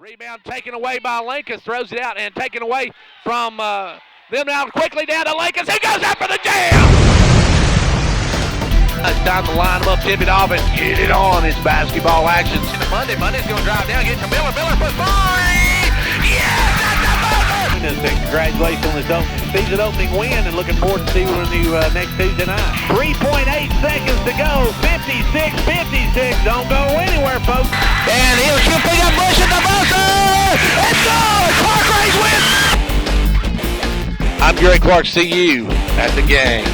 Rebound taken away by Lincoln, throws it out and taken away from them now quickly down to Lincoln. He goes after the jam! It's time to line them up, tip it off, and get it on. It's basketball action. Monday's going to drive down, get to Miller. Miller for three! Yes, that's the buzzer! Congratulations on this season opening win, and looking forward to seeing you next Tuesday night. 3.8 seconds to go. 56. Don't go anywhere, folks. And he'll pick up Bush at the buzzer! It's good! Clarkrange wins! I'm Gary Clark. See you at the game.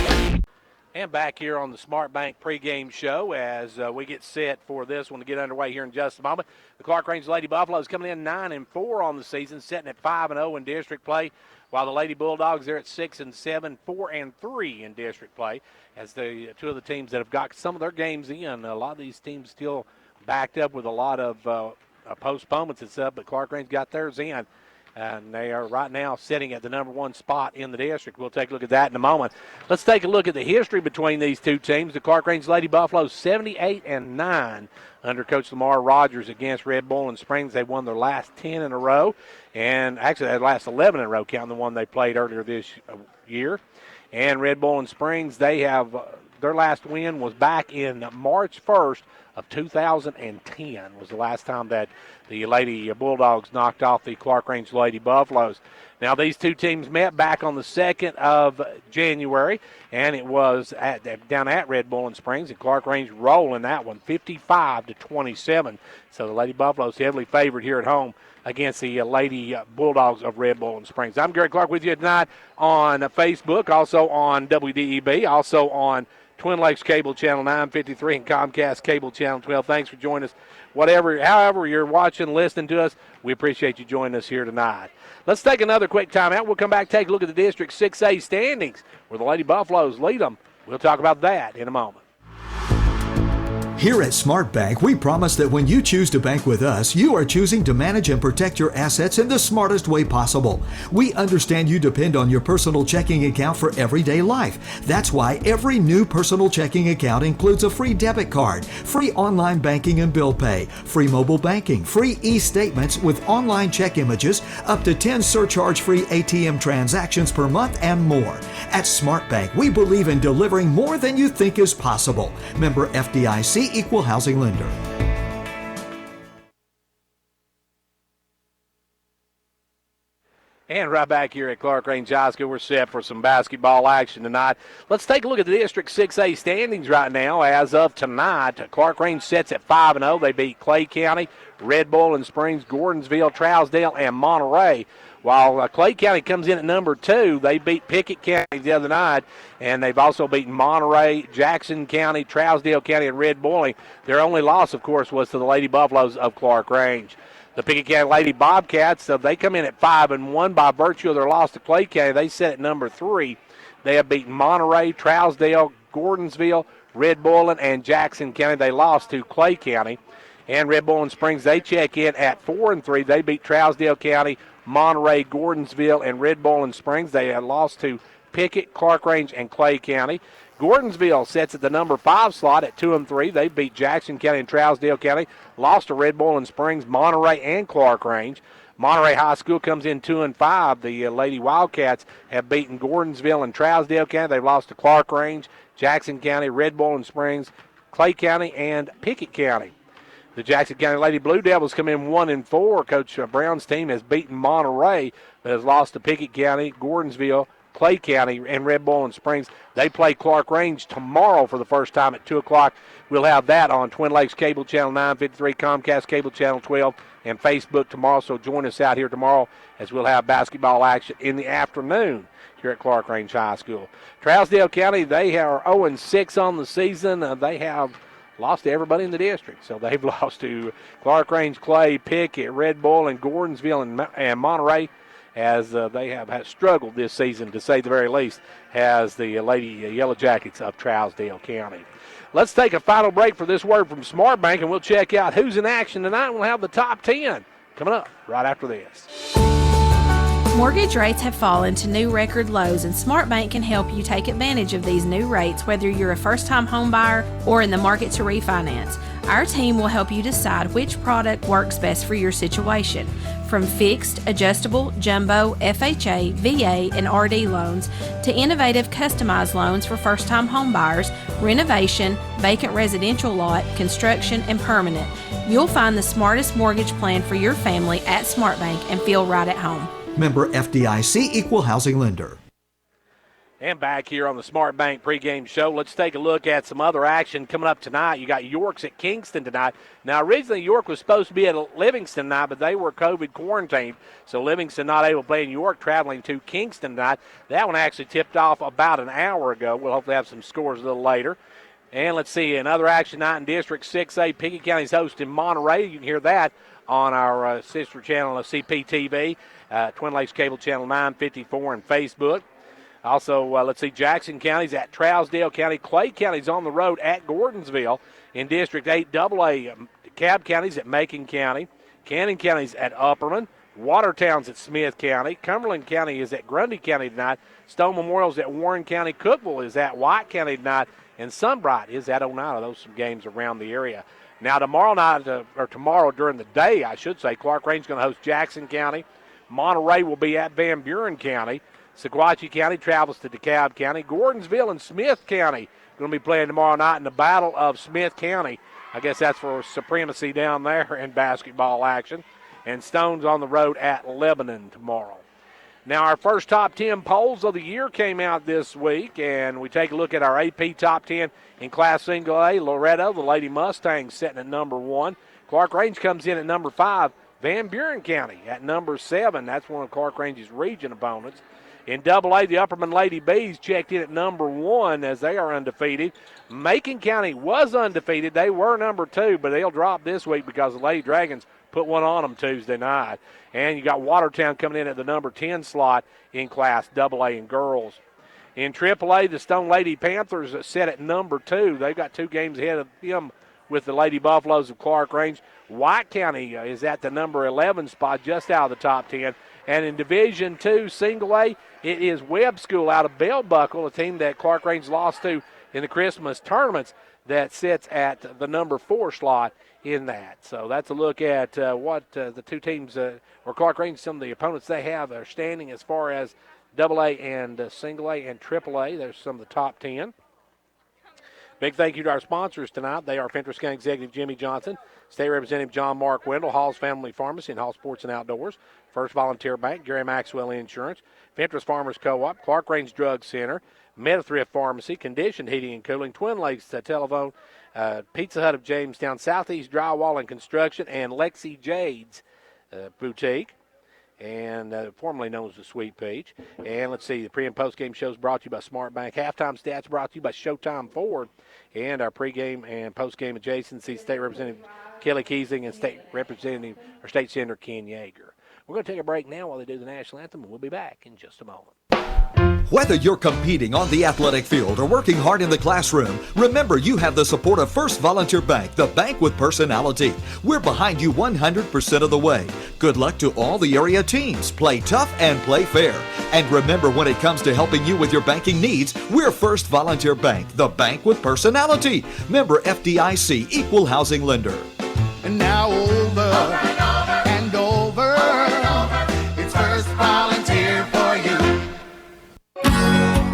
And back here on the Smart Bank pregame show as we get set for this one to get underway here in just a moment. The Clarkrange Lady Buffaloes coming in 9-4 on the season, sitting at 5-0 in district play, while the Lady Bulldogs are at 6-7, 4-3 in district play. As the two of the teams that have got some of their games in, a lot of these teams still backed up with a lot of postponements and stuff, but Clarkrange got theirs in. And they are right now sitting at the number one spot in the district. We'll take a look at that in a moment. Let's take a look at the history between these two teams. The Clarkrange Lady Buffaloes 78-9 under Coach Lamar Rogers against Red Bull Springs. They won their last 10 in a row, and actually their last 11 in a row, counting the one they played earlier this year. And Red Bull Springs, they have their last win was back in March 1st of 2010 was the last time that the Lady Bulldogs knocked off the Clarkrange Lady Buffaloes. Now, these two teams met back on the 2nd of January, and it was down at Red Bull Springs, and Clarkrange rolling that one 55-27. So the Lady Buffaloes heavily favored here at home against the Lady Bulldogs of Red Bull Springs. I'm Gary Clark with you tonight on Facebook, also on WDEB, also on Twin Lakes Cable Channel 953 and Comcast Cable Channel 12. Thanks for joining us. However you're watching, listening to us, we appreciate you joining us here tonight. Let's take another quick timeout. We'll come back, take a look at the District 6A standings where the Lady Buffaloes lead them. We'll talk about that in a moment. Here at Smart Bank, we promise that when you choose to bank with us, you are choosing to manage and protect your assets in the smartest way possible. We understand you depend on your personal checking account for everyday life. That's why every new personal checking account includes a free debit card, free online banking and bill pay, free mobile banking, free e-statements with online check images, up to 10 surcharge-free ATM transactions per month, and more. At Smart Bank, we believe in delivering more than you think is possible. Member FDIC, Equal Housing Lender. And right back here at Clarkrange High School, we're set for some basketball action tonight. Let's take a look at the District 6A standings right now. As of tonight, Clarkrange sits at 5-0. They beat Clay County, Red Bull Springs, Gordonsville, Trousdale, and Monterey. While Clay County comes in at number 2, they beat Pickett County the other night, and they've also beaten Monterey, Jackson County, Trousdale County, and Red Bull. Their only loss, of course, was to the Lady Buffaloes of Clarkrange. The Pickett County Lady Bobcats, they come in at 5-1 by virtue of their loss to Clay County. They sit at number 3. They have beaten Monterey, Trousdale, Gordonsville, Red Bull, and Jackson County. They lost to Clay County. And Red Bull Springs, they check in at 4-3. They beat Trousdale County, Monterey, Gordonsville, and Red Bull Springs. They had lost to Pickett, Clarkrange, and Clay County. Gordonsville sits at the number 5 slot at 2-3. They beat Jackson County and Trousdale County, lost to Red Bull Springs, Monterey, and Clarkrange. Monterey High School comes in 2-5. The Lady Wildcats have beaten Gordonsville and Trousdale County. They've lost to Clarkrange, Jackson County, Red Bull Springs, Clay County, and Pickett County. The Jackson County Lady Blue Devils come in 1-4. Coach Brown's team has beaten Monterey, but has lost to Pickett County, Gordonsville, Clay County, and Red Bull Springs. They play Clarkrange tomorrow for the first time at 2 o'clock. We'll have that on Twin Lakes Cable Channel 953, Comcast Cable Channel 12, and Facebook tomorrow. So join us out here tomorrow as we'll have basketball action in the afternoon here at Clarkrange High School. Trousdale County, they are 0-6 on the season. They have lost to everybody in the district. So they've lost to Clarkrange, Clay, Pickett, Red Bull, and Gordonsville and Monterey, as they have struggled this season, to say the very least, as the Lady Yellow Jackets of Trousdale County. Let's take a final break for this word from Smart Bank, and we'll check out who's in action tonight. We'll have the top 10 coming up right after this. Mortgage rates have fallen to new record lows, and Smart Bank can help you take advantage of these new rates, whether you're a first-time home buyer or in the market to refinance. Our team will help you decide which product works best for your situation. From fixed, adjustable, jumbo, FHA, VA, and RD loans to innovative customized loans for first-time home buyers, renovation, vacant residential lot, construction, and permanent. You'll find the smartest mortgage plan for your family at SmartBank and feel right at home. Member FDIC, Equal Housing Lender. And back here on the Smart Bank pregame show, let's take a look at some other action coming up tonight. You got York's at Kingston tonight. Now, originally York was supposed to be at Livingston tonight, but they were COVID quarantined, so Livingston not able to play in York, traveling to Kingston tonight. That one actually tipped off about an hour ago. We'll hopefully have some scores a little later. And let's see, another action night in District 6A. Pickett County's hosting Monterey. You can hear that on our sister channel of CPTV, Twin Lakes Cable Channel 954 and Facebook. Also, let's see, Jackson County's at Trousdale County. Clay County's on the road at Gordonsville. In District 8 AA, Cobb County's at Macon County. Cannon County's at Upperman. Watertown's at Smith County. Cumberland County is at Grundy County tonight. Stone Memorial's at Warren County. Cookeville is at White County tonight. And Sunbright is at Oneida. Those are some games around the area. Now, tomorrow night, or tomorrow during the day, I should say, Clarkrange is going to host Jackson County. Monterey will be at Van Buren County. Sequatchie County travels to DeKalb County. Gordonsville and Smith County going to be playing tomorrow night in the Battle of Smith County. I guess that's for supremacy down there in basketball action. And Stone's on the road at Lebanon tomorrow. Now, our first top 10 polls of the year came out this week, and we take a look at our AP top 10 in Class Single A. Loretto, the Lady Mustangs, sitting at number 1. Clarkrange comes in at number 5. Van Buren County at number 7. That's one of Clarkrange's region opponents. In AA, the Upperman Lady Bees checked in at number 1 as they are undefeated. Macon County was undefeated. They were number 2, but they'll drop this week because the Lady Dragons put one on them Tuesday night. And you got Watertown coming in at the number 10 slot in Class AA in girls. In AAA, the Stone Lady Panthers set at number 2. They've got 2 games ahead of them with the Lady Buffaloes of Clarkrange. White County is at the number 11 spot, just out of the top 10. And in Division II Single A, it is Webb School out of Bell Buckle, a team that Clarkrange lost to in the Christmas tournaments, that sits at the number 4 slot in that. So that's a look at what the two teams, or Clarkrange, some of the opponents they have are standing as far as AA and Single A and AAA. There's some of the top 10. Big thank you to our sponsors tonight. They are Fentress County Executive Jimmy Johnson, State Representative John Mark Wendell, Hall's Family Pharmacy and Hall Sports and Outdoors, First Volunteer Bank, Gary Maxwell Insurance, Fentress Farmers Co-op, Clarkrange Drug Center, Metathrift Pharmacy, Conditioned Heating and Cooling, Twin Lakes Telephone, Pizza Hut of Jamestown, Southeast Drywall and Construction, and Lexi Jade's Boutique, and formerly known as the Sweet Peach. And let's see, the pre- and post-game shows brought to you by Smart Bank. Halftime stats brought to you by Showtime Ford. And our pregame and postgame adjacency, State Representative Kelly Keesing and State Representative or State Senator Ken Yeager. We're going to take a break now while they do the national anthem, and we'll be back in just a moment. Whether you're competing on the athletic field or working hard in the classroom, remember you have the support of First Volunteer Bank, the bank with personality. We're behind you 100% of the way. Good luck to all the area teams. Play tough and play fair. And remember, when it comes to helping you with your banking needs, we're First Volunteer Bank, the bank with personality. Member FDIC, Equal Housing Lender. And now over and over, it's First Volunteer for you.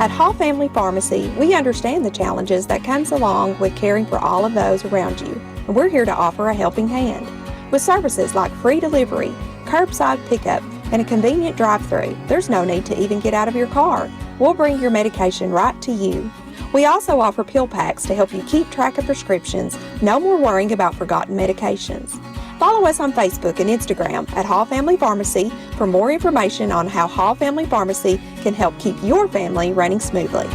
At Hall Family Pharmacy, we understand the challenges that comes along with caring for all of those around you, and we're here to offer a helping hand. With services like free delivery, curbside pickup, and a convenient drive-thru, there's no need to even get out of your car. We'll bring your medication right to you. We also offer pill packs to help you keep track of prescriptions. No more worrying about forgotten medications. Follow us on Facebook and Instagram at Hall Family Pharmacy for more information on how Hall Family Pharmacy can help keep your family running smoothly.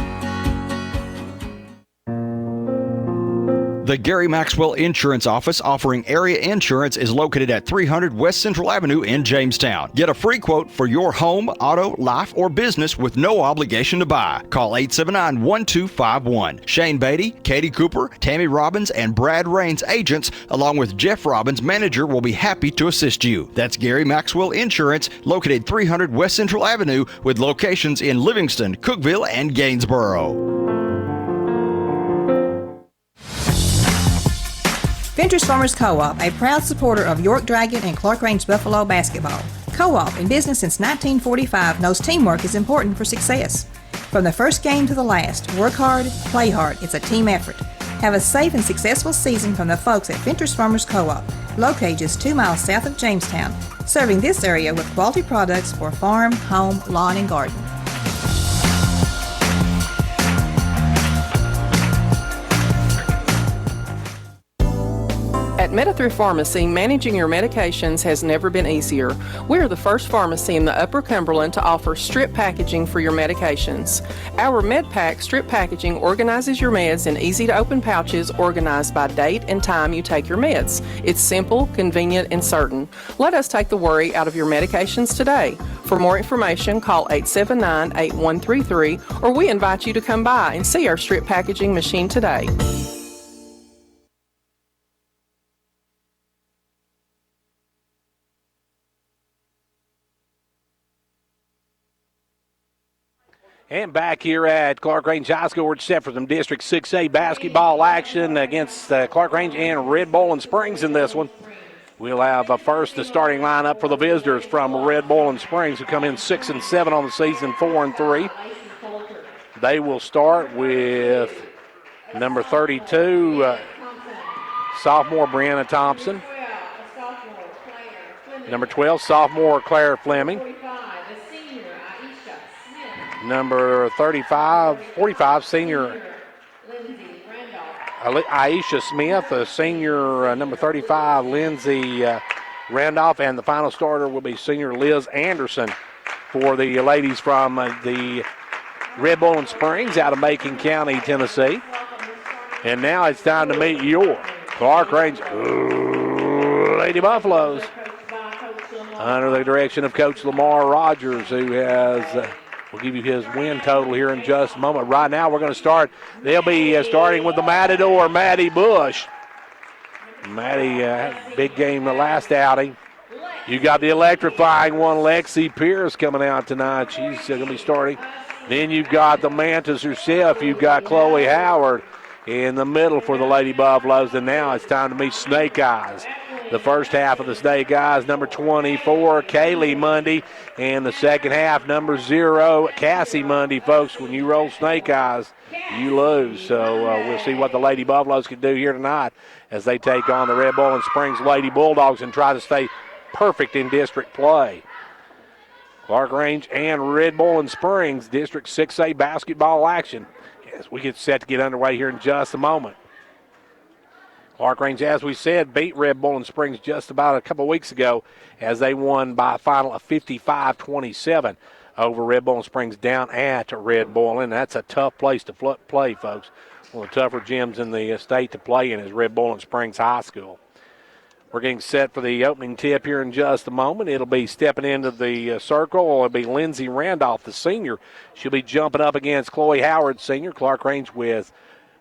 The Gary Maxwell Insurance Office offering area insurance is located at 300 West Central Avenue in Jamestown. Get a free quote for your home, auto, life, or business with no obligation to buy. Call 879-1251. Shane Beatty, Katie Cooper, Tammy Robbins, and Brad Rains agents, along with Jeff Robbins, manager, will be happy to assist you. That's Gary Maxwell Insurance, located 300 West Central Avenue with locations in Livingston, Cookeville, and Gainsboro. Ventures Farmers Co-op, a proud supporter of York Dragon and Clarkrange Buffalo basketball. Co-op, in business since 1945, knows teamwork is important for success. From the first game to the last, work hard, play hard. It's a team effort. Have a safe and successful season from the folks at Ventures Farmers Co-op, located just 2 miles south of Jamestown, serving this area with quality products for farm, home, lawn, and garden. At Meta-Through Pharmacy, managing your medications has never been easier. We're the first pharmacy in the Upper Cumberland to offer strip packaging for your medications. Our MedPack strip packaging organizes your meds in easy-to-open pouches organized by date and time you take your meds. It's simple, convenient, and certain. Let us take the worry out of your medications today. For more information, call 879-8133, or we invite you to come by and see our strip packaging machine today. And back here at Clarkrange High School, we're set for some District 6A basketball action against Clarkrange and Red Bowling Springs in this one. We'll have first the starting lineup for the visitors from Red Bowling Springs, who come in 6-7 on the season, 4-3. They will start with number 32, sophomore Brianna Thompson. Number 12, sophomore Claire Fleming. Number 45, senior Aisha Smith, senior number 35, Lindsay Randolph, and the final starter will be senior Liz Anderson for the ladies from the Red Bowling Springs out of Macon County, Tennessee. And now it's time to meet your Clarkrange Lady Buffaloes under the direction of Coach Lamar Rogers, who has... We'll give you his win total here in just a moment. Right now, we're going to start. They'll be starting with the Matador, Maddie Bush. Maddie, big game the last outing. You got the electrifying one, Lexi Pierce, coming out tonight. She's going to be starting. Then you've got the Mantis herself. You've got Chloe Howard in the middle for the Lady Buffaloes. And now it's time to meet Snake Eyes. The first half of the Snake Eyes, number 24, Kaylee Mundy. And the second half, number 0, Cassie Mundy. Folks, when you roll Snake Eyes, you lose. So we'll see what the Lady Buffaloes can do here tonight as they take on the Red Bowling Springs Lady Bulldogs and try to stay perfect in district play. Clarkrange and Red Bowling Springs, District 6A basketball action as we get set to get underway here in just a moment. Clarkrange, as we said, beat Red Bowling Springs just about a couple weeks ago as they won by a final of 55-27 over Red Bowling Springs down at Red Bowling. That's a tough place to play, folks. One of the tougher gyms in the state to play in is Red Bowling Springs High School. We're getting set for the opening tip here in just a moment. It'll be stepping into the circle. It'll be Lindsay Randolph, the senior. She'll be jumping up against Chloe Howard, senior. Clarkrange with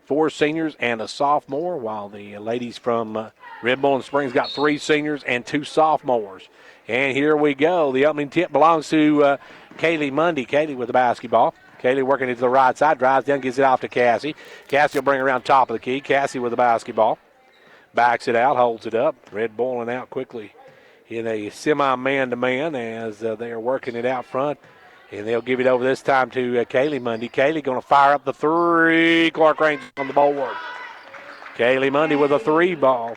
4 seniors and a sophomore, while the ladies from Red Bowling Springs got 3 seniors and 2 sophomores. And here we go. The opening tip belongs to Kaylee Mundy. Kaylee with the basketball. Kaylee working it to the right side, drives down, gives it off to Cassie. Cassie will bring it around top of the key. Cassie with the basketball. Backs it out, holds it up. Red Bowling out quickly in a semi-man-to-man as they are working it out front. And they'll give it over this time to Kaylee Mundy. Kaylee going to fire up the 3. Clarkrange on the board. Kaylee Mundy with a 3 ball.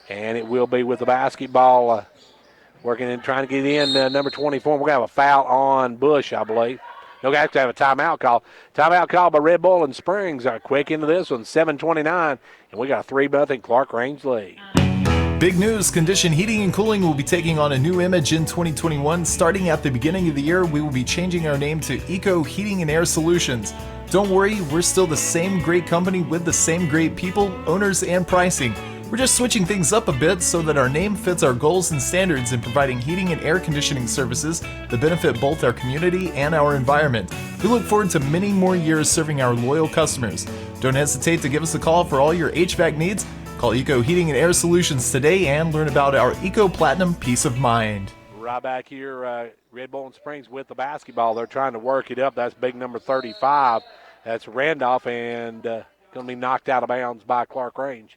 And it will be with the basketball working and trying to get in number 24. We're going to have a foul on Bush, I believe. No, we have to have a timeout call. Timeout call by Red Bowling Springs. Quick into this one, 7:29. And we got a 3-0 Clarkrange lead. Big news, Condition Heating and Cooling will be taking on a new image in 2021. Starting at the beginning of the year, we will be changing our name to Eco Heating and Air Solutions. Don't worry, we're still the same great company with the same great people, owners, and pricing. We're just switching things up a bit so that our name fits our goals and standards in providing heating and air conditioning services that benefit both our community and our environment. We look forward to many more years serving our loyal customers. Don't hesitate to give us a call for all your HVAC needs. Call Eco Heating and Air Solutions today and learn about our Eco Platinum Peace of Mind. Right back here, Red Bowling Springs with the basketball. They're trying to work it up. That's big number 35. That's Randolph, and going to be knocked out of bounds by Clarkrange.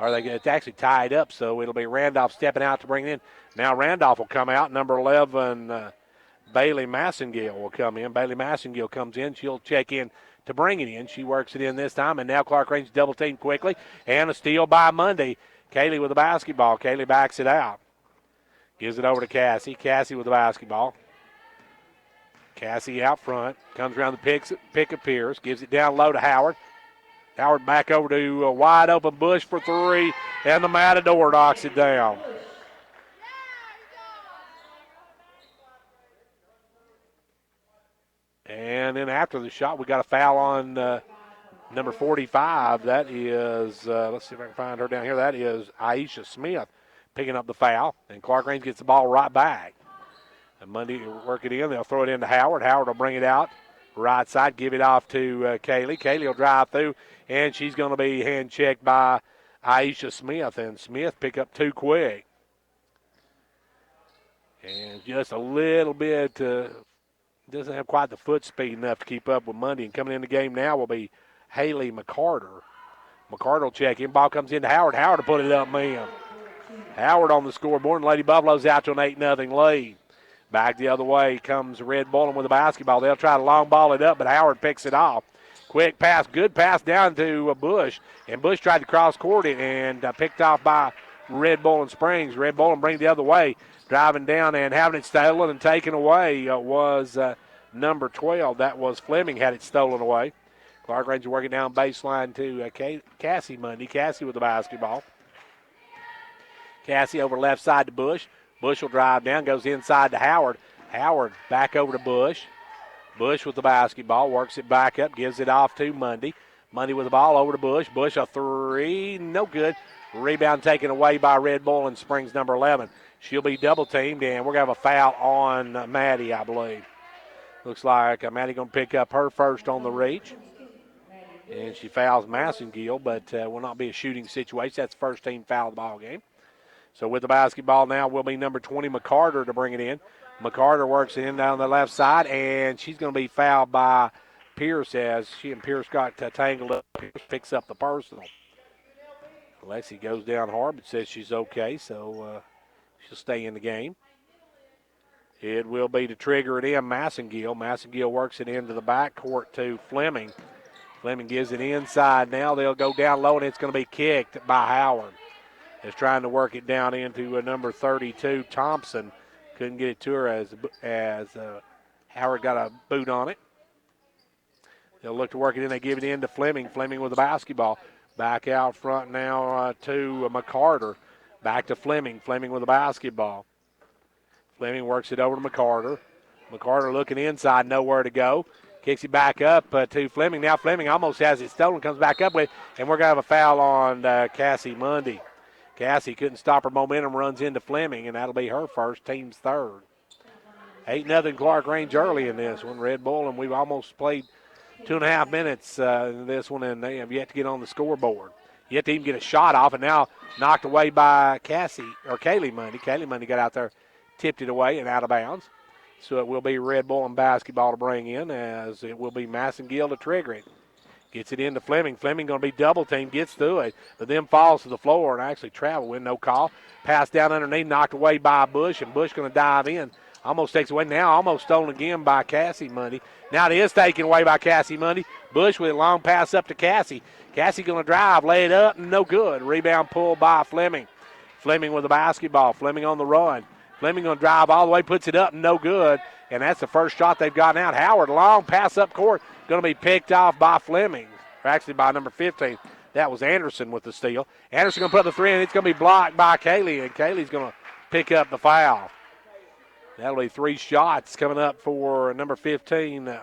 It's actually tied up, so it'll be Randolph stepping out to bring it in. Now Randolph will come out. Number 11, Bailey Massengill will come in. Bailey Massengill comes in. She'll check in to bring it in. She works it in this time, and now Clarkrange double team quickly. And a steal by Mundy. Kaylee with the basketball. Kaylee backs it out. Gives it over to Cassie. Cassie with the basketball. Cassie out front. Comes around the pick of Pierce. Gives it down low to Howard. Howard back over to a wide open Bush for three. And the Matador knocks it down. And then after the shot, we got a foul on number 45. That is, let's see if I can find her down here. That is Aisha Smith picking up the foul. And Clarkrange gets the ball right back. And Mundy will work it in. They'll throw it into Howard. Howard will bring it out. Right side, give it off to Kaylee. Kaylee will drive through, and she's going to be hand checked by Aisha Smith. And Smith pick up too quick. And just a little bit, doesn't have quite the foot speed enough to keep up with Mundy. And coming in the game now will be Haley McCarter. McCarter will check in. Ball comes into Howard. Howard will put it up, man. Howard on the scoreboard, and Lady Buffalo's out to an 8-0 lead. Back the other way comes Red Bowling with the basketball. They'll try to long ball it up, but Howard picks it off. Quick pass, good pass down to Bush. And Bush tried to cross court it and picked off by Red Bowling Springs. Red Bowling brings it the other way. Driving down and having it stolen and taken away was number 12. That was Fleming had it stolen away. Clarkrange working down baseline to Cassie Mundy. Cassie with the basketball. Cassie over left side to Bush. Bush will drive down, goes inside to Howard. Howard back over to Bush. Bush with the basketball, works it back up, gives it off to Mundy. Mundy with the ball over to Bush. Bush a three, no good. Rebound taken away by Red Bull and Springs number 11. She'll be double teamed, and we're going to have a foul on Maddie, I believe. Looks like Maddie going to pick up her first on the reach. And she fouls Massengill, but will not be a shooting situation. That's the first team foul of the ball game. So with the basketball now will be number 20, McCarter, to bring it in. McCarter works it in down the left side, and she's going to be fouled by Pierce as she and Pierce got tangled up. Pierce picks up the personal. Alexi goes down hard but says she's okay, so she'll stay in the game. It will be to trigger it in Massengill. Massengill works it into the backcourt to Fleming. Fleming gives it inside now. They'll go down low, and it's going to be kicked by Howard. Is trying to work it down into number 32, Thompson. Couldn't get it to her as Howard got a boot on it. They'll look to work it in. They give it in to Fleming. Fleming with the basketball. Back out front now to McCarter. Back to Fleming. Fleming with the basketball. Fleming works it over to McCarter. McCarter looking inside, nowhere to go. Kicks it back up to Fleming. Now Fleming almost has it stolen, comes back up with it, and we're going to have a foul on Cassie Mundy. Cassie couldn't stop her momentum, runs into Fleming, and that'll be her first, team's third. 8-0 Clarkrange early in this one. Red Bull, and we've almost played 2.5 minutes in this one, and they have yet to get on the scoreboard. Yet to even get a shot off, and now knocked away by Kaylee Mundy. Kaylee Mundy got out there, tipped it away, and out of bounds. So it will be Red Bull and basketball to bring in, as it will be Massengill to trigger it. Gets it into Fleming. Fleming going to be double teamed, gets through it, but then falls to the floor and actually travel with no call. Pass down underneath, knocked away by Bush, and Bush going to dive in. Almost takes away now, almost stolen again by Cassie Mundy. Now it is taken away by Cassie Mundy. Bush with a long pass up to Cassie. Cassie going to drive, lay it up, no good. Rebound pulled by Fleming. Fleming with the basketball. Fleming on the run. Fleming going to drive all the way, puts it up, no good. And that's the first shot they've gotten out. Howard, long pass up court, going to be picked off by Fleming, or actually by number 15. That was Anderson with the steal. Anderson going to put up the three, and it's going to be blocked by Kaylee, and Kaylee's going to pick up the foul. That'll be 3 shots coming up for number 15,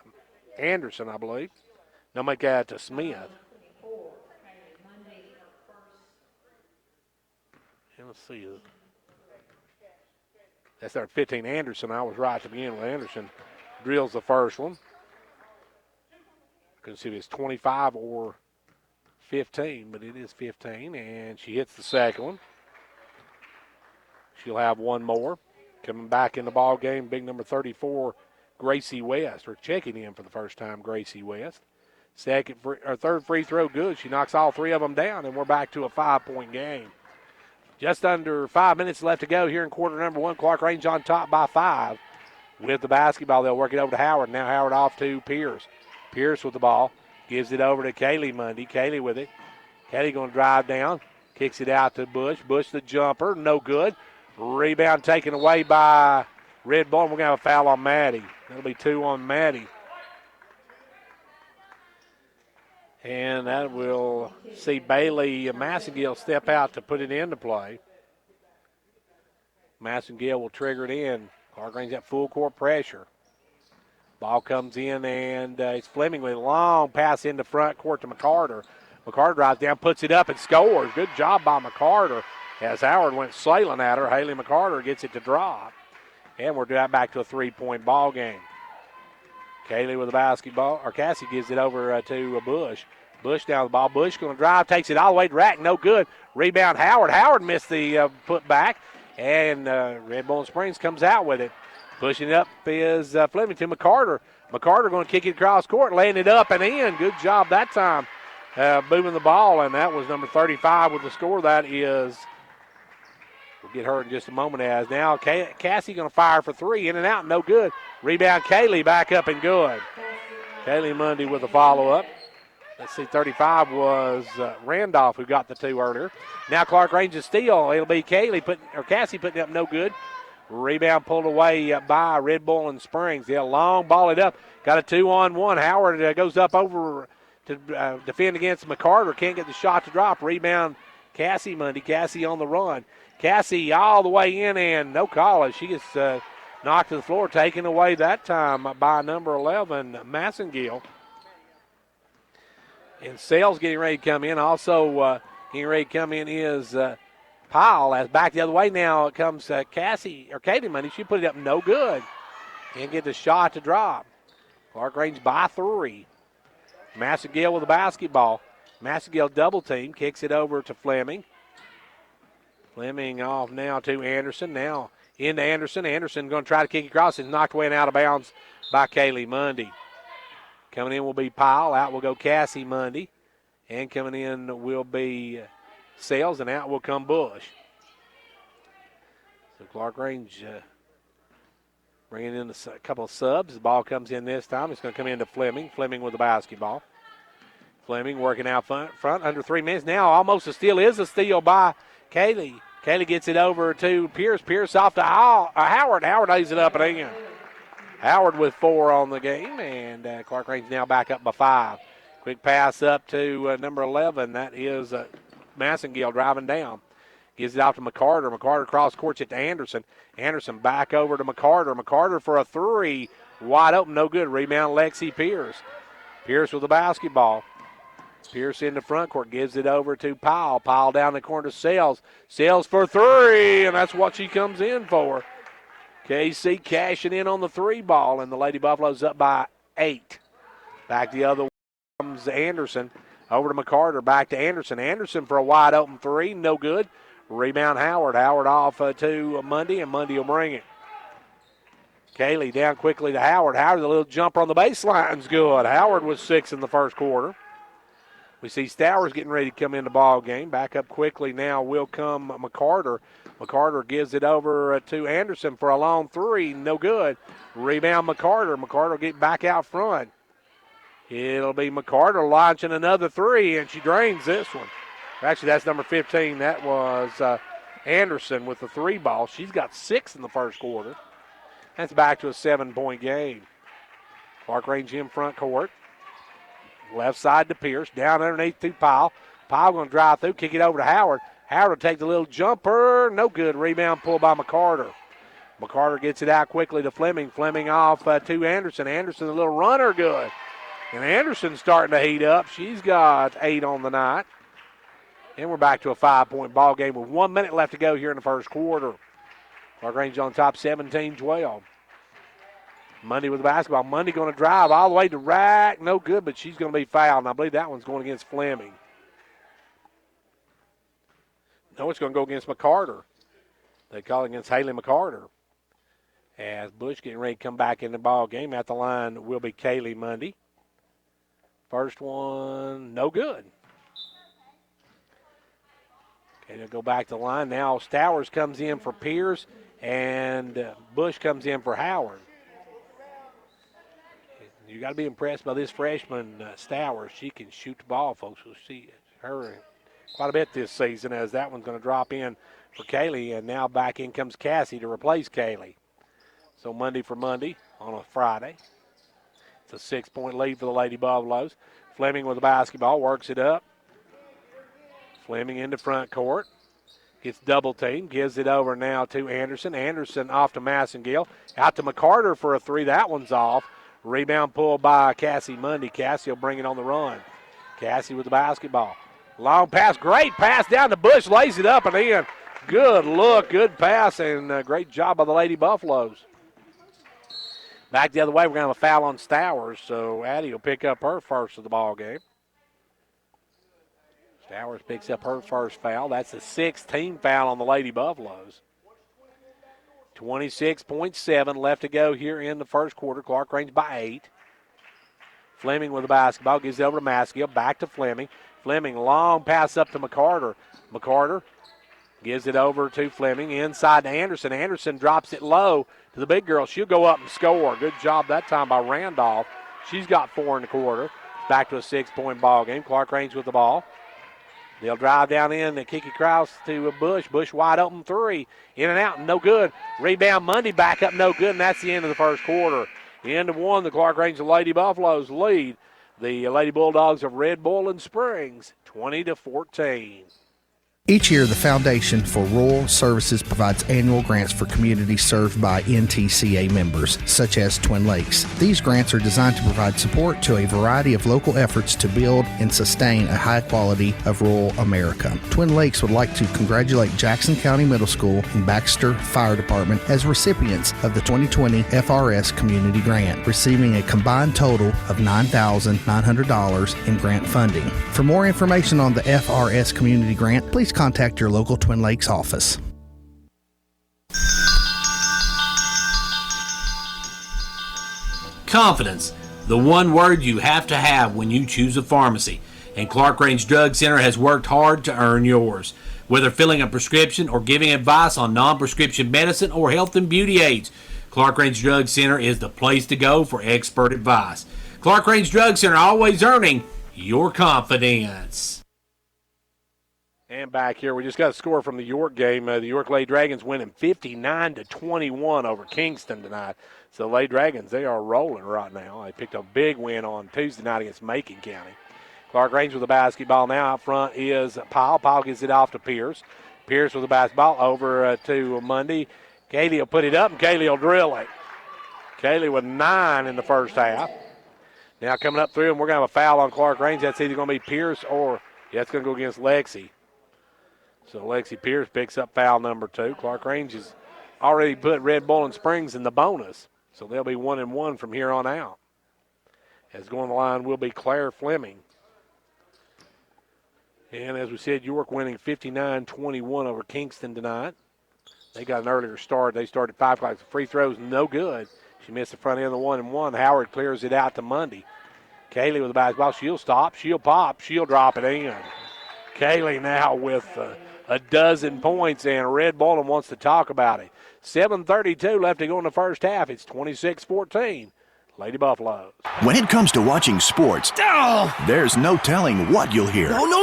Anderson, I believe. They'll make that to Smith. And let's see. That's our 15, Anderson. I was right to begin with. Anderson drills the first one. Couldn't see if it's 25 or 15, but it is 15, and she hits the second one. She'll have one more. Coming back in the ball game, big number 34, Gracie West. We're checking in for the first time, Gracie West. Third free throw good. She knocks all three of them down, and we're back to a 5-point game. Just under 5 minutes left to go here in quarter number one. Clarkrange on top by 5. With the basketball, they'll work it over to Howard. Now Howard off to Pierce. Pierce with the ball. Gives it over to Kaylee Mundy. Kaylee with it. Kaylee going to drive down. Kicks it out to Bush. Bush the jumper. No good. Rebound taken away by Red Bull. We're going to have a foul on Maddie. That'll be 2 on Maddie. And that will see Bailey Massengill step out to put it into play. Massengill will trigger it in. Clarkrange at full court pressure. Ball comes in, and it's Fleming with a long pass into front court to McCarter. McCarter drives down, puts it up, and scores. Good job by McCarter as Howard went sailing at her. Haley McCarter gets it to drop. And we're back to a 3-point ball game. Kaylee with the basketball, or Cassie gives it over to Bush. Bush down the ball. Bush going to drive, takes it all the way to rack. No good. Rebound Howard. Howard missed the put back, and Red Bull Springs comes out with it. Pushing it up is Fleming to McCarter. McCarter going to kick it across court, laying it up and in. Good job that time moving the ball, and that was number 35 with the score. That is, we'll get her in just a moment. As now Cassie going to fire for 3, in and out, no good. Rebound Kaylee, back up and good. Kaylee Mundy with a follow-up. Let's see, 35 was Randolph who got the 2 earlier. Now Clarkrange is steal. It'll be Cassie putting up no good. Rebound pulled away by Red Bull and Springs. They'll long ball it up. Got a 2-on-1. Howard goes up over to defend against McCarter. Can't get the shot to drop. Rebound Cassie Mundy. Cassie on the run. Cassie all the way in and no call as she gets knocked to the floor. Taken away that time by number 11, Massengill. And Sales getting ready to come in. Also getting ready to come in is Powell. As back the other way now comes Katie Money. She put it up no good. Can't get the shot to drop. Clarkrange by 3. Massengill with the basketball. Massengill double team. Kicks it over to Fleming. Fleming off now to Anderson. Now into Anderson. Anderson going to try to kick it across. It's knocked away and out of bounds by Kaylee Mundy. Coming in will be Powell. Out will go Cassie Mundy. And coming in will be Sales, and out will come Bush. So Clarkrange bringing in a couple of subs. The ball comes in this time. It's going to come into Fleming. Fleming with the basketball. Fleming working out front under 3 minutes. Now almost a steal. Is a steal by Kaylee. Kaylee gets it over to Pierce. Pierce off to Howard. Howard lays it up and in. Howard with 4 on the game, and Clarkrange now back up by 5. Quick pass up to number 11. That is Massengill driving down. Gives it out to McCarter. McCarter cross courts it to Anderson. Anderson back over to McCarter. McCarter for a 3. Wide open, no good. Rebound Lexi Pierce. Pierce with the basketball. Pierce in the front court. Gives it over to Powell. Powell down the corner to Sales. Sales for 3, and that's what she comes in for. KC cashing in on the 3 ball, and the Lady Buffaloes up by 8. Back the other way comes Anderson. Over to McCarter, back to Anderson. Anderson for a wide open 3, no good. Rebound Howard. Howard off to Mundy, and Mundy will bring it. Kaylee down quickly to Howard. Howard, a little jumper on the baseline's good. Howard was 6 in the first quarter. We see Stowers getting ready to come in the ball game. Back up quickly now will come McCarter. McCarter gives it over to Anderson for a long 3, no good. Rebound McCarter. McCarter get back out front. It'll be McCarter launching another 3, and she drains this one. Actually, that's number 15. That was Anderson with the 3 ball. She's got 6 in the first quarter. That's back to a 7-point game. Clarkrange in front court. Left side to Pierce. Down underneath to Powell. Powell going to drive through, kick it over to Howard. Howard will take the little jumper. No good. Rebound pulled by McCarter. McCarter gets it out quickly to Fleming. Fleming off to Anderson. Anderson, a little runner, good. And Anderson's starting to heat up. She's got 8 on the night. And we're back to a 5-point ball game with 1 minute left to go here in the first quarter. Clarkrange on top 17-12. Mundy with the basketball. Mundy going to drive all the way to rack. No good, but she's going to be fouled. And I believe that one's going against Fleming. No, it's going to go against McCarter. They call it against Haley McCarter. As Bush getting ready to come back in the ball game. At the line will be Kaylee Mundy. First one, no good. Okay, they'll go back to the line. Now Stowers comes in for Pierce, and Bush comes in for Howard. You got to be impressed by this freshman, Stowers. She can shoot the ball, folks. We'll see her quite a bit this season, as that one's going to drop in for Kaylee, and now back in comes Cassie to replace Kaylee. So Monday for Monday on a Friday. It's a 6-point lead for the Lady Buffaloes. Fleming with the basketball, works it up. Fleming into front court. Gets double teamed, gives it over now to Anderson. Anderson off to Massengill. Out to McCarter for a three. That one's off. Rebound pulled by Cassie Mundy. Cassie will bring it on the run. Cassie with the basketball. Long pass, great pass down to Bush, lays it up and in. Good look, good pass, and great job by the Lady Buffaloes. Back the other way, we're going to have a foul on Stowers, so Addie will pick up her first of the ball game. Stowers picks up her first foul. That's the 16th foul on the Lady Buffaloes. 26.7 left to go here in the first quarter. Clarkrange by 8. Fleming with the basketball, gives it over to Maskill, back to Fleming. Fleming, long pass up to McCarter. McCarter gives it over to Fleming, inside to Anderson. Anderson drops it low to the big girl. She'll go up and score. Good job that time by Randolph. She's got 4 in the quarter. Back to a 6-point ball game. Clarkrange with the ball. They'll drive down in to Kiki Krause to Bush. Bush wide open three. In and out, no good. Rebound Monday back up, no good, and that's the end of the first quarter. The end of one, the Clarkrange Lady Buffaloes lead the Lady Bulldogs of Red Bull and Springs 20-14. Each year, the Foundation for Rural Services provides annual grants for communities served by NTCA members, such as Twin Lakes. These grants are designed to provide support to a variety of local efforts to build and sustain a high quality of rural America. Twin Lakes would like to congratulate Jackson County Middle School and Baxter Fire Department as recipients of the 2020 FRS Community Grant, receiving a combined total of $9,900 in grant funding. For more information on the FRS Community Grant, please contact your local Twin Lakes office. Confidence, the one word you have to have when you choose a pharmacy. And Clarkrange Drug Center has worked hard to earn yours. Whether filling a prescription or giving advice on non-prescription medicine or health and beauty aids, Clarkrange Drug Center is the place to go for expert advice. Clarkrange Drug Center, always earning your confidence. And back here, we just got a score from the York game. The York Lady Dragons winning 59-21 over Kingston tonight. So the Lady Dragons, they are rolling right now. They picked a big win on Tuesday night against Macon County. Clarkrange with the basketball now. Out front is Powell. Powell gives it off to Pierce. Pierce with the basketball over to Mundy. Kaylee will put it up, and Kaylee will drill it. Kaylee with 9 in the first half. Now coming up through, and we're going to have a foul on Clarkrange. That's either going to be Pierce or it's going to go against Lexi. So Lexi Pierce picks up foul number 2. Clarkrange has already put Red Bull and Springs in the bonus. So they'll be 1-1 from here on out. As going to the line will be Claire Fleming. And as we said, York winning 59-21 over Kingston tonight. They got an earlier start. They started 5 o'clock. Free throws, no good. She missed the front end of the 1-1. Howard clears it out to Mundy. Kaylee with the basketball. She'll stop. She'll pop. She'll drop it in. Kaylee now with a dozen points, and Red Bull wants to talk about it. 7:32 left to go in the first half. It's 26-14. Lady Buffaloes. When it comes to watching sports, there's no telling what you'll hear. No!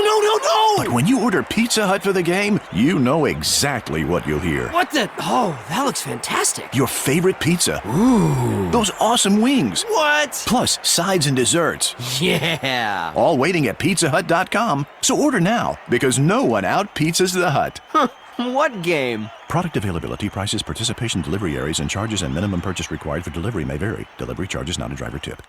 But when you order Pizza Hut for the game, you know exactly what you'll hear. What the? Oh, that looks fantastic. Your favorite pizza. Ooh. Those awesome wings. What? Plus sides and desserts. Yeah. All waiting at pizzahut.com. So order now, because no one out-pizzas the Hut. Huh. What game? Product availability, prices, participation, delivery areas, and charges and minimum purchase required for delivery may vary. Delivery charges not a driver tip.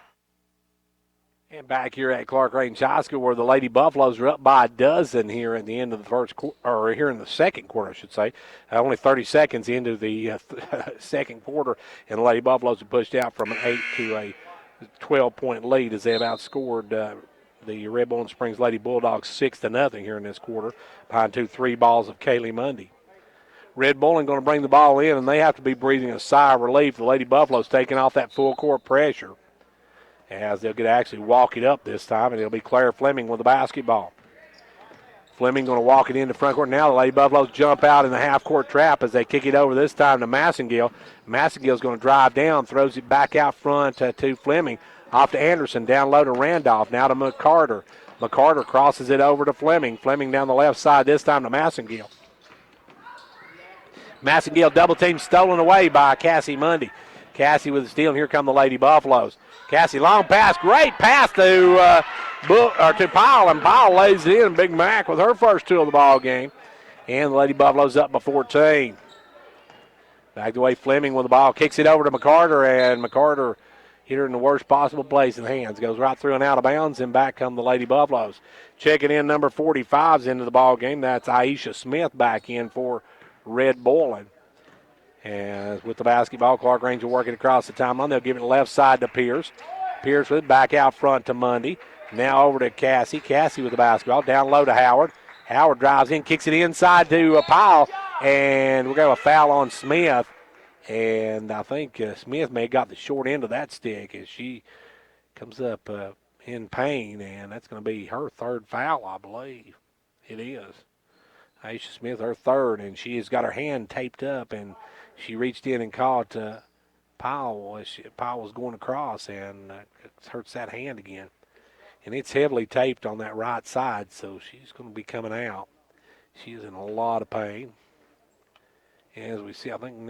And back here at Clarkrange High School, where the Lady Buffaloes are up by a dozen here at the end of the first quarter, or here in the second quarter, I should say. Only 30 seconds into the second quarter, and the Lady Buffaloes have pushed out from an 8 to a 12-point lead as they have outscored the Red Bull and Springs Lady Bulldogs 6-0 here in this quarter, behind 2 3 balls of Kaylee Mundy. Red Bowling going to bring the ball in, and they have to be breathing a sigh of relief. The Lady Buffaloes taking off that full court pressure. as they'll get to actually walk it up this time, and it'll be Claire Fleming with the basketball. Fleming going to walk it into front court. Now the Lady Buffaloes jump out in the half-court trap as they kick it over this time to Massengill. Massengill's going to drive down, throws it back out front to Fleming. Off to Anderson, down low to Randolph, now to McCarter. McCarter crosses it over to Fleming. Fleming down the left side, this time to Massengill. Massengill double team stolen away by Cassie Mundy. Cassie with the steal, and here come the Lady Buffaloes. Cassie, long pass, great pass to Powell, and Powell lays it in. Big Mac with her first 2 of the ball game. And the Lady Buffaloes up by 14. Back the way Fleming with the ball, kicks it over to McCarter, and McCarter hit her in the worst possible place in the hands. Goes right through and out of bounds, and back come the Lady Buffaloes. Checking in number 45's into the ball game. That's Aisha Smith back in for Red Boylan. And with the basketball, Clarkrange will work it across the timeline. They'll give it left side to Pierce. Pierce with it back out front to Mundy. Now over to Cassie. Cassie with the basketball. Down low to Howard. Howard drives in, kicks it inside to Powell. And we're going to have a foul on Smith. And I think Smith may have got the short end of that stick as she comes up in pain. And that's going to be her 3rd foul, I believe. It is. Aisha Smith, her 3rd, and she has got her hand taped up, and she reached in and caught Powell as Powell was going across, and hurts that hand again. And it's heavily taped on that right side, so she's going to be coming out. She's in a lot of pain. And as we see, I think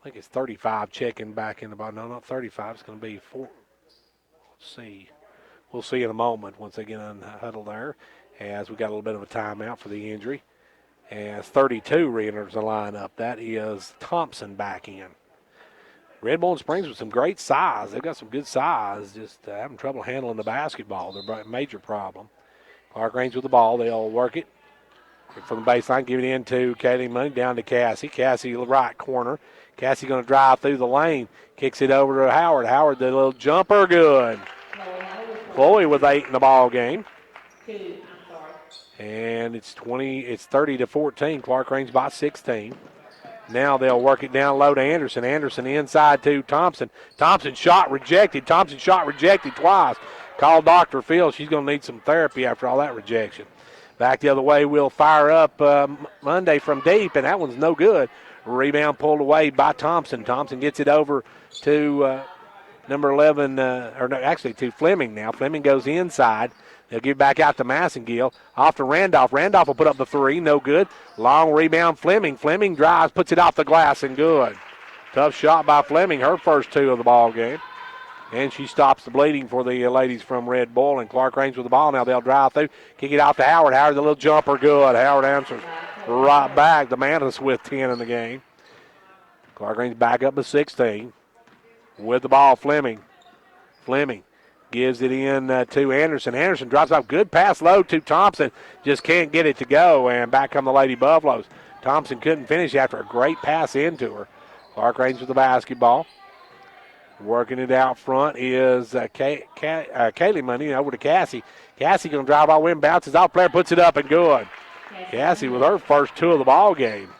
it's 35 checking back in the ball. No, not 35. It's going to be 4. Let's see. We'll see in a moment once they get unhuddled there, as we got a little bit of a timeout for the injury. As 32 re-enters the lineup. That is Thompson back in. Red Bull Springs with some great size. They've got some good size, just having trouble handling the basketball. They're a major problem. Clarkrange with the ball. They'll work it from the baseline, give it in to Kaylee Money, down to Cassie. Cassie, right corner. Cassie going to drive through the lane. Kicks it over to Howard. Howard, the little jumper, good. Chloe with 8 in the ball game. And it's 30 to 14. Clarkrange by 16. Now they'll work it down low to Anderson. Anderson inside to Thompson. Thompson shot rejected. Thompson shot rejected twice. Call Dr. Phil. She's going to need some therapy after all that rejection. Back the other way, we'll fire up Monday from deep, and that one's no good. Rebound pulled away by Thompson. Thompson gets it over to number 11, to Fleming now. Fleming goes inside. They'll give it back out to Massengill. Off to Randolph. Randolph will put up the 3. No good. Long rebound, Fleming. Fleming drives, puts it off the glass, and good. Tough shot by Fleming, her first 2 of the ball game. And she stops the bleeding for the ladies from Red Bull. And Clarkrange with the ball now. They'll drive through. Kick it out to Howard. Howard, the little jumper, good. Howard answers right back. The Mantis with 10 in the game. Clarkrange back up to 16. With the ball, Fleming. Fleming gives it in to Anderson. Anderson drops off. Good pass low to Thompson. Just can't get it to go. And back come the Lady Buffaloes. Thompson couldn't finish after a great pass into her. Clarkrange with the basketball. Working it out front is Kaylee Money over to Cassie. Cassie going to drive all the way and bounces off. Player puts it up and good. Cassie with her first 2 of the ball game.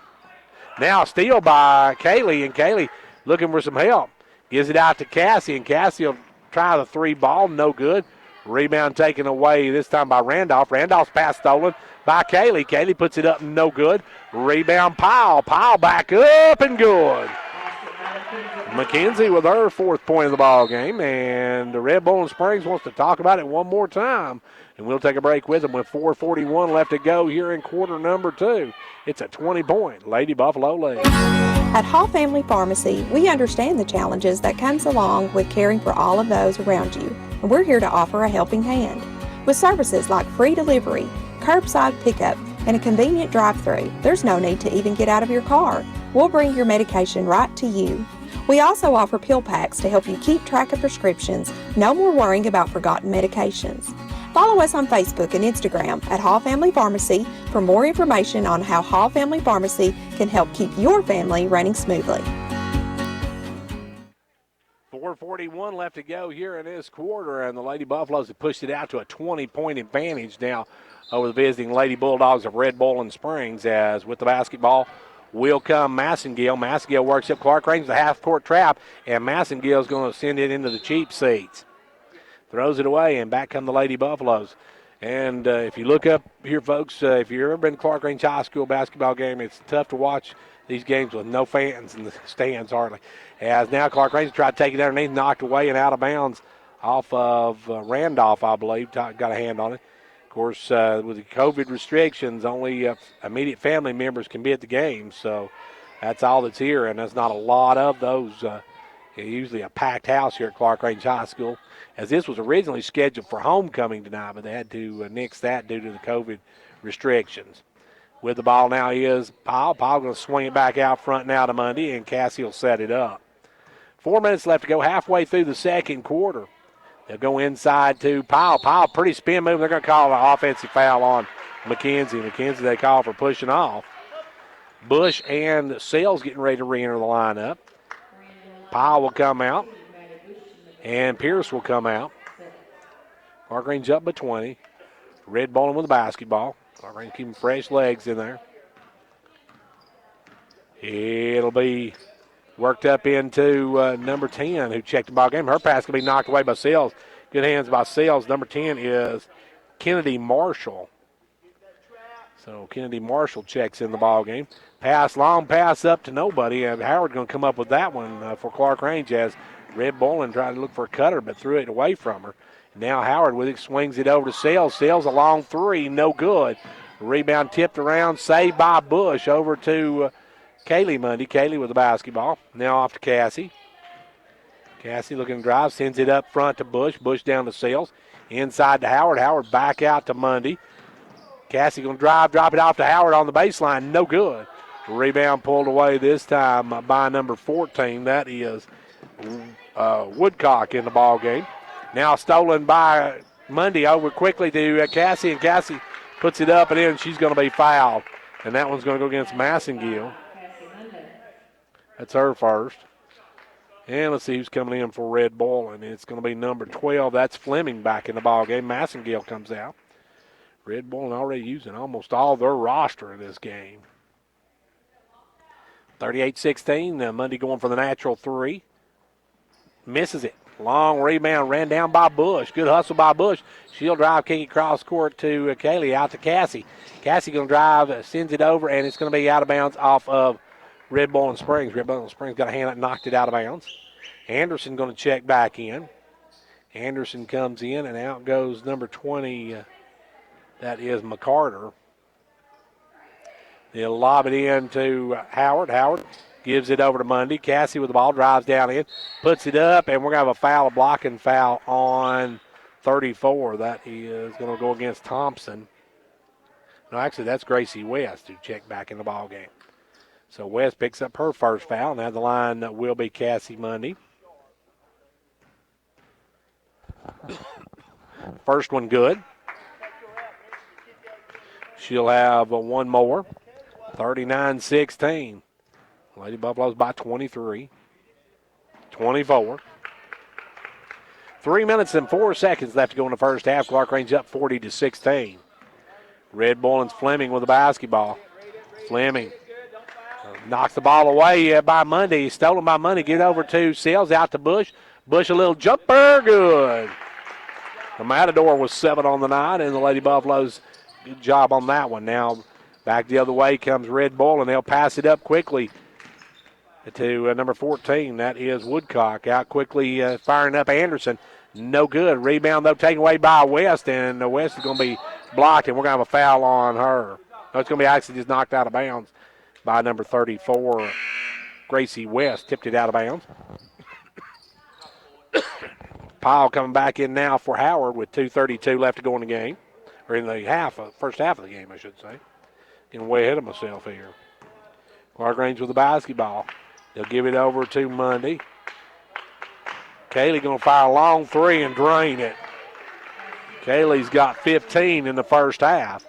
Now a steal by Kaylee, and Kaylee looking for some help. Gives it out to Cassie, and Cassie will try the 3 ball, no good. Rebound taken away this time by Randolph. Randolph's pass stolen by Kaylee. Kaylee puts it up, no good. Rebound Powell. Powell back up and good. McKenzie with her 4th point of the ball game, and the Red Bull Springs wants to talk about it one more time. And we'll take a break with them with 4:41 left to go here in quarter number 2. It's a 20-point Lady Buffalo lead. At Hall Family Pharmacy, we understand the challenges that comes along with caring for all of those around you, and we're here to offer a helping hand. With services like free delivery, curbside pickup, and a convenient drive-thru, there's no need to even get out of your car. We'll bring your medication right to you. We also offer pill packs to help you keep track of prescriptions. No more worrying about forgotten medications. Follow us on Facebook and Instagram at Hall Family Pharmacy for more information on how Hall Family Pharmacy can help keep your family running smoothly. 4:41 left to go here in this quarter, and the Lady Buffaloes have pushed it out to a 20-point advantage now over the visiting Lady Bulldogs of Red Bull and Springs, as with the basketball will come Massengill. Massengill works up Clarkrange, the half-court trap, and Massengill is going to send it into the cheap seats. Throws it away, and back come the Lady Buffaloes. And if you look up here, folks, if you've ever been to Clarkrange High School basketball game, it's tough to watch these games with no fans in the stands hardly. As now Clarkrange tried to take it underneath, knocked away and out of bounds off of Randolph, I believe. Got a hand on it. Of course, with the COVID restrictions, only immediate family members can be at the game. So that's all that's here, and there's not a lot of those. Usually a packed house here at Clarkrange High School, as this was originally scheduled for homecoming tonight, but they had to nix that due to the COVID restrictions. With the ball now is Powell. Powell going to swing it back out front now to Mundy, and Cassie will set it up. 4 minutes left to go, halfway through the second quarter. They'll go inside to Powell. Powell, pretty spin move. They're going to call an offensive foul on McKenzie. McKenzie they call for pushing off. Bush and Sales getting ready to re-enter the lineup. Powell will come out, and Pierce will come out. Clarkrange up by 20. Red bowling with the basketball. Clarkrange keeping fresh legs in there. It'll be worked up into number 10, who checked the ball game. Her pass will be knocked away by Sales. Good hands by Sales. Number 10 is Kennedy Marshall. So Kennedy Marshall checks in the ball game. Pass, long pass up to nobody. And Howard going to come up with that one for Clarkrange as Red Bowling tried to look for a cutter but threw it away from her. Now Howard with it swings it over to Sales. Sales a long three, no good. Rebound tipped around, saved by Bush over to Kaylee Mundy. Kaylee with the basketball. Now off to Cassie. Cassie looking to drive, sends it up front to Bush. Bush down to Sales. Inside to Howard. Howard back out to Mundy. Cassie going to drive, drop it off to Howard on the baseline. No good. Rebound pulled away this time by number 14. That is Woodcock in the ball game. Now stolen by Mundy over quickly to Cassie, and Cassie puts it up and in. She's going to be fouled, and that one's going to go against Massengill. That's her first. And let's see who's coming in for Red Bull, and it's going to be number 12. That's Fleming back in the ball game. Massengill comes out. Red Bull already using almost all their roster in this game. 38-16. Mundy going for the natural three. Misses it. Long rebound ran down by Bush. Good hustle by Bush. She'll drive, kick it cross court to Kaylee, out to Cassie. Cassie going to drive, sends it over, and it's going to be out of bounds off of Red Bull and Springs. Red Bull and Springs got a hand up, knocked it out of bounds. Anderson going to check back in. Anderson comes in, and out goes number 20. That is McCarter. They'll lob it in to Howard. Howard gives it over to Mundy. Cassie with the ball, drives down in, puts it up, and we're going to have a foul, a blocking foul on 34. That is going to go against Thompson. No, actually, that's Gracie West who checked back in the ball game. So West picks up her first foul. Now the line will be Cassie Mundy. First one good. She'll have one more. 39-16. Lady Buffaloes by 23. 24. 3 minutes and 4 seconds left to go in the first half. Clarkrange up 40-16. Red Bull and Fleming with the basketball. Fleming knocks the ball away by Mundy. Stolen by Mundy. Get over to Sales, out to Bush. Bush a little jumper. Good. The Matador was 7 on the night, and the Lady Buffaloes, good job on that one. Now back the other way comes Red Bull, and they'll pass it up quickly to number 14. That is Woodcock. Out quickly, firing up Anderson. No good. Rebound, though, taken away by West, and West is going to be blocked, and we're going to have a foul on her. No, it's going to be actually just knocked out of bounds by number 34. Gracie West tipped it out of bounds. Powell coming back in now for Howard with 2:32 left to go in the game. Or in the first half of the game, I should say. Getting way ahead of myself here. Clarkrange with the basketball. They'll give it over to Mundy. Kaylee going to fire a long three and drain it. Kaylee's got 15 in the first half.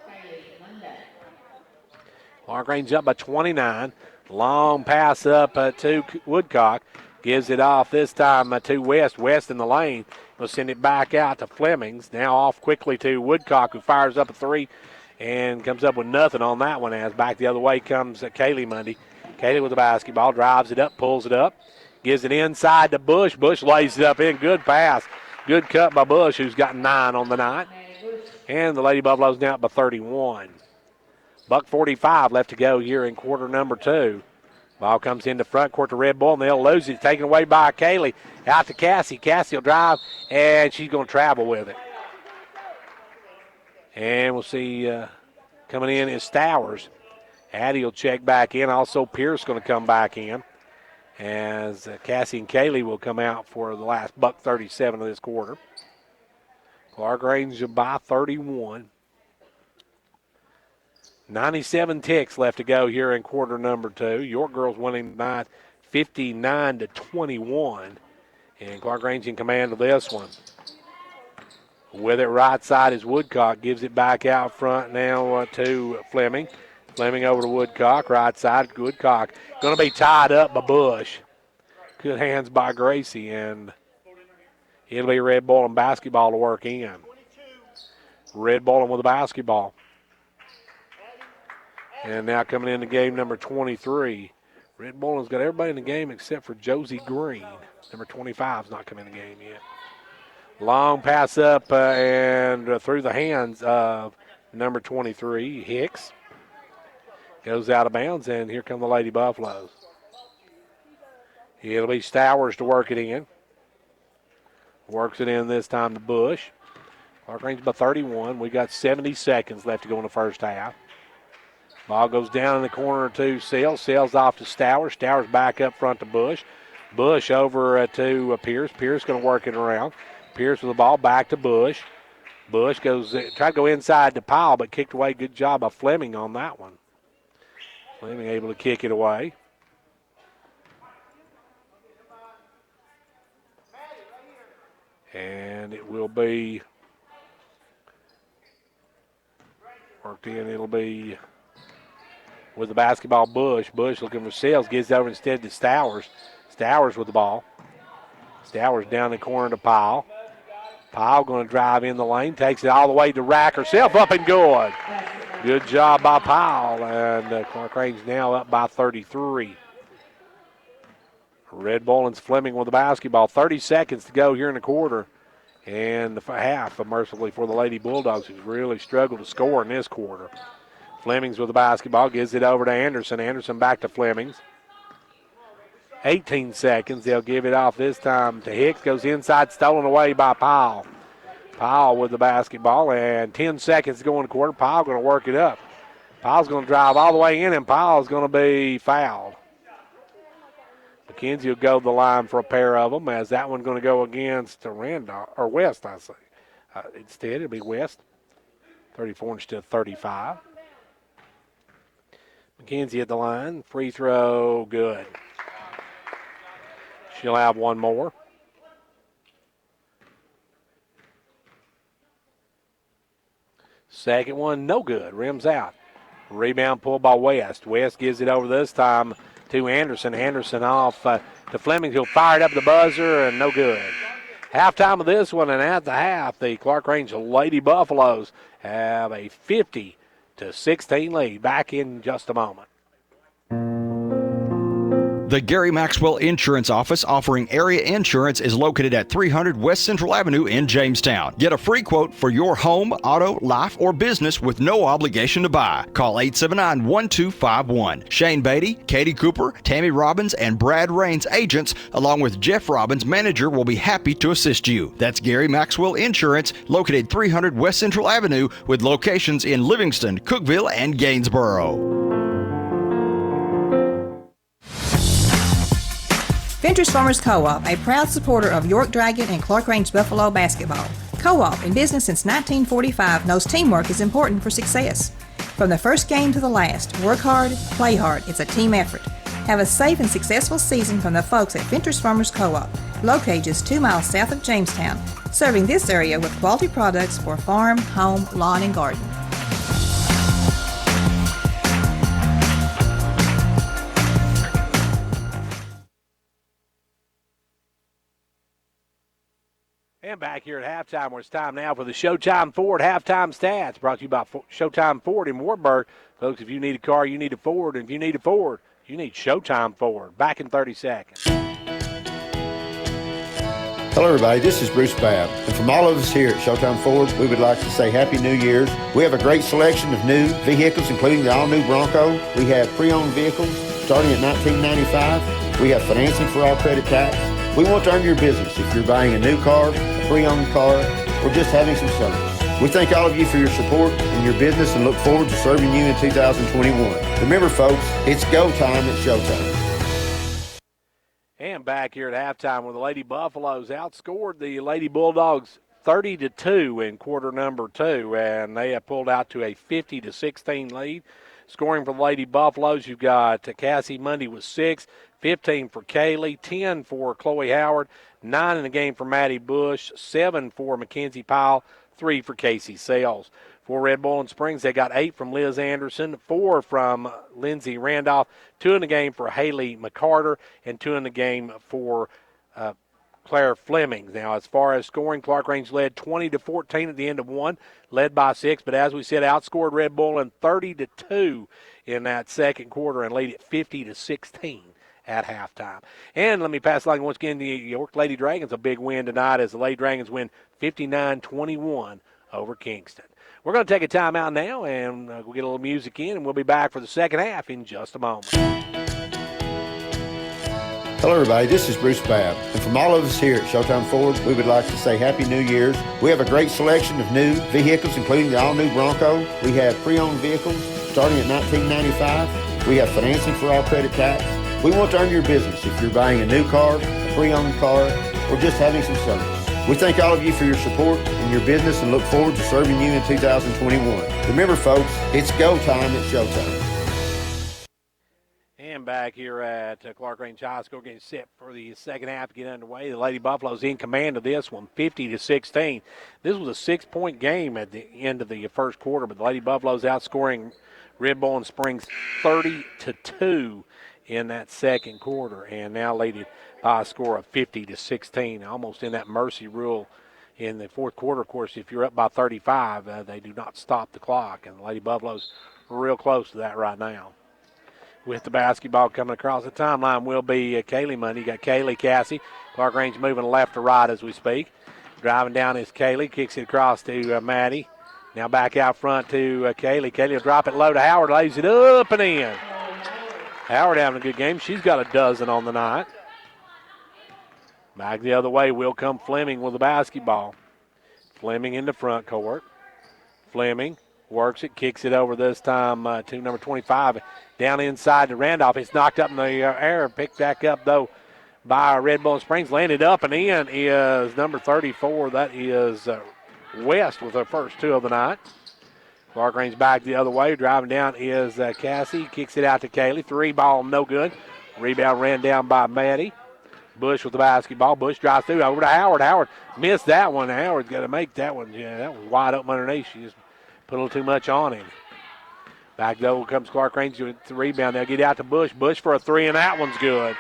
Clarkrange up by 29. Long pass up to Woodcock. Gives it off this time to West. West in the lane. We'll send it back out to Flemings. Now off quickly to Woodcock, who fires up a three and comes up with nothing on that one. As back the other way comes Kaylee Mundy. Kaylee with the basketball, drives it up, pulls it up, gives it inside to Bush. Bush lays it up in. Good pass. Good cut by Bush, who's got 9 on the night. And the Lady Buffaloes now up by 31. $1:45 left to go here in quarter number 2. Ball comes into front court to Red Bull, and they'll lose it. Taken away by Kaylee. Out to Cassie. Cassie will drive, and she's going to travel with it. And we'll see coming in is Stowers. Addie will check back in. Also, Pierce going to come back in as Cassie and Kaylee will come out for the last $1:37 of this quarter. Clarkrange by 31. 97 ticks left to go here in quarter number 2. York girls winning tonight 59-21. And Clarkrange in command of this one. With it right side is Woodcock. Gives it back out front now to Fleming. Fleming over to Woodcock. Right side, Woodcock. Going to be tied up by Bush. Good hands by Gracie. And it'll be Red Bull and basketball to work in. Red Bull with the basketball. And now coming into game number 23. Red Bull has got everybody in the game except for Josie Green. Number 25 is not coming in the game yet. Long pass up and through the hands of number 23, Hicks. Goes out of bounds, and here come the Lady Buffaloes. It'll be Stowers to work it in. Works it in this time to Bush. Clarkrange by 31. We got 70 seconds left to go in the first half. Ball goes down in the corner to Sells. Sells off to Stowers. Stowers back up front to Bush. Bush over to Pierce. Pierce going to work it around. Pierce with the ball back to Bush. Bush tried to go inside to Powell, but kicked away. Good job by Fleming on that one. Fleming able to kick it away. And it will be worked in. It'll be with the basketball, Bush. Bush looking for Sells. Gives it over instead to Stowers. Stowers with the ball. Stowers down the corner to Powell. Powell going to drive in the lane. Takes it all the way to Rack herself. Up and good. Good job by Powell. And Clarkrange now up by 33. Red Bull and Fleming with the basketball. 30 seconds to go here in the quarter. And the half, mercifully, for the Lady Bulldogs, who've really struggled to score in this quarter. Flemings with the basketball, gives it over to Anderson. Anderson back to Flemings. 18 seconds. They'll give it off this time to Hicks. Goes inside, stolen away by Powell. Powell with the basketball, and 10 seconds to go in the quarter. Powell going to work it up. Powell's going to drive all the way in, and Powell's going to be fouled. McKenzie will go to the line for a pair of them, as that one's going to go against Randolph, or West, I say. Instead, it'll be West. 34 instead of 35. McKenzie at the line. Free throw, good. She'll have one more. Second one, no good. Rims out. Rebound pulled by West. West gives it over this time to Anderson. Anderson off to Fleming, who'll fire it up the buzzer, and no good. Halftime of this one, and at the half, the Clarkrange Lady Buffaloes have a 50-16 lead. Back in just a moment. The Gary Maxwell Insurance Office offering area insurance is located at 300 West Central Avenue in Jamestown. Get a free quote for your home, auto, life, or business with no obligation to buy. Call 879-1251. Shane Beatty, Katie Cooper, Tammy Robbins, and Brad Rains agents, along with Jeff Robbins, manager, will be happy to assist you. That's Gary Maxwell Insurance, located 300 West Central Avenue with locations in Livingston, Cookeville, and Gainsboro. Ventures Farmers Co-op, a proud supporter of York Dragon and Clarkrange Buffalo basketball. Co-op, in business since 1945, knows teamwork is important for success. From the first game to the last, work hard, play hard. It's a team effort. Have a safe and successful season from the folks at Ventures Farmers Co-op, located just 2 miles south of Jamestown, serving this area with quality products for farm, home, lawn, and garden. And back here at halftime, where it's time now for the Showtime Ford halftime stats, brought to you by Showtime Ford in Wartburg. Folks, if you need a car, you need a Ford. And if you need a Ford, You need Showtime forward. Back in 30 seconds. Hello, everybody. This is Bruce Babb. And from all of us here at Showtime Ford, we would like to say Happy New Year's. We have a great selection of new vehicles, including the all-new Bronco. We have pre-owned vehicles starting at $19.95. We have financing for all credit types. We want to earn your business if you're buying a new car, a pre-owned car, or just having some service. We thank all of you for your support and your business and look forward to serving you in 2021. Remember, folks, it's go time at Showtime. And back here at halftime where the Lady Buffaloes outscored the Lady Bulldogs 30-2 in quarter number 2, and they have pulled out to a 50-16 lead. Scoring for the Lady Buffaloes, you've got Cassie Mundy with 6, 15 for Kaylee, 10 for Chloe Howard, 9 in the game for Maddie Bush, 7 for Mackenzie Powell, 3 for Casey Sales. For Red Bull Springs, they got 8 from Liz Anderson, 4 from Lindsay Randolph, 2 in the game for Haley McCarter, and 2 in the game for Claire Fleming. Now, as far as scoring, Clarkrange led 20-14 at the end of 1, led by 6, but as we said, outscored Red Bull 30-2 in that second quarter and lead at 50-16 at halftime. And let me pass along once again the York Lady Dragons, a big win tonight as the Lady Dragons win 59-21 over Kingston. We're going to take a timeout now, and we'll get a little music in, and we'll be back for the second half in just a moment. Hello, everybody. This is Bruce Babb. And from all of us here at Showtime Ford, we would like to say Happy New Year's. We have a great selection of new vehicles, including the all-new Bronco. We have pre-owned vehicles starting at $19.95. We have financing for all credit types. We want to earn your business if you're buying a new car, a pre-owned car, or just having some service. We thank all of you for your support and your business and look forward to serving you in 2021. Remember, folks, it's go time at Showtime. And back here at Clarkrange High School, getting set for the second half to get underway. The Lady Buffaloes in command of this one, 50-16. This was a 6-point game at the end of the first quarter, but the Lady Buffaloes outscoring Red Bull Springs 30-2 in that second quarter, and now leading by a score of 50-16, almost in that mercy rule in the fourth quarter. Of course, if you're up by 35, they do not stop the clock, and the Lady Buffaloes are real close to that right now. With the basketball coming across the timeline will be Kaylee Mundy. You got Kaylee, Cassie. Clarkrange moving left to right as we speak. Driving down is Kaylee, kicks it across to Maddie. Now back out front to Kaylee. Kaylee will drop it low to Howard, lays it up and in. Howard having a good game. She's got a dozen on the night. Back the other way will come Fleming with the basketball. Fleming in the front court. Fleming works it, kicks it over this time to number 25. Down inside to Randolph. It's knocked up in the air. Picked back up, though, by Red Bull Springs. Landed up and in is number 34. That is West with her first 2 of the night. Clarkrange back the other way. Driving down is Cassie. Kicks it out to Kaylee. 3 ball, no good. Rebound ran down by Maddie. Bush with the basketball. Bush drives through over to Howard. Howard missed that one. Howard's got to make that one. Yeah, that was wide open underneath. She just put a little too much on him. Back though comes Clarkrange with the rebound. They'll get out to Bush. Bush for a 3, and that one's good.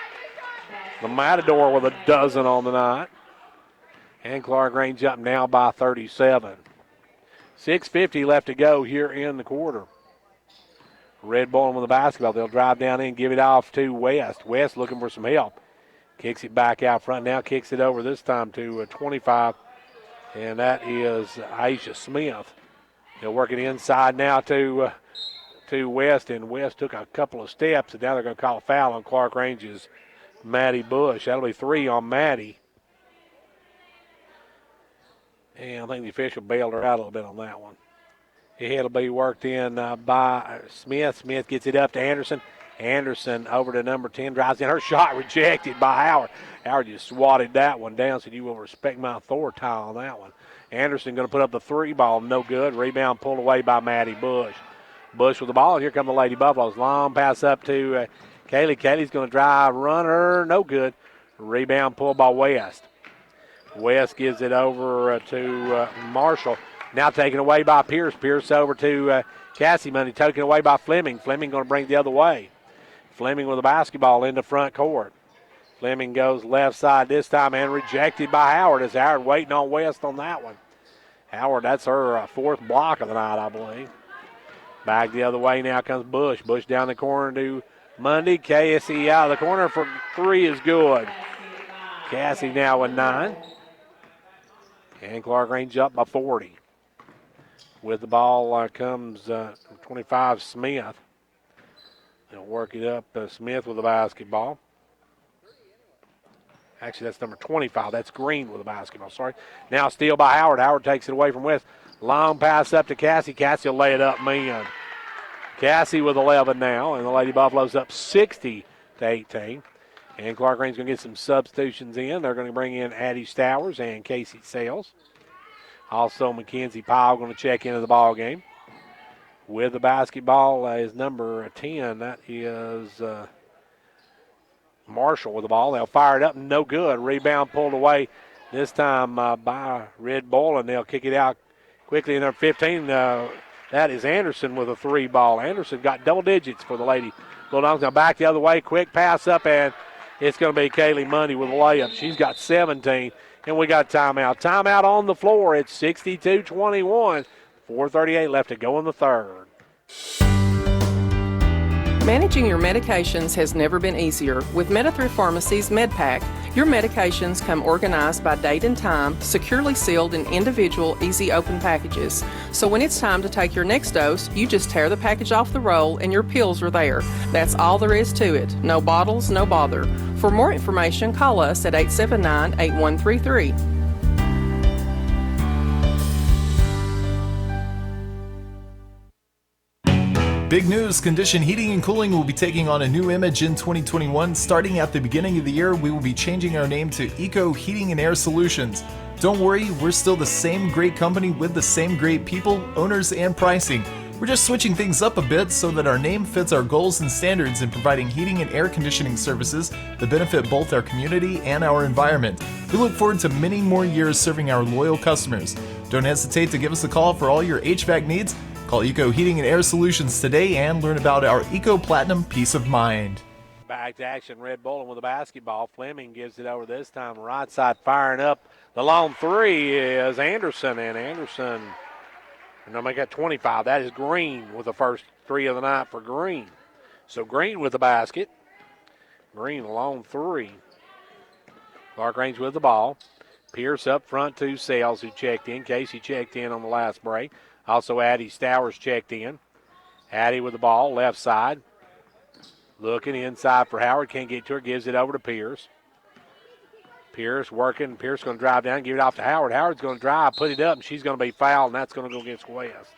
The Matador with a dozen on the night. And Clarkrange up now by 37. 6:50 left to go here in the quarter. Red Bull with the basketball. They'll drive down in, give it off to West. West looking for some help. Kicks it back out front now. Kicks it over this time to 25. And that is Aisha Smith. They'll work it inside now to West. And West took a couple of steps. And now they're going to call a foul on Clarkrange's Maddie Bush. That'll be 3 on Maddie. And I think the official bailed her out a little bit on that one. It'll be worked in by Smith. Smith gets it up to Anderson. Anderson over to number 10, drives in. Her shot rejected by Howard. Howard just swatted that one down, said you will respect my authority on that one. Anderson going to put up the 3 ball, no good. Rebound pulled away by Maddie Bush. Bush with the ball. Here come the Lady Buffaloes. Long pass up to Kaylee. Kaylee's going to drive, runner, no good. Rebound pulled by West. West gives it over to Marshall. Now taken away by Pierce. Pierce over to Cassie Money. Taken away by Fleming. Fleming going to bring it the other way. Fleming with the basketball in the front court. Fleming goes left side this time and rejected by Howard. As Howard waiting on West on that one. Howard, that's her 4th block of the night, I believe. Back the other way now comes Bush. Bush down the corner to Monday, Cassie out of the corner for 3 is good. Cassie now with 9. And Clarkrange up by 40. With the ball comes 25 Smith. They'll work it up. Smith with the basketball. Actually, that's number 25. That's Green with the basketball. Sorry. Now steal by Howard. Howard takes it away from West. Long pass up to Cassie. Cassie will lay it up, man. Cassie with 11 now, and the Lady Buffaloes up 60-18. And Clarkrange's going to get some substitutions in. They're going to bring in Addie Stowers and Casey Sales. Also, Mackenzie Powell going to check into the ball game. With the basketball is number 10. That is Marshall with the ball. They'll fire it up, no good. Rebound pulled away this time by Red Bull, and they'll kick it out quickly in number 15. That is Anderson with a 3 ball. Anderson got double digits for the Lady Bulldogs. Now back the other way, quick pass up, and it's going to be Kaylee Mundy with a layup. She's got 17, and we got timeout. Timeout on the floor. It's 62-21. 4:38 left to go in the third. Managing your medications has never been easier. With Medi-Thrift Pharmacy's MedPack, your medications come organized by date and time, securely sealed in individual, easy open packages. So when it's time to take your next dose, you just tear the package off the roll and your pills are there. That's all there is to it. No bottles, no bother. For more information, call us at 879-8133. Big news, Condition Heating and Cooling will be taking on a new image in 2021. Starting at the beginning of the year, we will be changing our name to Eco Heating and Air Solutions. Don't worry, we're still the same great company with the same great people, owners, and pricing. We're just switching things up a bit so that our name fits our goals and standards in providing heating and air conditioning services that benefit both our community and our environment. We look forward to many more years serving our loyal customers. Don't hesitate to give us a call for all your HVAC needs. Call Eco Heating and Air Solutions today and learn about our Eco Platinum Peace of Mind. Back to action, Red Bull with the basketball. Fleming gives it over this time. Right side firing up. The long 3 is Anderson, and Anderson, and I got 25. That is Green with the first 3 of the night for Green. So Green with the basket. Green, a long 3. Clarkrange with the ball. Pierce up front to Sales, who checked in. Casey checked in on the last break. Also, Addie Stowers checked in. Addie with the ball, left side. Looking inside for Howard. Can't get to her. Gives it over to Pierce. Pierce working. Pierce going to drive down, give it off to Howard. Howard's going to drive, put it up, and she's going to be fouled, and that's going to go against West.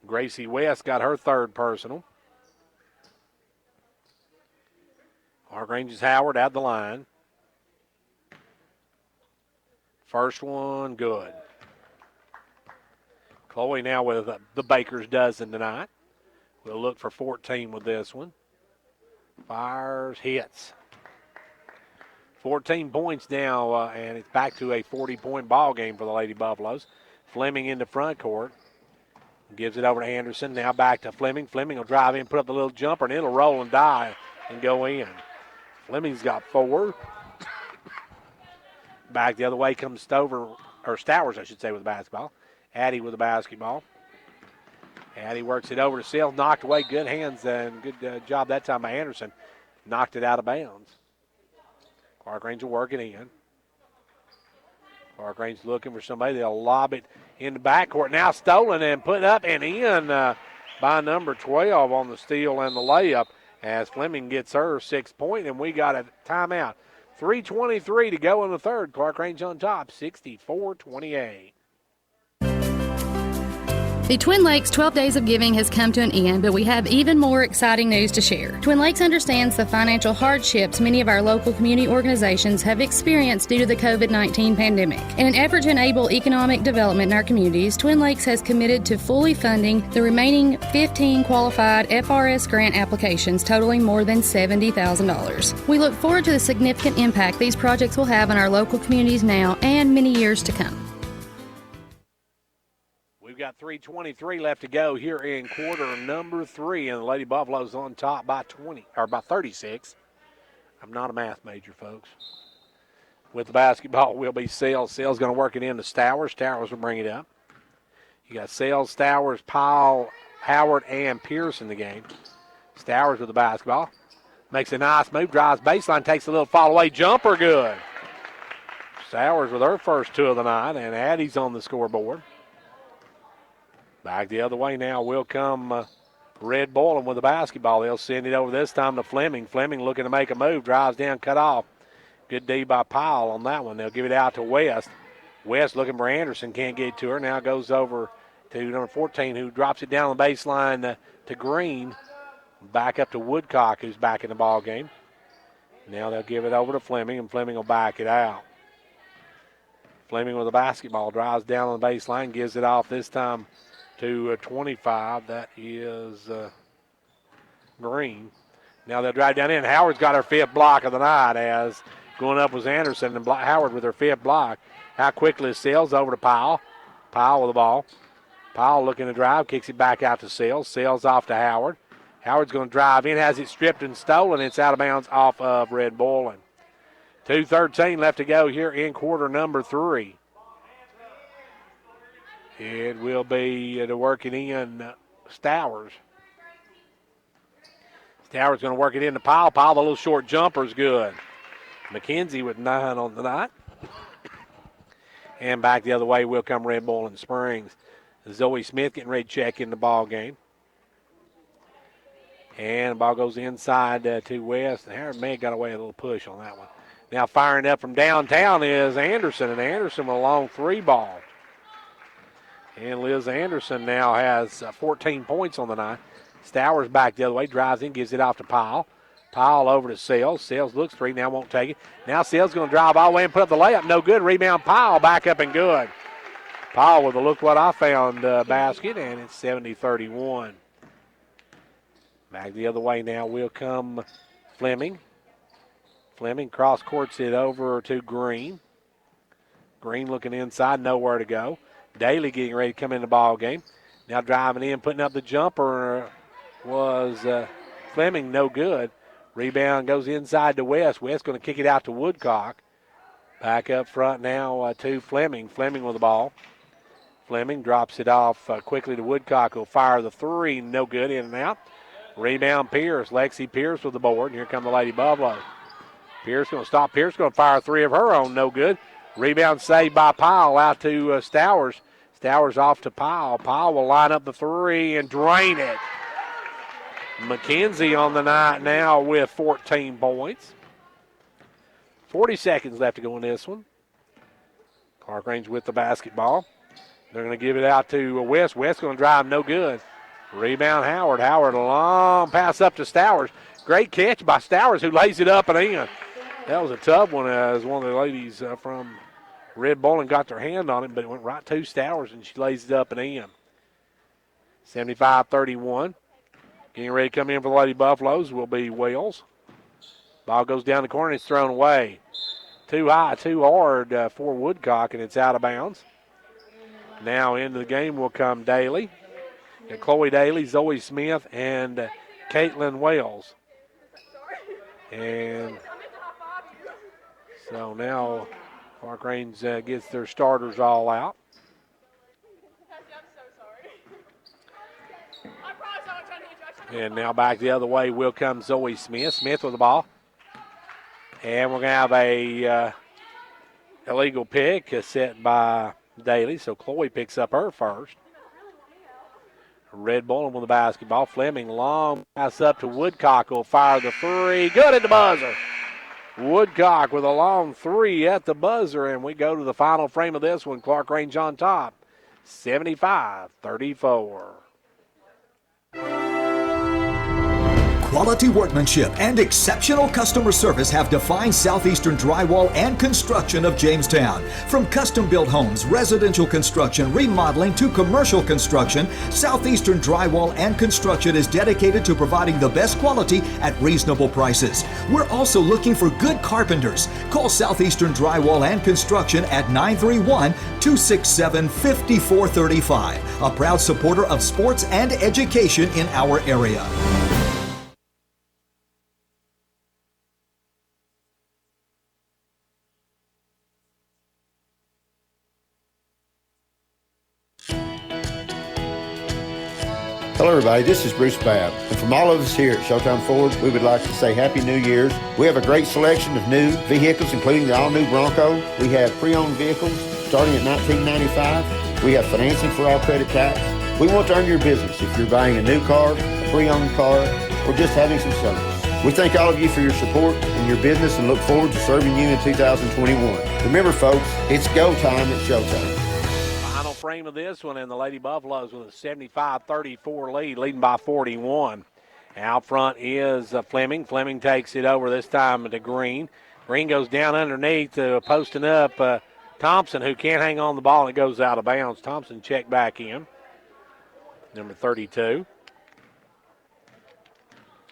Gracie West got her 3rd personal. Clarkrange's Howard at the line. First one, good. Chloe now with the Baker's dozen tonight. We'll look for 14 with this one. Fires, hits. 14 points now, and it's back to a 40-point ball game for the Lady Buffaloes. Fleming into front court. Gives it over to Anderson. Now back to Fleming. Fleming will drive in, put up the little jumper, and it'll roll and die and go in. Fleming's got 4. Back the other way comes Stowers, I should say, with the basketball. Addie with the basketball. Addie works it over to Sales, knocked away. Good hands and good job that time by Anderson. Knocked it out of bounds. Clarkrange will work it in. Clarkrange looking for somebody. They'll lob it in the backcourt. Now stolen and put up and in by number 12 on the steal and the layup as Fleming gets her 6 point, and we got a timeout. 3:23 to go in the third. Clarkrange on top, 64-28. The Twin Lakes 12 Days of Giving has come to an end, but we have even more exciting news to share. Twin Lakes understands the financial hardships many of our local community organizations have experienced due to the COVID-19 pandemic. In an effort to enable economic development in our communities, Twin Lakes has committed to fully funding the remaining 15 qualified FRS grant applications totaling more than $70,000. We look forward to the significant impact these projects will have on our local communities now and many years to come. We've got 3:23 left to go here in quarter number 3, and the Lady Buffaloes on top by 36. I'm not a math major, folks. With the basketball will be Sales. Sales going to work it in to Stowers. Stowers will bring it up. You got Sales, Stowers, Powell, Howard and Pierce in the game. Stowers with the basketball. Makes a nice move, drives baseline, takes a little fall away jumper, good. Stowers with her first 2 of the night, and Addie's on the scoreboard. Back the other way now will come Red Boylan with the basketball. They'll send it over this time to Fleming. Fleming looking to make a move, drives down, cut off. Good D by Powell on that one. They'll give it out to West. West looking for Anderson, can't get to her. Now goes over to number 14, who drops it down the baseline to Green. Back up to Woodcock, who's back in the ball game. Now they'll give it over to Fleming, and Fleming will back it out. Fleming with the basketball, drives down on the baseline, gives it off this time to 25. That is Green. Now they'll drive down in. Howard's got her 5th block of the night, as going up was Anderson, and Howard with her 5th block. How quickly it sails over to Powell. Powell with the ball. Powell looking to drive, kicks it back out to Sales. Sales off to Howard. Howard's going to drive in, has it stripped and stolen. It's out of bounds off of Red Boylan. 2:13 left to go here in quarter number 3. It will be to work it in Stowers. Stowers going to work it into Powell. Powell, the little short jumper is good. McKenzie with 9 on the night. And back the other way will come Red Boylan Springs. Zoe Smith getting ready to check in the ball game. And the ball goes inside to West. And Howard may have got away a little push on that one. Now firing up from downtown is Anderson. And Anderson with a long 3 ball. And Liz Anderson now has 14 points on the night. Stowers back the other way. Drives in, gives it off to Powell. Powell over to Sales. Sales looks 3, now won't take it. Now Sales going to drive all the way and put up the layup. No good. Rebound Powell back up and good. Powell with a look what I found basket, and it's 70-31. Back the other way now will come Fleming. Fleming cross courts it over to Green. Green looking inside, nowhere to go. Daly getting ready to come in the ball game. Now driving in, putting up the jumper was Fleming, no good. Rebound goes inside to West. West going to kick it out to Woodcock. Back up front now to Fleming. Fleming with the ball. Fleming drops it off quickly to Woodcock, who'll fire the 3. No good, in and out. Rebound Pierce. Lexi Pierce with the board. And here come the Lady Buffalo. Pierce going to stop. Pierce going to fire 3 of her own. No good. Rebound saved by Powell out to Stowers. Stowers off to Powell. Powell will line up the 3 and drain it. McKenzie on the night now with 14 points. 40 seconds left to go in this one. Clarkrange with the basketball. They're going to give it out to West. West going to drive, no good. Rebound Howard. Howard, a long pass up to Stowers. Great catch by Stowers, who lays it up and in. That was a tough one, as one of the ladies from Red Boylan got their hand on it, but it went right to Stowers, and she lays it up and in. 75-31. Getting ready to come in for the Lady Buffaloes will be Wells. Ball goes down the corner, and it's thrown away. Too high, too hard for Woodcock, and it's out of bounds. Now into the game will come Daly. And Chloe Daly, Zoe Smith, and Caitlin Wells. And so now Clarkrange gets their starters all out. And now back the other way will come Zoe Smith. Smith with the ball. And we're going to have a illegal pick set by Daly. So Chloe picks up her first. Red Boylan with the basketball. Fleming, long pass up to Woodcock, will fire the 3. Good at the buzzer. Woodcock with a long 3 at the buzzer, and we go to the final frame of this one. Clarkrange on top, 75-34. Quality workmanship and exceptional customer service have defined Southeastern Drywall and Construction of Jamestown. From custom-built homes, residential construction, remodeling to commercial construction, Southeastern Drywall and Construction is dedicated to providing the best quality at reasonable prices. We're also looking for good carpenters. Call Southeastern Drywall and Construction at 931-267-5435, a proud supporter of sports and education in our area. Hello, everybody. This is Bruce Babb. And from all of us here at Showtime Ford, we would like to say Happy New Year's. We have a great selection of new vehicles, including the all-new Bronco. We have pre-owned vehicles starting at $19.95. We have financing for all credit types. We want to earn your business if you're buying a new car, a pre-owned car, or just having some service. We thank all of you for your support and your business and look forward to serving you in 2021. Remember, folks, it's go time at Showtime. Final frame of this one, and the Lady Buffaloes with a 75-34 lead, leading by 41. Out front is Fleming. Fleming takes it over this time to Green. Green goes down underneath, posting up Thompson, who can't hang on the ball, and it goes out of bounds. Thompson checked back in, number 32.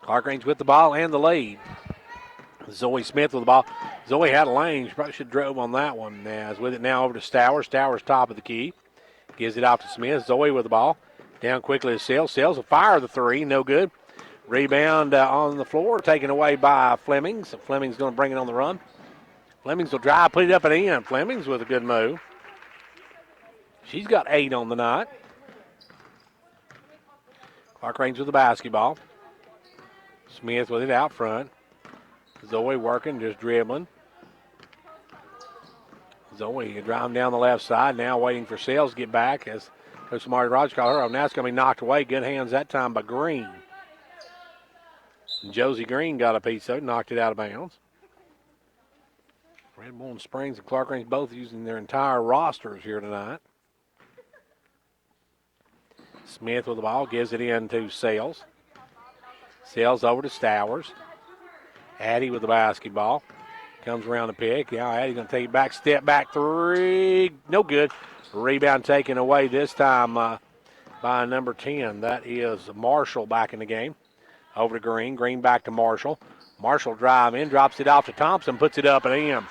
Clarkrange with the ball and the lead. Zoe Smith with the ball. Zoe had a lane. She probably should have drove on that one. As with it now over to Stowers. Stowers top of the key. Gives it off to Smith. Zoe with the ball. Down quickly to Sales. Sales will fire the three. No good. Rebound on the floor. Taken away by Flemings. So Flemings going to bring it on the run. Flemings will drive, put it up and in. Flemings with a good move. She's got 8 on the night. Clarkrange with the basketball. Smith with it out front. Zoe working, just dribbling. Zoe driving down the left side, now waiting for Sales to get back as Coach Marty Rogers called her. Now it's going to be knocked away. Good hands that time by Green. And Josie Green got a piece of it, knocked it out of bounds. Red Bull and Springs and Clarkrange both using their entire rosters here tonight. Smith with the ball, gives it in to Sales. Sales over to Stowers. Addie with the basketball. Comes around the pick. Yeah, Addie's going to take it back. Step back three. No good. Rebound taken away this time by number 10. That is Marshall back in the game. Over to Green. Green back to Marshall. Marshall drive in. Drops it off to Thompson. Puts it up and in.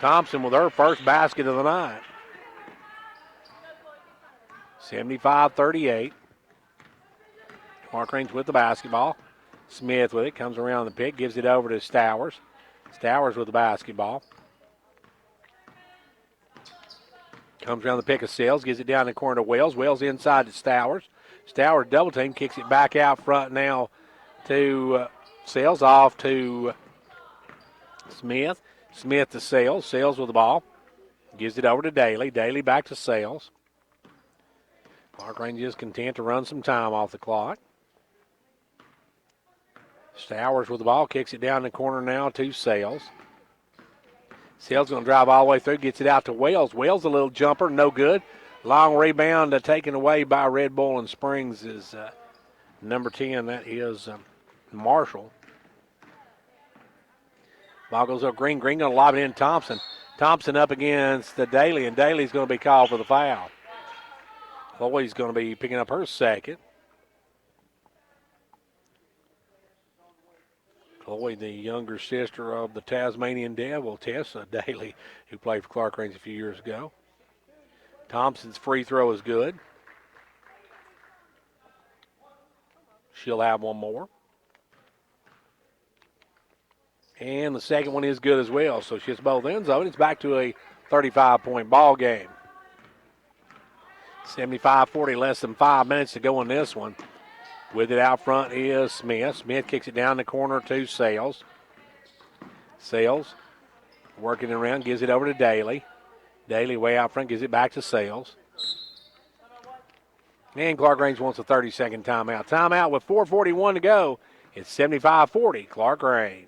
Thompson with her first basket of the night. 75-38. Clarkrange with the basketball. Smith with it. Comes around the pick. Gives it over to Stowers. Stowers with the basketball. Comes around the pick of Sales. Gives it down the corner to Wells. Wells inside to Stowers. Stowers double team. Kicks it back out front now to Sales. Off to Smith. Smith to Sales. Sales with the ball. Gives it over to Daly. Daly back to Sales. Clarkrange is content to run some time off the clock. Stowers with the ball, kicks it down the corner now to Sales. Sales going to drive all the way through, gets it out to Wells. Wells a little jumper, no good. Long rebound taken away by Red Bull and Springs is number 10. That is Marshall. Ball goes up Green. Green going to lob it in Thompson. Thompson up against Daly, and Daly's going to be called for the foul. Chloe's going to be picking up her second. Chloe, the younger sister of the Tasmanian Devil, Tessa Daly, who played for Clarkrange a few years ago. Thompson's free throw is good. She'll have one more. And the second one is good as well. So she hits both ends of it. It's back to a 35-point ball game. 75-40, less than 5 minutes to go in this one. With it out front is Smith. Smith kicks it down the corner to Sales. Sales working it around, gives it over to Daly. Daly way out front, gives it back to Sales. And Clarkrange wants a 30-second timeout. Timeout with 4:41 to go. It's 75-40, Clarkrange.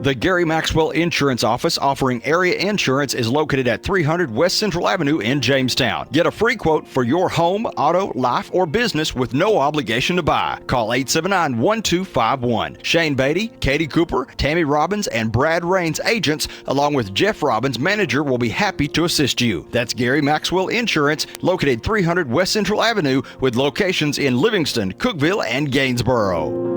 The Gary Maxwell Insurance Office offering area insurance is located at 300 West Central Avenue in Jamestown. Get a free quote for your home, auto, life, or business with no obligation to buy. Call 879-1251. Shane Beatty, Katie Cooper, Tammy Robbins, and Brad Rains agents, along with Jeff Robbins, manager, will be happy to assist you. That's Gary Maxwell Insurance, located 300 West Central Avenue with locations in Livingston, Cookeville, and Gainsboro.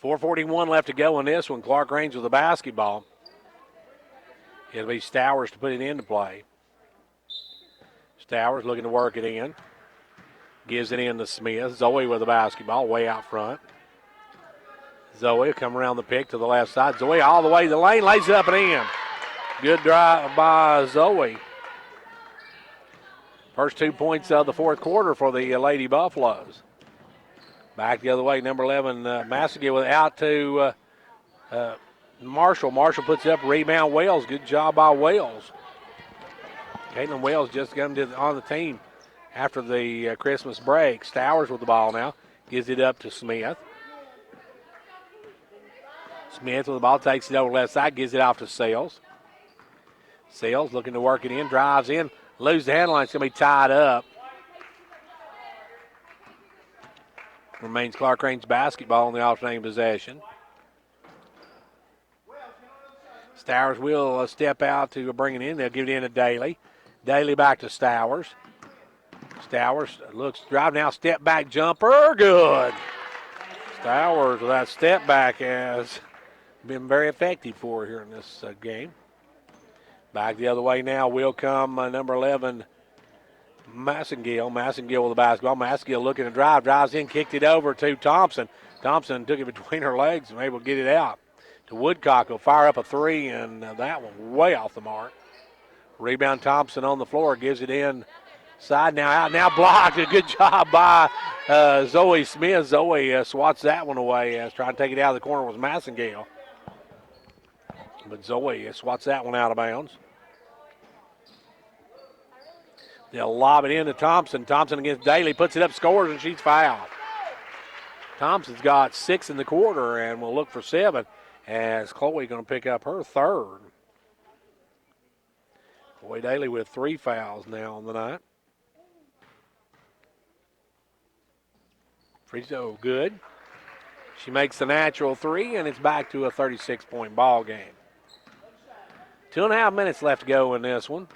4:41 left to go in this one. Clarkrange with the basketball. It'll be Stowers to put it into play. Stowers looking to work it in. Gives it in to Smith. Zoe with the basketball way out front. Zoe will come around the pick to the left side. Zoe all the way to the lane, lays it up and in. Good drive by Zoe. First 2 points of the fourth quarter for the Lady Buffaloes. Back the other way, number 11, Massaguet with out to Marshall. Marshall puts it up, rebound Wells. Good job by Wells. Caitlin Wells just got on the team after the Christmas break. Stowers with the ball now. Gives it up to Smith. Smith with the ball, takes it over left side, gives it off to Sales. Sales looking to work it in, drives in, loses the handle line. It's going to be tied up. Remains Clarkrange basketball in the alternating possession. Stowers will step out to bring it in. They'll give it in to Daly. Daly back to Stowers. Stowers looks, drive now, step back jumper, good. Stowers with that step back has been very effective for her here in this game. Back the other way now will come number 11, Massengill. Massengill with the basketball. Massengill looking to drive. Drives in, kicked it over to Thompson. Thompson took it between her legs and able to get it out to Woodcock. Will fire up a three, and that one way off the mark. Rebound Thompson on the floor. Gives it in. Side now out. Now blocked. A good job by Zoe Smith. Zoe swats that one away. Trying to take it out of the corner was Massengill. But Zoe swats that one out of bounds. They'll lob it into Thompson. Thompson against Daly. Puts it up, scores, and she's fouled. Thompson's got 6 in the quarter and will look for 7 as Chloe going to pick up her third. Boy, Daly with 3 fouls now on the night. Free throw good. She makes the natural 3, and it's back to a 36-point ball game. 2.5 minutes left to go in this one.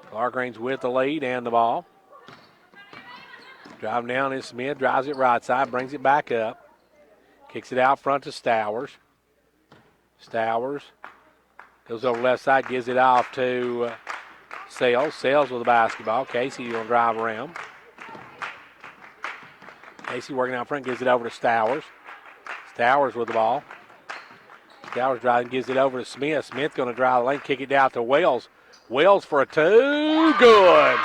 Clarkrange with the lead and the ball. Driving down is Smith, drives it right side, brings it back up. Kicks it out front to Stowers. Stowers goes over left side, gives it off to Sales. Sales with the basketball. Casey will drive around. Casey working out front, gives it over to Stowers. Stowers with the ball. Stowers driving, gives it over to Smith. Smith going to drive the lane, kick it down to Wells. Wells for a 2, good.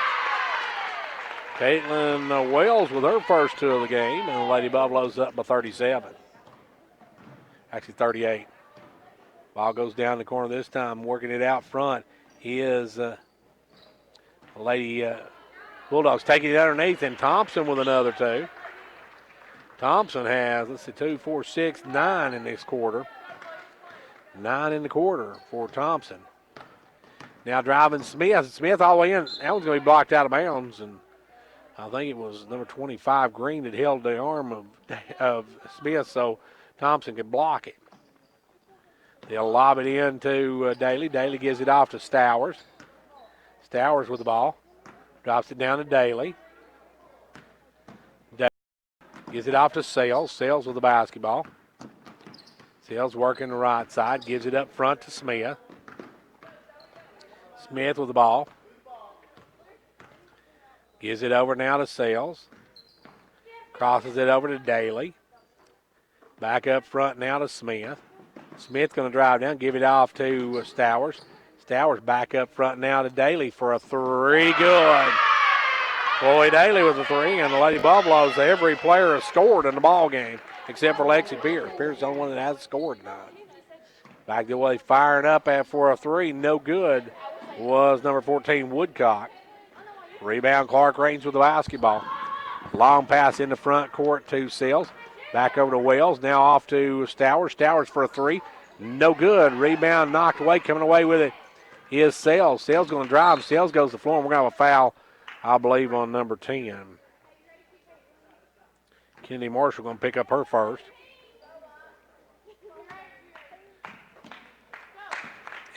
Caitlin Wells with her first 2 of the game, and the Lady Buffaloes up by 37. Actually 38. Ball goes down the corner this time, working it out front. Is Lady Bulldogs taking it underneath, and Thompson with another 2. Thompson has, 2, 4, 6, 9 in this quarter. 9 in the quarter for Thompson. Now driving Smith. Smith all the way in. That one's going to be blocked out of bounds, and I think it was number 25, Green, that held the arm of Smith so Thompson could block it. They'll lob it in to Daly. Daly gives it off to Stowers. Stowers with the ball. Drops it down to Daly. Daly gives it off to Sales. Sales with the basketball. Sales working the right side. Gives it up front to Smith. Smith with the ball. Gives it over now to Sales. Crosses it over to Daly. Back up front now to Smith. Smith going to drive down, give it off to Stowers. Stowers back up front now to Daly for a 3, good. Chloe Daly with a 3, and the Lady Buffaloes, every player has scored in the ball game except for Lexi Pierce. Pierce is the only one that hasn't scored tonight. Back the way, firing up for a 3, no good, was number 14, Woodcock. Rebound, Clarkrange with the basketball. Long pass in the front court to Sales. Back over to Wells, now off to Stowers. Stowers for a 3, no good. Rebound knocked away, coming away with it is Sales. Sales going to drive. Sales goes to the floor, and we're going to have a foul, I believe, on number 10. Kennedy Marshall going to pick up her first.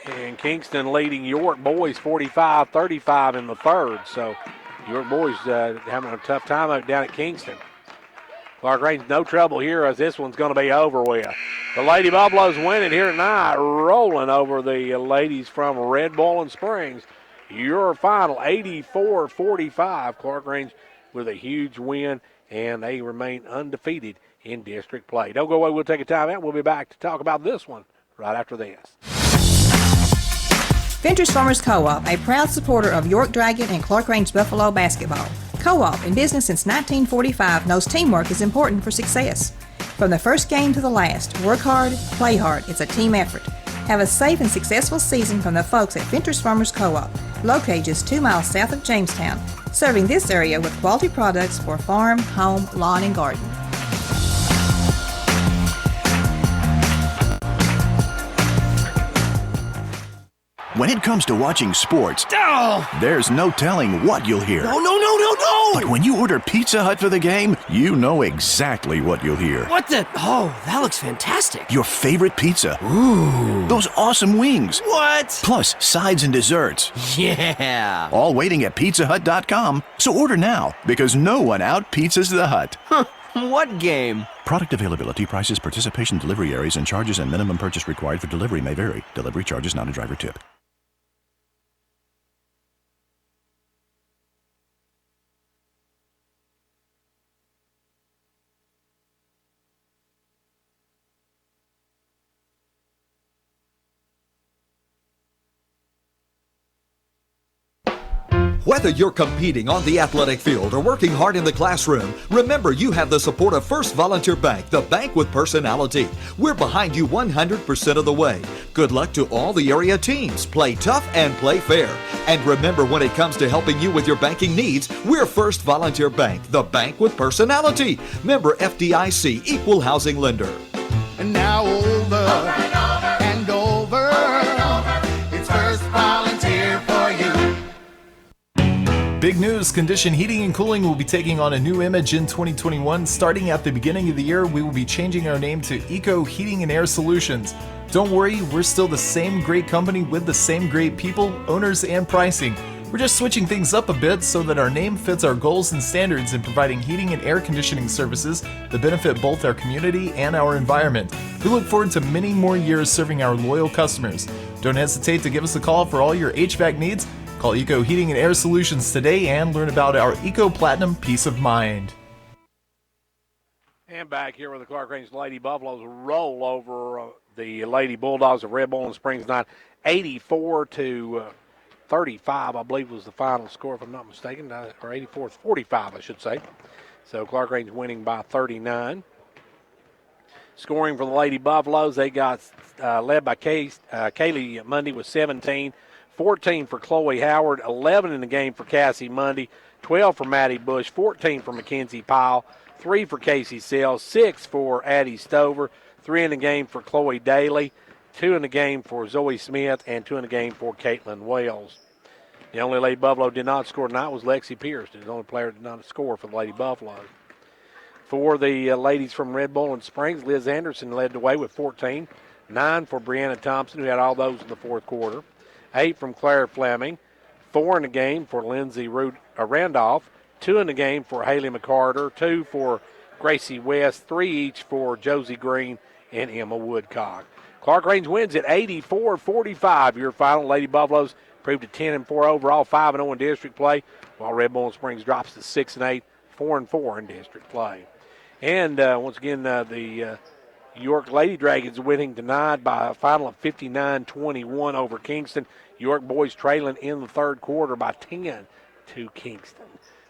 And Kingston leading York boys 45-35 in the third. So York boys having a tough time out down at Kingston. Clarkrange no trouble here as this one's going to be over with. The Lady Buffaloes winning here tonight, rolling over the ladies from Red Bull and Springs. Your final 84-45. Clarkrange with a huge win, and they remain undefeated in district play. Don't go away. We'll take a time out. We'll be back to talk about this one right after this. Ventures Farmers Co-op, a proud supporter of York Dragon and Clarkrange Buffalo basketball. Co-op, in business since 1945, knows teamwork is important for success. From the first game to the last, work hard, play hard. It's a team effort. Have a safe and successful season from the folks at Ventures Farmers Co-op, located just 2 miles south of Jamestown, serving this area with quality products for farm, home, lawn, and garden. When it comes to watching sports, there's no telling what you'll hear. No! But when you order Pizza Hut for the game, you know exactly what you'll hear. What the? Oh, that looks fantastic. Your favorite pizza. Ooh. Those awesome wings. What? Plus sides and desserts. Yeah. All waiting at pizzahut.com. So order now, because no one out-pizzas the Hut. Huh. What game? Product availability, prices, participation, delivery areas, and charges and minimum purchase required for delivery may vary. Delivery charge is not a driver tip. Whether you're competing on the athletic field or working hard in the classroom, remember you have the support of First Volunteer Bank, the bank with personality. We're behind you 100% of the way. Good luck to all the area teams. Play tough and play fair. And remember, when it comes to helping you with your banking needs, we're First Volunteer Bank, the bank with personality. Member FDIC, equal housing lender. And now over and over, it's First Volunteer for you. Big news, Condition Heating and Cooling will be taking on a new image in 2021. Starting at the beginning of the year, we will be changing our name to Eco Heating and Air Solutions. Don't worry, we're still the same great company with the same great people, owners, and pricing. We're just switching things up a bit so that our name fits our goals and standards in providing heating and air conditioning services that benefit both our community and our environment. We look forward to many more years serving our loyal customers. Don't hesitate to give us a call for all your HVAC needs. Call Eco Heating and Air Solutions today and learn about our Eco Platinum Peace of Mind. And back here with the Clarkrange Lady Buffaloes roll over the Lady Bulldogs of Red Bull Springs tonight. 84-35, I believe, was the final score, if I'm not mistaken, or 84-45, I should say. So Clarkrange winning by 39. Scoring for the Lady Buffaloes, they got led by Kaylee Mundy with 17. 14 for Chloe Howard, 11 in the game for Cassie Mundy, 12 for Maddie Bush, 14 for Mackenzie Powell, 3 for Casey Sells, 6 for Addie Stover, 3 in the game for Chloe Daly, 2 in the game for Zoe Smith, and 2 in the game for Caitlin Wells. The only Lady Buffalo did not score tonight was Lexi Pierce, the only player that did not score for the Lady Buffaloes. For the ladies from Red Bull and Springs, Liz Anderson led the way with 14, 9 for Brianna Thompson, who had all those in the fourth quarter. 8 from Claire Fleming, 4 in the game for Lindsay Randolph, 2 in the game for Haley McCarter, 2 for Gracie West, 3 each for Josie Green and Emma Woodcock. Clarkrange wins at 84-45. Your final. Lady Buffaloes proved at 10-4 overall, 5-0 in district play, while Red Bull Springs drops to 6-8, 4-4 in district play. And once again, the York Lady Dragons winning tonight by a final of 59-21 over Kingston. York boys trailing in the third quarter by 10 to Kingston.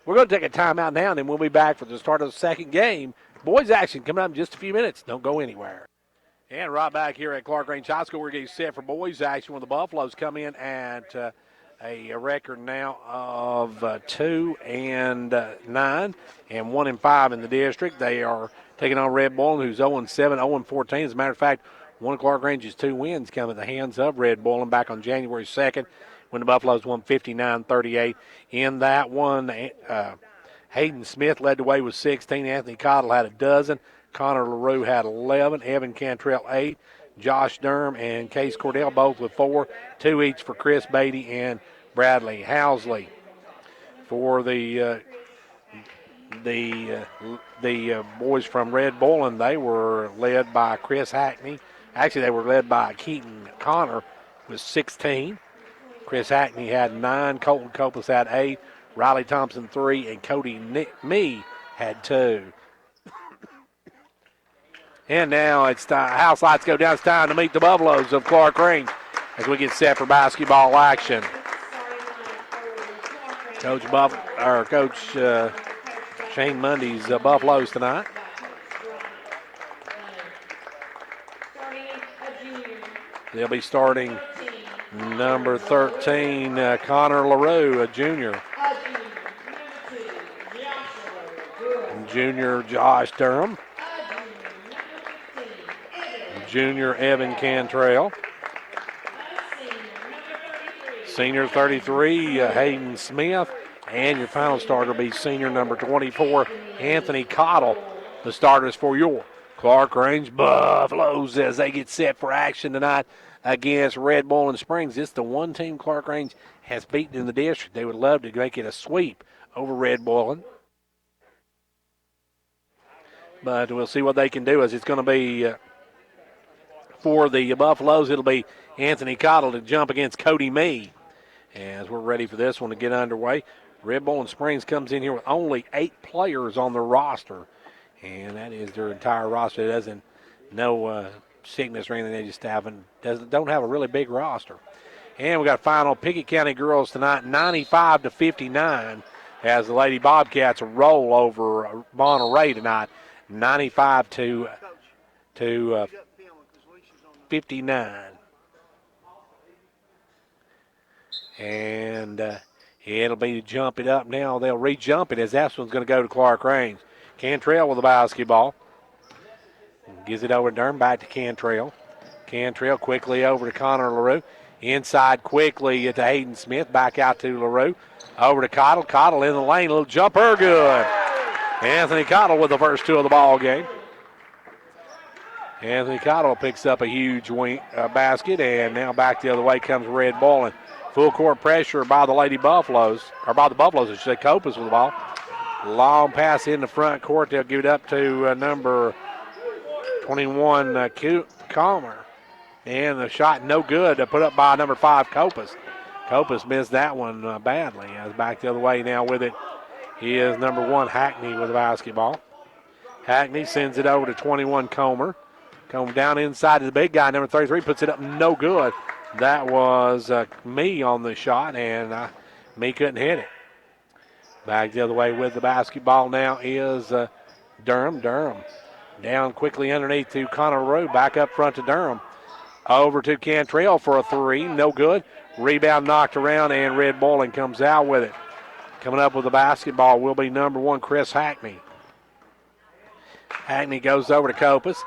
We're going to take a timeout now, and then we'll be back for the start of the second game. Boys action coming up in just a few minutes. Don't go anywhere. And right back here at Clarkrange High School, we're getting set for boys action when the Buffaloes come in at a record now of 2-9 and 1-5 in the district. They are taking on Red Bull, who's 0-7, 0-14. As a matter of fact, one of Clarkrange's 2 wins come at the hands of Red Bull back on January 2nd when the Buffaloes won 59-38. In that one, Hayden Smith led the way with 16. Anthony Cottle had a dozen. Connor LaRue had 11. Evan Cantrell 8. Josh Durham and Case Cordell both with 4. 2 each for Chris Beatty and Bradley Housley. For the boys from Red Bull, and they were led by Chris Hackney. Actually, they were led by Keaton Connor with 16. Chris Hackney had 9. Colton Copas had 8. Riley Thompson 3. And Cody Mee had 2. And now it's time. House lights go down. It's time to meet the Buffaloes of Clarkrange as we get set for basketball action. Coach Shane Mundy's Buffaloes tonight. They'll be starting number 13, Connor LaRue, a junior. Junior Josh Durham. Junior Evan Cantrell. Senior 33, Hayden Smith. And your final starter will be senior number 24, Anthony Cottle. The starters for your Clarkrange Buffaloes as they get set for action tonight against Red Boiling Springs. It's the one team Clarkrange has beaten in the district. They would love to make it a sweep over Red Boiling. But we'll see what they can do as it's going to be for the Buffaloes. It'll be Anthony Cottle to jump against Cody Mee as we're ready for this one to get underway. Red Boiling Springs comes in here with only 8 players on their roster, and that is their entire roster. It doesn't no sickness or anything. They just don't have a really big roster. And we got final Pickett County girls tonight, 95-59, as the Lady Bobcats roll over Monterey tonight, 95-59. And it'll be to jump it up now. They'll re-jump it as that one's going to go to Clarkrange. Cantrell with the basketball. Gives it over to Durham, back to Cantrell. Cantrell quickly over to Connor LaRue. Inside quickly to Hayden Smith, back out to LaRue. Over to Cottle. Cottle in the lane, little jumper, good. Anthony Cottle with the first 2 of the ball game. Anthony Cottle picks up a huge basket, and now back the other way comes Red Boiling. Full court pressure by the Lady Buffaloes, or by the Buffaloes, I should say. Copas with the ball. Long pass in the front court. They'll give it up to number 21, Calmer. And the shot no good. Put up by number 5, Copas. Copas missed that one badly. As back the other way now with it is number 1, Hackney with the basketball. Hackney sends it over to 21, Comer. Comer down inside to the big guy, number 33, puts it up no good. That was Mee on the shot, and Mee couldn't hit it. Back the other way with the basketball now is Durham. Durham down quickly underneath to Connor LaRue. Back up front to Durham. Over to Cantrell for a 3. No good. Rebound knocked around, and Red Boiling comes out with it. Coming up with the basketball will be number 1, Chris Hackney. Hackney goes over to Copas.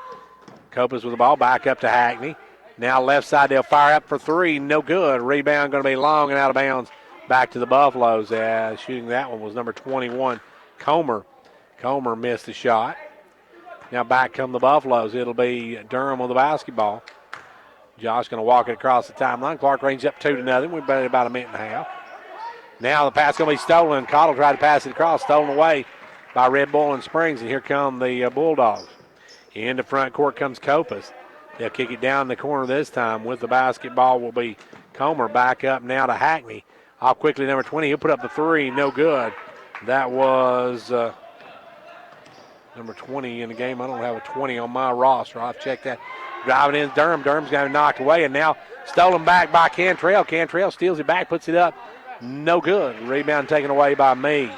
Copas with the ball. Back up to Hackney. Now left side, they'll fire up for 3. No good. Rebound going to be long and out of bounds. Back to the Buffaloes. Shooting that one was number 21, Comer. Comer missed the shot. Now back come the Buffaloes. It'll be Durham with the basketball. Josh going to walk it across the timeline. Clarkrange up 2-0. We've been about a minute and a half. Now the pass going to be stolen. Cottle tried to pass it across. Stolen away by Red Boiling Springs. And here come the Bulldogs. Into front court comes Copas. They'll kick it down the corner this time. With the basketball will be Comer. Back up now to Hackney. Off quickly, number 20. He'll put up the 3. No good. That was number 20 in the game. I don't have a 20 on my roster. I'll have to check that. Driving in Durham. Durham's got it knocked away, and now stolen back by Cantrell. Cantrell steals it back, puts it up. No good. Rebound taken away by Mee.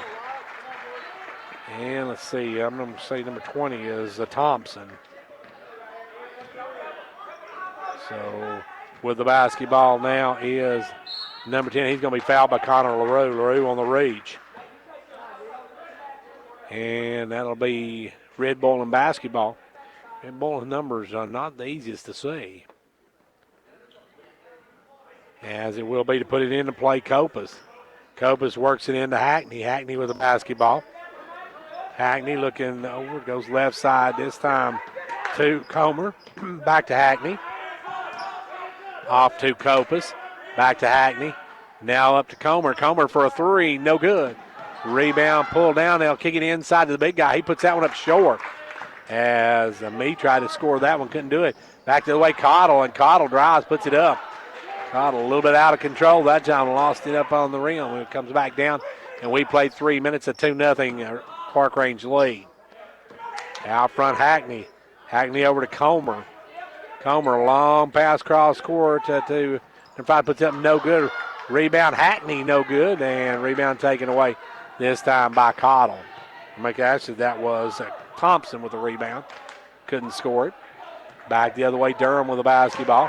And let's see. I'm going to say number 20 is Thompson. So with the basketball now is number 10. He's going to be fouled by Connor LaRue. LaRue on the reach. And that'll be Red Boiling basketball. Red Boiling numbers are not the easiest to see. As it will be to put it into play, Copas. Copas works it into Hackney. Hackney with the basketball. Hackney looking over, goes left side this time to Comer. Back to Hackney. Off to Copas. Back to Hackney. Now up to Comer. Comer for a 3. No good. Rebound pulled down. They'll kick it inside to the big guy. He puts that one up short. As Mee tried to score that one, couldn't do it. Back to the way Cottle, and Cottle drives, puts it up. Cottle a little bit out of control that time, lost it up on the rim. It comes back down, and we played 3 minutes, a 2-0 Clarkrange lead. Out front, Hackney Hackney over to Comer. Comer, long pass cross court to Five, puts up no good. Rebound Hackney, no good, and rebound taken away this time by Cottle. Actually, that was Thompson with the rebound. Couldn't score it. Back the other way, Durham with the basketball.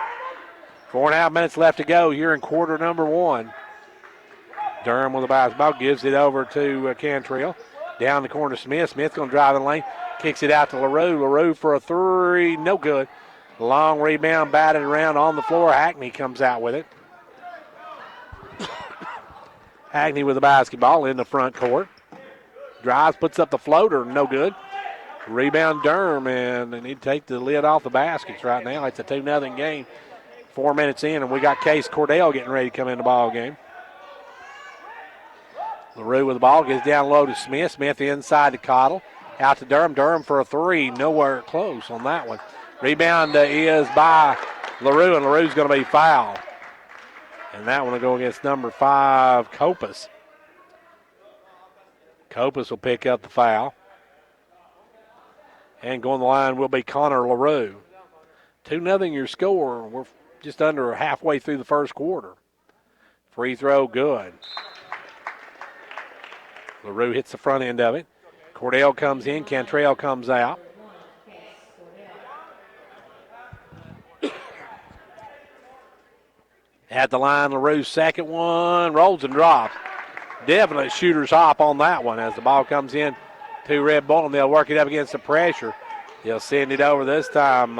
4.5 minutes left to go here in quarter number one. Durham with the basketball, gives it over to Cantrell. Down the corner, Smith. Smith going to drive in the lane. Kicks it out to LaRue. LaRue for a three, no good. Long rebound, batted around on the floor. Hackney comes out with it. Hackney with the basketball in the front court. Drives, puts up the floater, no good. Rebound Durham, and they need to take the lid off the baskets right now. It's a 2-0 game. 4 minutes in, and we got Case Cordell getting ready to come in the ball game. LaRue with the ball, gets down low to Smith. Smith inside to Cottle. Out to Durham. Durham for a three. Nowhere close on that one. Rebound is by LaRue, and LaRue's going to be fouled. And that one will go against number 5, Copas. Copas will pick up the foul. And going the line will be Connor LaRue. 2-0 your score. We're just under halfway through the first quarter. Free throw, good. LaRue hits the front end of it. Cordell comes in. Cantrell comes out. At the line, LaRue's second one. Rolls and drops. Definite shooter's hop on that one as the ball comes in to Red Bull, and they'll work it up against the pressure. They'll send it over this time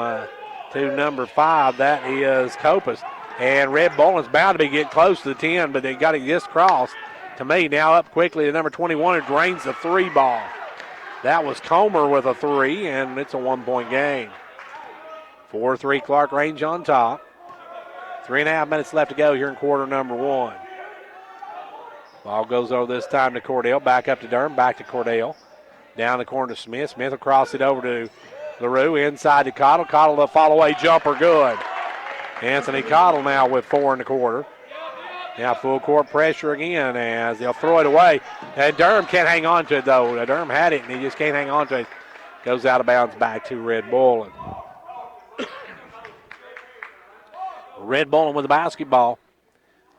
to number 5. That is Copas. And Red Bull is bound to be getting close to the 10, but they got it just crossed. To me, now up quickly to number 21, who drains the 3 ball. That was Comer with a 3, and it's a 1-point game. 4-3 Clarkrange on top. 3.5 minutes left to go here in quarter number one. Ball goes over this time to Cordell. Back up to Durham. Back to Cordell. Down the corner to Smith. Smith will cross it over to LaRue. Inside to Cottle. Cottle, the fall-away jumper, good. Anthony Cottle now with 4 in the quarter. Now full court pressure again as they'll throw it away. And Durham can't hang on to it, though. Durham had it, and he just can't hang on to it. Goes out of bounds back to Red Bull. Red Bull with the basketball.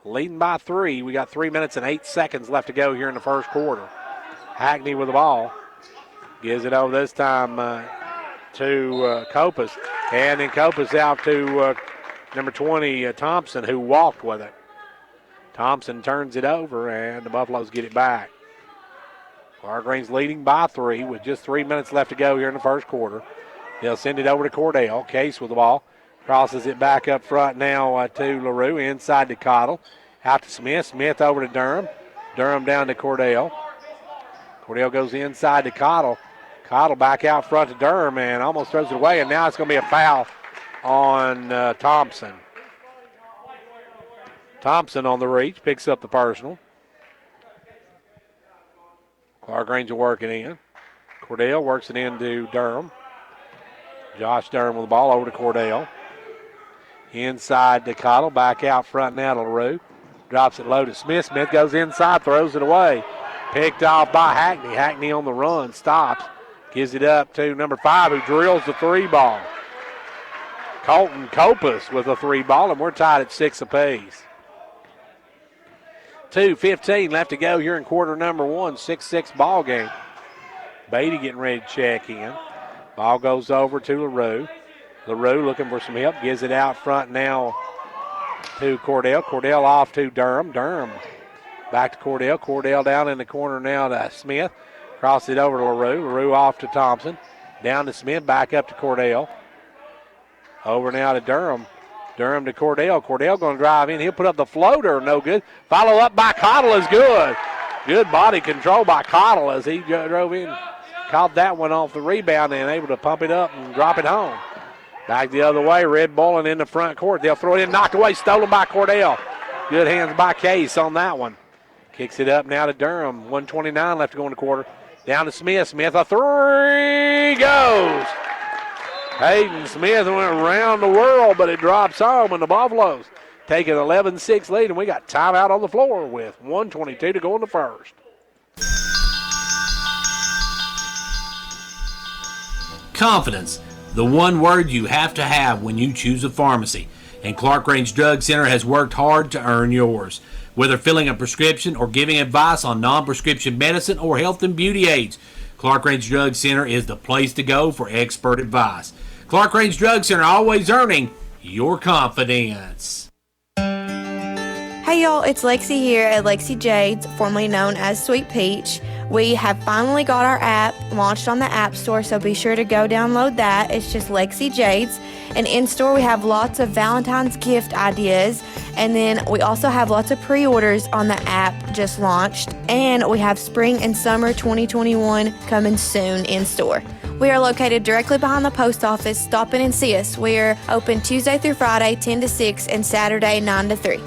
Leading by 3. We got 3 minutes and 8 seconds left to go here in the first quarter. Hackney with the ball. Gives it over this time to Copas. And then Copas out to number 20, Thompson, who walked with it. Thompson turns it over, and the Buffaloes get it back. Clarkrange leading by 3 with just 3 minutes left to go here in the first quarter. They'll send it over to Cordell. Case with the ball. Crosses it back up front now to LaRue. Inside to Cottle. Out to Smith. Smith over to Durham. Durham down to Cordell. Cordell goes inside to Cottle. Cottle back out front to Durham and almost throws it away. And now it's going to be a foul on Thompson. Thompson on the reach. Picks up the personal. Clarkrange will work it in. Cordell works it into Durham. Josh Durham with the ball over to Cordell. Inside to Cottle, back out front now to LaRue. Drops it low to Smith. Smith goes inside, throws it away. Picked off by Hackney. Hackney on the run, stops. Gives it up to number 5, who drills the 3 ball. Colton Copas with a 3 ball, and we're tied at 6 apiece. 2:15 left to go here in quarter number one. 6-6 ball game. Beatty getting ready to check in. Ball goes over to LaRue. LaRue looking for some help. Gives it out front now to Cordell. Cordell off to Durham. Durham back to Cordell. Cordell down in the corner now to Smith. Cross it over to LaRue. LaRue off to Thompson. Down to Smith. Back up to Cordell. Over now to Durham. Durham to Cordell. Cordell going to drive in. He'll put up the floater. No good. Follow up by Cottle is good. Good body control by Cottle as he drove in. Caught that one off the rebound and able to pump it up and drop it home. Back the other way. Red Bull in the front court. They'll throw it in. Knocked away. Stolen by Cordell. Good hands by Case on that one. Kicks it up now to Durham. 1:29 left to go in the quarter. Down to Smith. Smith, a 3 goes. Hayden Smith went around the world, but it drops home, and the Buffaloes take an 11-6 lead, and we got timeout on the floor with 1:22 to go in the first. Confidence. The one word you have to have when you choose a pharmacy. And Clarkrange Drug Center has worked hard to earn yours. Whether filling a prescription or giving advice on non-prescription medicine or health and beauty aids, Clarkrange Drug Center is the place to go for expert advice. Clarkrange Drug Center, always earning your confidence. Hey y'all, it's Lexi here at Lexi Jades, formerly known as Sweet Peach. We have finally got our app launched on the App Store, so be sure to go download that. It's just Lexi Jades. And in store, we have lots of Valentine's gift ideas. And then we also have lots of pre-orders on the app just launched. And we have spring and summer 2021 coming soon in store. We are located directly behind the post office. Stop in and see us. We are open Tuesday through Friday, 10 to 6, and Saturday, 9 to 3.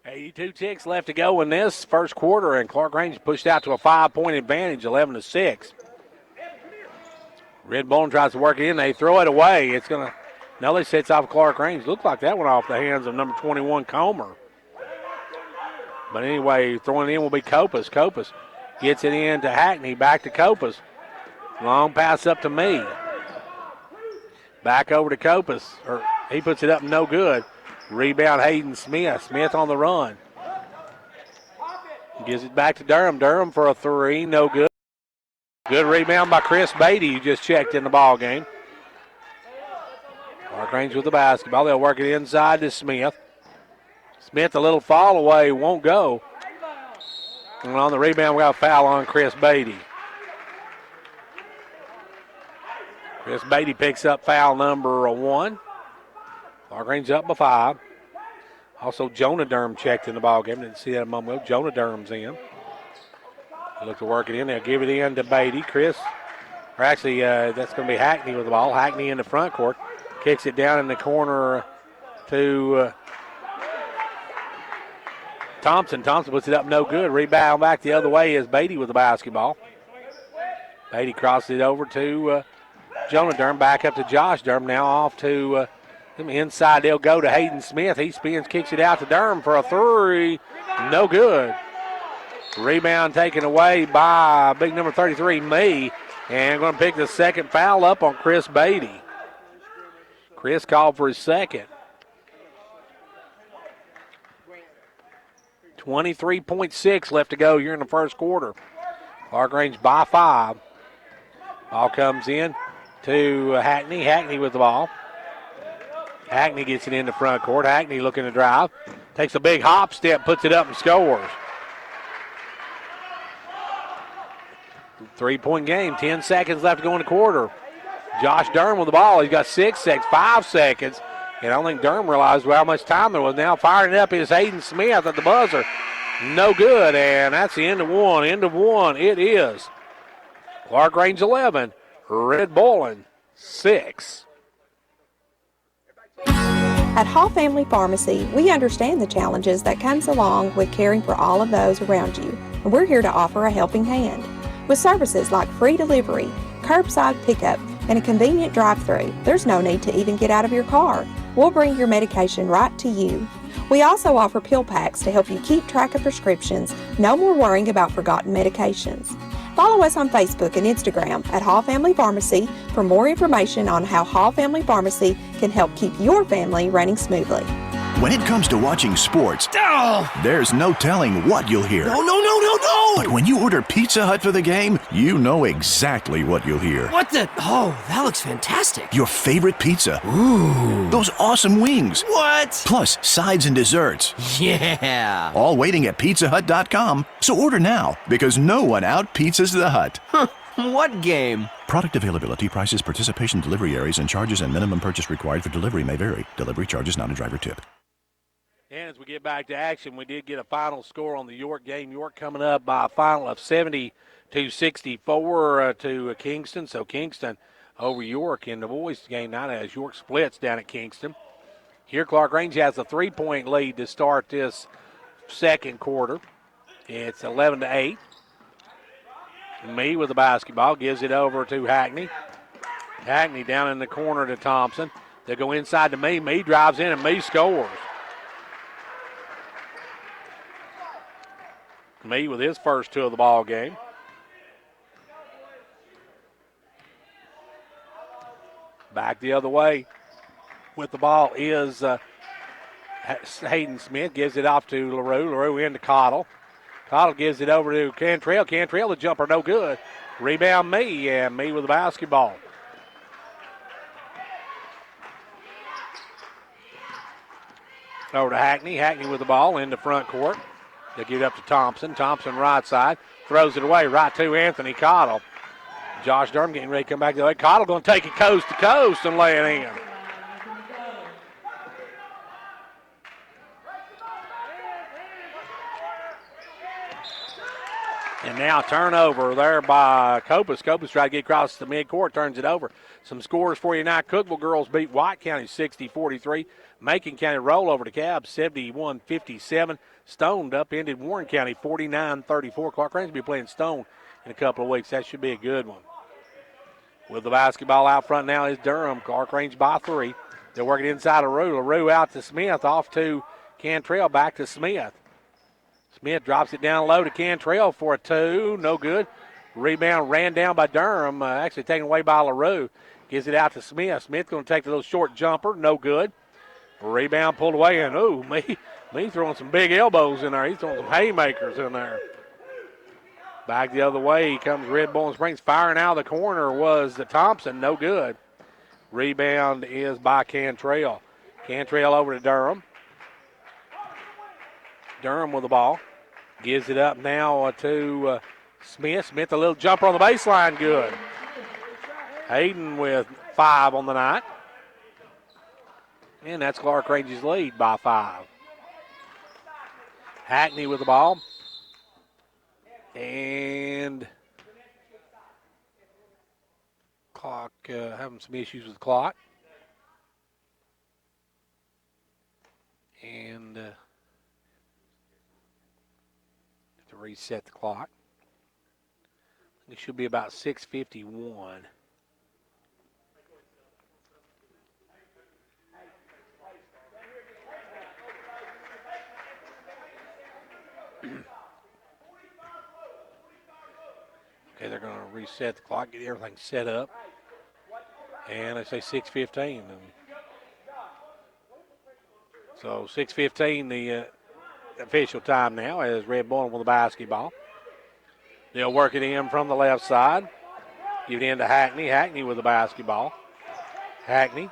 82 ticks left to go in this first quarter, and Clarkrange pushed out to a 5-point advantage, 11 to 6. Red Bowling tries to work it in. They throw it away. It's going to, Nelly sets off Clarkrange. Looks like that went off the hands of number 21, Comer. But anyway, throwing it in will be Copas. Copas gets it in to Hackney. Back to Copas. Long pass up to me. Back over to Copas. He puts it up, no good. Rebound Hayden Smith. Smith on the run. Gives it back to Durham. Durham for a three, no good. Good rebound by Chris Beatty, who just checked in the ball game. Clarkrange with the basketball. They'll work it inside to Smith. Smith, a little fall away, won't go. And on the rebound, we got a foul on Chris Beatty. Chris Beatty picks up foul number 1. Clarkrange up by 5. Also, Jonah Durham checked in the ball game. Didn't see that a moment ago. Jonah Durham's in. They look to work it in. They'll give it in to Beatty. That's going to be Hackney with the ball. Hackney in the front court. Kicks it down in the corner to Thompson. Thompson puts it up, no good. Rebound back the other way is Beatty with the basketball. Beatty crosses it over to Jonah Durham. Back up to Josh Durham. Now off to inside. They'll go to Hayden Smith. He spins, kicks it out to Durham for a three. No good. Rebound taken away by big number 33, Mee. And going to pick the second foul up on Chris Beatty. Chris called for his second. 23.6 left to go here in the first quarter. Clarkrange by 5. Ball comes in to Hackney. Hackney with the ball. Hackney gets it in the front court. Hackney looking to drive. Takes a big hop step, puts it up and scores. 3-point game, 10 seconds left to go in the quarter. Josh Durham with the ball. He's got 5 seconds. And I don't think Durham realized how much time there was. Now firing it up is Hayden Smith at the buzzer. No good, and that's the end of one. End of one it is. Clarkrange 11, Red Bowling 6. At Hall Family Pharmacy, we understand the challenges that comes along with caring for all of those around you, and we're here to offer a helping hand. With services like free delivery, curbside pickup, and a convenient drive-thru, there's no need to even get out of your car. We'll bring your medication right to you. We also offer pill packs to help you keep track of prescriptions. No more worrying about forgotten medications. Follow us on Facebook and Instagram at Hall Family Pharmacy for more information on how Hall Family Pharmacy can help keep your family running smoothly. When it comes to watching sports, there's no telling what you'll hear. No! But when you order Pizza Hut for the game, you know exactly what you'll hear. What the? Oh, that looks fantastic. Your favorite pizza. Ooh. Those awesome wings. What? Plus sides and desserts. Yeah. All waiting at pizzahut.com. So order now, because no one out-pizzas the Hut. Huh. What game? Product availability, prices, participation, delivery areas, and charges and minimum purchase required for delivery may vary. Delivery charge is not a driver tip. And as we get back to action, we did get a final score on the York game. York coming up by a final of 70-64 to Kingston. So Kingston over York in the boys game now as York splits down at Kingston. Here Clarkrange has a 3-point lead to start this second quarter. It's 11-8. Mee with the basketball, gives it over to Hackney. Hackney down in the corner to Thompson. They go inside to Mee. Mee drives in and Mee scores. Mee with his first two of the ball game. Back the other way with the ball is Hayden Smith. Gives it off to LaRue. LaRue into Cottle. Cottle gives it over to Cantrell. Cantrell, the jumper, no good. Rebound me, and me with the basketball. Over to Hackney. Hackney with the ball in the front court. They give it up to Thompson. Thompson right side. Throws it away right to Anthony Cottle. Josh Durham getting ready to come back the way. Cottle going to take it coast to coast and lay it in. And now turnover there by Copus. Copus tried to get across the midcourt, turns it over. Some scores for you now. Cookeville girls beat White County 60-43. Macon County roll over to Cab 71-57. Stone upended Warren County 49-34. Clarkrange will be playing Stone in a couple of weeks. That should be a good one. With the basketball out front now is Durham. Clarkrange by 3. They're working inside of LaRue. LaRue out to Smith, off to Cantrell, back to Smith. Smith drops it down low to Cantrell for a 2. No good. Rebound ran down by Durham, actually taken away by LaRue. Gives it out to Smith. Smith going to take the little short jumper. No good. Rebound pulled away, and me throwing some big elbows in there. He's throwing some haymakers in there. Back the other way comes Red Bull and Springs. Firing out of the corner was the Thompson. No good. Rebound is by Cantrell. Cantrell over to Durham. Durham with the ball. Gives it up now to Smith. Smith, a little jumper on the baseline. Good. Hayden with 5 on the night. And that's Clarkrange's lead by 5. Hackney with the ball. And clock, having some issues with the clock. And to reset the clock. It should be about 6:51. Okay, they're going to reset the clock, get everything set up. And they say 6:15. So 6:15, the official time now, as Red Bull with the basketball. They'll work it in from the left side. Give it in to Hackney. Hackney with the basketball. Hackney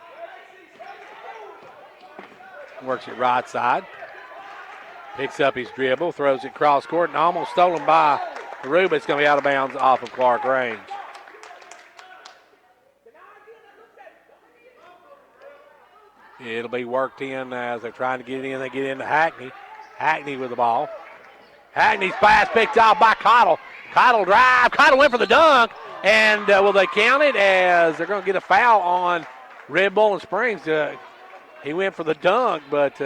works it right side. Picks up his dribble, throws it cross court, and almost stolen by LaRue, but it's going to be out of bounds off of Clarkrange. It'll be worked in as they're trying to get it in. They get into Hackney. Hackney with the ball. Hackney's pass picked off by Cottle. Cottle drive. Cottle went for the dunk. And will they count it as they're going to get a foul on Red Bull and Springs? He went for the dunk, but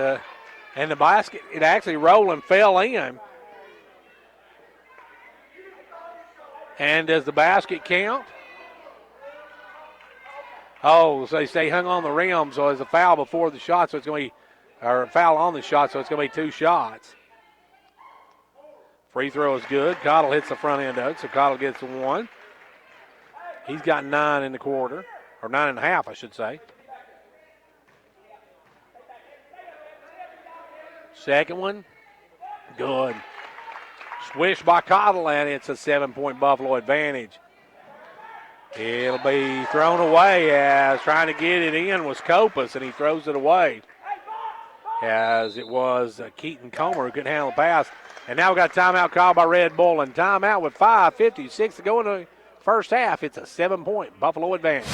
and the basket, it actually rolled and fell in. And does the basket count? Oh, so they say hung on the rim, so it's a foul before the shot, so it's going to be, or a foul on the shot, so it's going to be 2 shots. Free throw is good. Cottle hits the front end of it, so Cottle gets 1. He's got 9 in the quarter, or 9.5, I should say. Second one, good. Swish by Cottle, and it's a 7-point Buffalo advantage. It'll be thrown away as trying to get it in was Copus, and he throws it away. As it was Keaton Comer who couldn't handle the pass. And now we've got a timeout called by Red Bull, and timeout with 5:56 to go in the first half. It's a 7-point Buffalo advantage.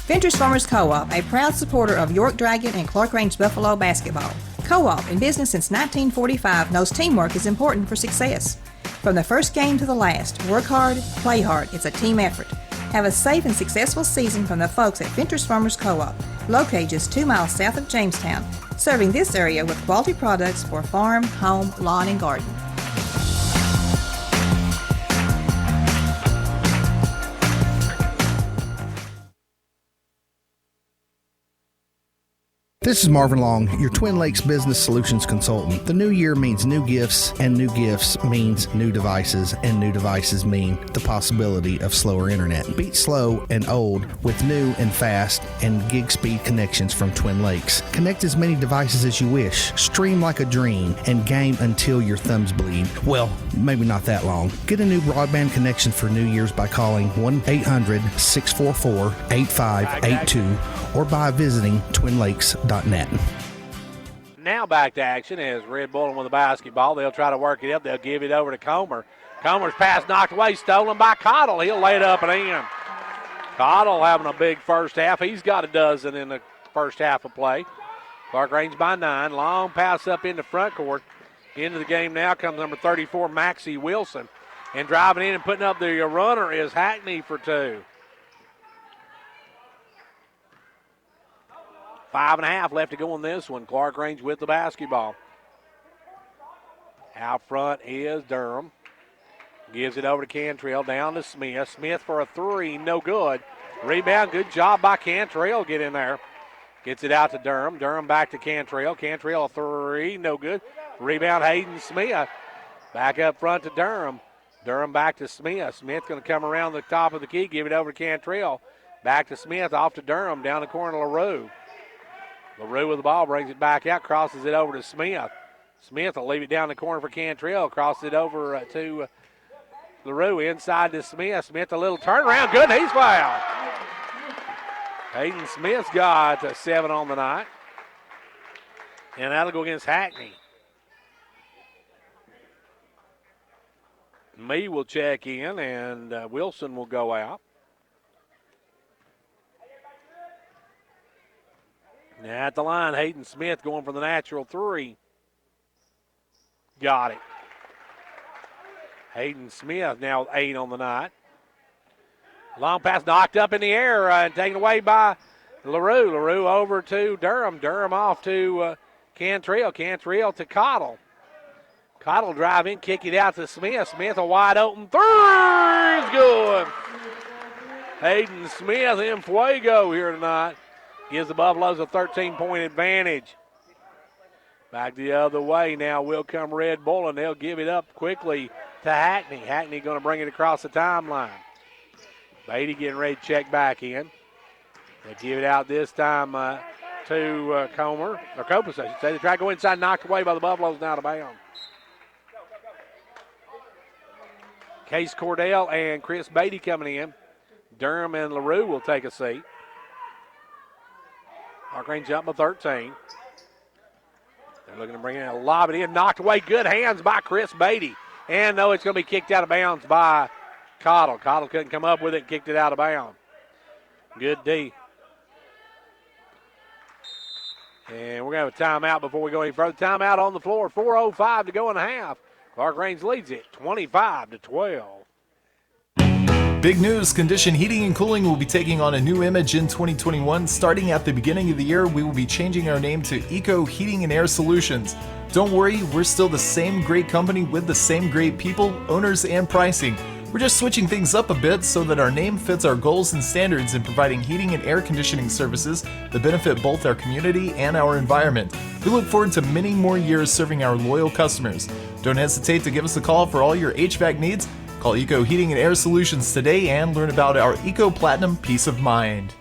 Ventures Farmers Co-op, a proud supporter of York Dragon and Clarkrange Buffalo basketball. Co-op, in business since 1945, knows teamwork is important for success. From the first game to the last, work hard, play hard. It's a team effort. Have a safe and successful season from the folks at Ventures Farmers Co-op, located just 2 miles south of Jamestown, serving this area with quality products for farm, home, lawn, and garden. This is Marvin Long, your Twin Lakes Business Solutions Consultant. The new year means new gifts, and new gifts means new devices, and new devices mean the possibility of slower internet. Beat slow and old with new and fast and gig speed connections from Twin Lakes. Connect as many devices as you wish, stream like a dream, and game until your thumbs bleed. Well, maybe not that long. Get a new broadband connection for New Year's by calling 1-800-644-8582 or by visiting twinlakes.net. Now back to action as Red Bull with the basketball. They'll try to work it up. They'll give it over to Comer. Comer's pass knocked away, stolen by Cottle. He'll lay it up and in. Cottle having a big first half. He's got a dozen in the first half of play. Clarkrange by 9. Long pass up into front court. Into the game now comes number 34, Maxie Wilson. And driving in and putting up the runner is Hackney for 2. 5.5 left to go in this one. Clarkrange with the basketball. Out front is Durham. Gives it over to Cantrell, down to Smith. Smith for a 3, no good. Rebound, good job by Cantrell. Get in there. Gets it out to Durham. Durham back to Cantrell. Cantrell a 3, no good. Rebound, Hayden Smith. Back up front to Durham. Durham back to Smith. Smith going to come around the top of the key, give it over to Cantrell. Back to Smith, off to Durham, down the corner to LaRue. LaRue with the ball, brings it back out, crosses it over to Smith. Smith will leave it down the corner for Cantrell, crosses it over to LaRue, inside to Smith. Smith a little turnaround, good, and he's fouled. Hayden Smith's got 7 on the night. And that'll go against Hackney. Mee will check in, and Wilson will go out. At the line, Hayden Smith going for the natural 3. Got it. Hayden Smith now 8 on the night. Long pass knocked up in the air and taken away by LaRue. LaRue over to Durham. Durham off to Cantrell. Cantrell to Cottle. Cottle drive in, kick it out to Smith. Smith a wide open 3 is good. Hayden Smith in fuego here tonight. Gives the Buffaloes a 13-point advantage. Back the other way now will come Red Bull, and they'll give it up quickly to Hackney. Hackney going to bring it across the timeline. Beatty getting ready to check back in. They'll give it out this time to Comer, or Copus, I should say. They try to go inside, knocked away by the Buffaloes, now out of bounds. Case Cordell and Chris Beatty coming in. Durham and LaRue will take a seat. Clarkrange up by 13. They're looking to bring it in, lob it in, knocked away. Good hands by Chris Beatty. And no, it's going to be kicked out of bounds by Cottle. Cottle couldn't come up with it and kicked it out of bounds. Good D. And we're going to have a timeout before we go any further. Timeout on the floor, 4:05 to go in the half. Clarkrange leads it 25-12. Big news, Condition Heating and Cooling will be taking on a new image in 2021. Starting at the beginning of the year, we will be changing our name to Eco Heating and Air Solutions. Don't worry, we're still the same great company with the same great people, owners, and pricing. We're just switching things up a bit so that our name fits our goals and standards in providing heating and air conditioning services that benefit both our community and our environment. We look forward to many more years serving our loyal customers. Don't hesitate to give us a call for all your HVAC needs. Call Eco Heating and Air Solutions today and learn about our Eco Platinum Peace of Mind.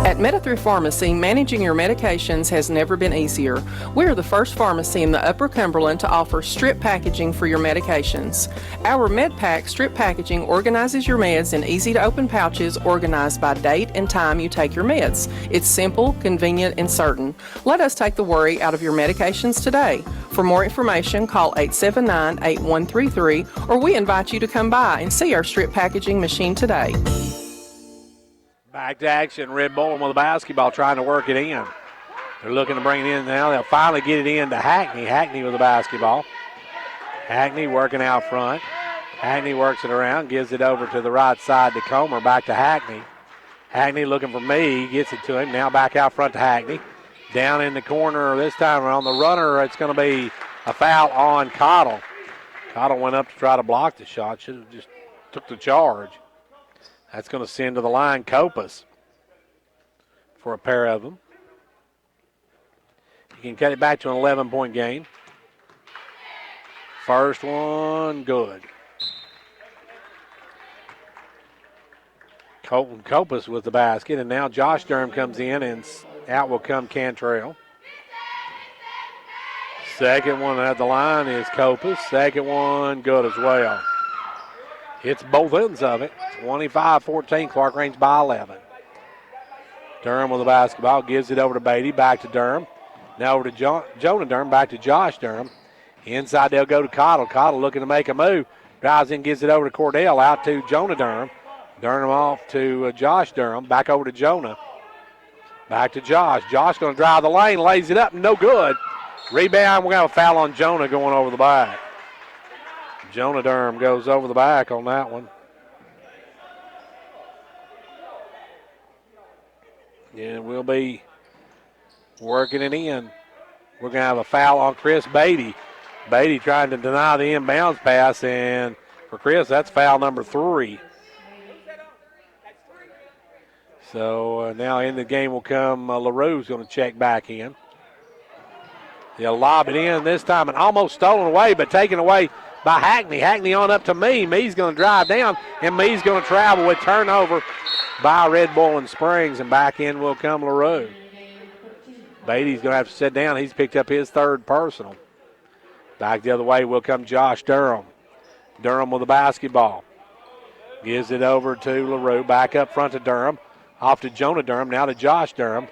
At Meta3 Pharmacy, managing your medications has never been easier. We're the first pharmacy in the Upper Cumberland to offer strip packaging for your medications. Our MedPack strip packaging organizes your meds in easy-to-open pouches organized by date and time you take your meds. It's simple, convenient, and certain. Let us take the worry out of your medications today. For more information, call 879-8133, or we invite you to come by and see our strip packaging machine today. Back to action. Red Bull with the basketball trying to work it in. They're looking to bring it in now. They'll finally get it in to Hackney. Hackney with the basketball. Hackney working out front. Hackney works it around, gives it over to the right side to Comer. Back to Hackney. Hackney looking for me, gets it to him. Now back out front to Hackney. Down in the corner this time on the runner. It's going to be a foul on Cottle. Cottle went up to try to block the shot. Should have just took the charge. That's going to send to the line Copas for a pair of them. You can cut it back to an 11-point game. First one, good. Colton Copas with the basket, and now Josh Durham comes in, and out will come Cantrell. Second one at the line is Copas. Second one, good as well. Hits both ends of it. 25-14, Clarkrange by 11. Durham with the basketball, gives it over to Beatty, back to Durham. Now over to Jonah Durham, back to Josh Durham. Inside they'll go to Cottle. Cottle looking to make a move. Drives in, gives it over to Cordell, out to Jonah Durham. Durham off to Josh Durham. Back over to Jonah. Back to Josh. Josh going to drive the lane, lays it up, no good. Rebound, we're going to have a foul on Jonah going over the back. Jonah Durham goes over the back on that one. And we'll be working it in. We're going to have a foul on Chris Beatty. Beatty trying to deny the inbounds pass, and for Chris, that's foul number 3. So now in the game will come LaRue's going to check back in. He'll lob it in this time and almost stolen away, but taken away by Hackney. Hackney on up to Mee. Mee's going to drive down, and Mee's going to travel with turnover by Red Bull and Springs, and back in will come LaRue. Beatty's going to have to sit down. He's picked up his third personal. Back the other way will come Josh Durham. Durham with the basketball. Gives it over to LaRue. Back up front to Durham. Off to Jonah Durham. Now to Josh Durham.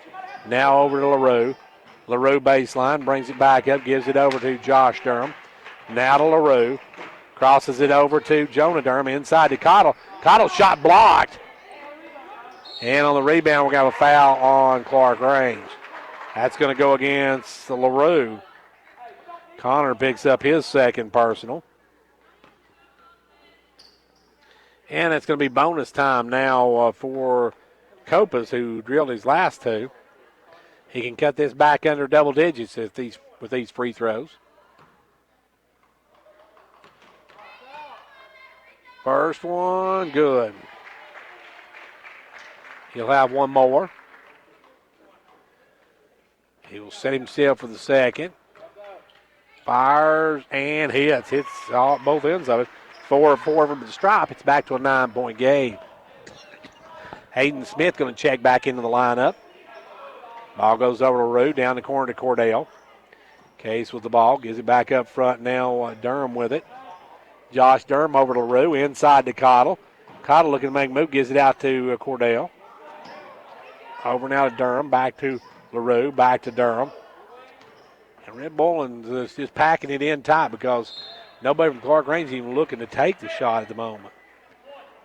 Now over to LaRue. LaRue baseline. Brings it back up. Gives it over to Josh Durham. Now to LaRue. Crosses it over to Jonah Durham. Inside to Cottle. Cottle shot blocked. And on the rebound, we're going to have a foul on Clarkrange. That's going to go against LaRue. Connor picks up his second personal. And it's going to be bonus time now for Copas, who drilled his last two. He can cut this back under double digits with these free throws. First one, good. He'll have one more. He will set himself for the second. Fires and hits. Hits all, both ends of it. 4 from the stripe. It's back to a 9-point game. Hayden Smith going to check back into the lineup. Ball goes over to LaRue, down the corner to Cordell. Case with the ball. Gives it back up front now. Durham with it. Josh Durham over to LaRue. Inside to Cottle. Cottle looking to make a move. Gives it out to Cordell. Over now to Durham. Back to LaRue. Back to Durham. And Red Bull is just packing it in tight because nobody from Clarkrange is even looking to take the shot at the moment.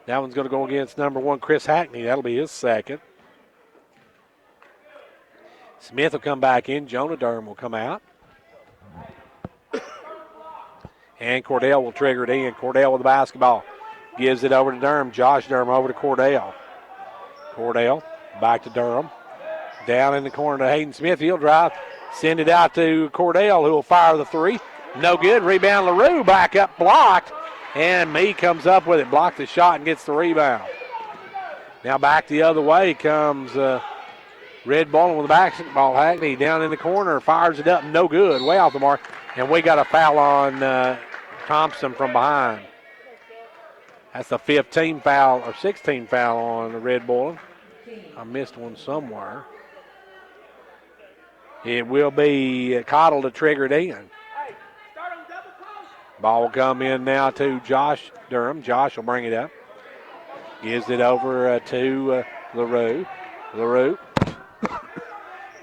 That one's going to go against number 1, Chris Hackney. That'll be his second. Smith will come back in. Jonah Durham will come out. And Cordell will trigger it in. Cordell with the basketball. Gives it over to Durham. Josh Durham over to Cordell. Cordell back to Durham. Down in the corner to Hayden Smith. He'll drive. Send it out to Cordell, who will fire the three. No good. Rebound LaRue. Back up. Blocked. And Mee comes up with it. Blocked the shot and gets the rebound. Now back the other way comes Red Bull with the basketball. Hackney down in the corner. Fires it up. No good. Way off the mark. And we got a foul on Thompson from behind. That's the 15 foul or 16 foul on the Red Bull. I missed one somewhere. It will be Cottle to trigger it in. Ball will come in now to Josh Durham. Josh will bring it up. Gives it over to LaRue. LaRue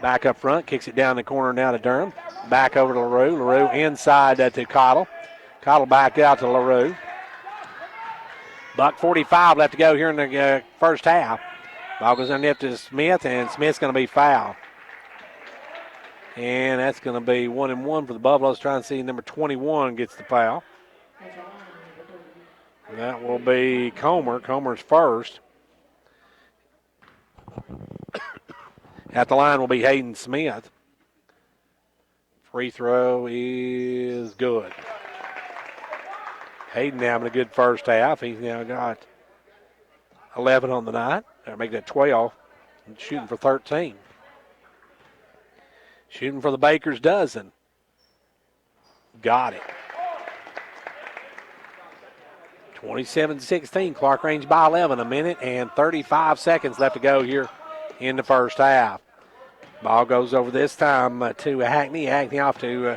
back up front. Kicks it down the corner now to Durham. Back over to LaRue. LaRue inside to Cottle. Cottle back out to LaRue. $1:45 left to go here in the first half. Ball goes underneath to Smith, and Smith's going to be fouled. And that's going to be 1-1 for the Buffaloes. Trying to see number 21 gets the foul. That will be Comer. Comer's first. At the line will be Hayden Smith. Free throw is good. Hayden having a good first half. He's now got 11 on the night. They're making it 12. And shooting for 13. Shooting for the Baker's dozen. Got it. 27-16. Clarkrange by 11. A minute and 35 seconds left to go here in the first half. Ball goes over this time to Hackney. Hackney off to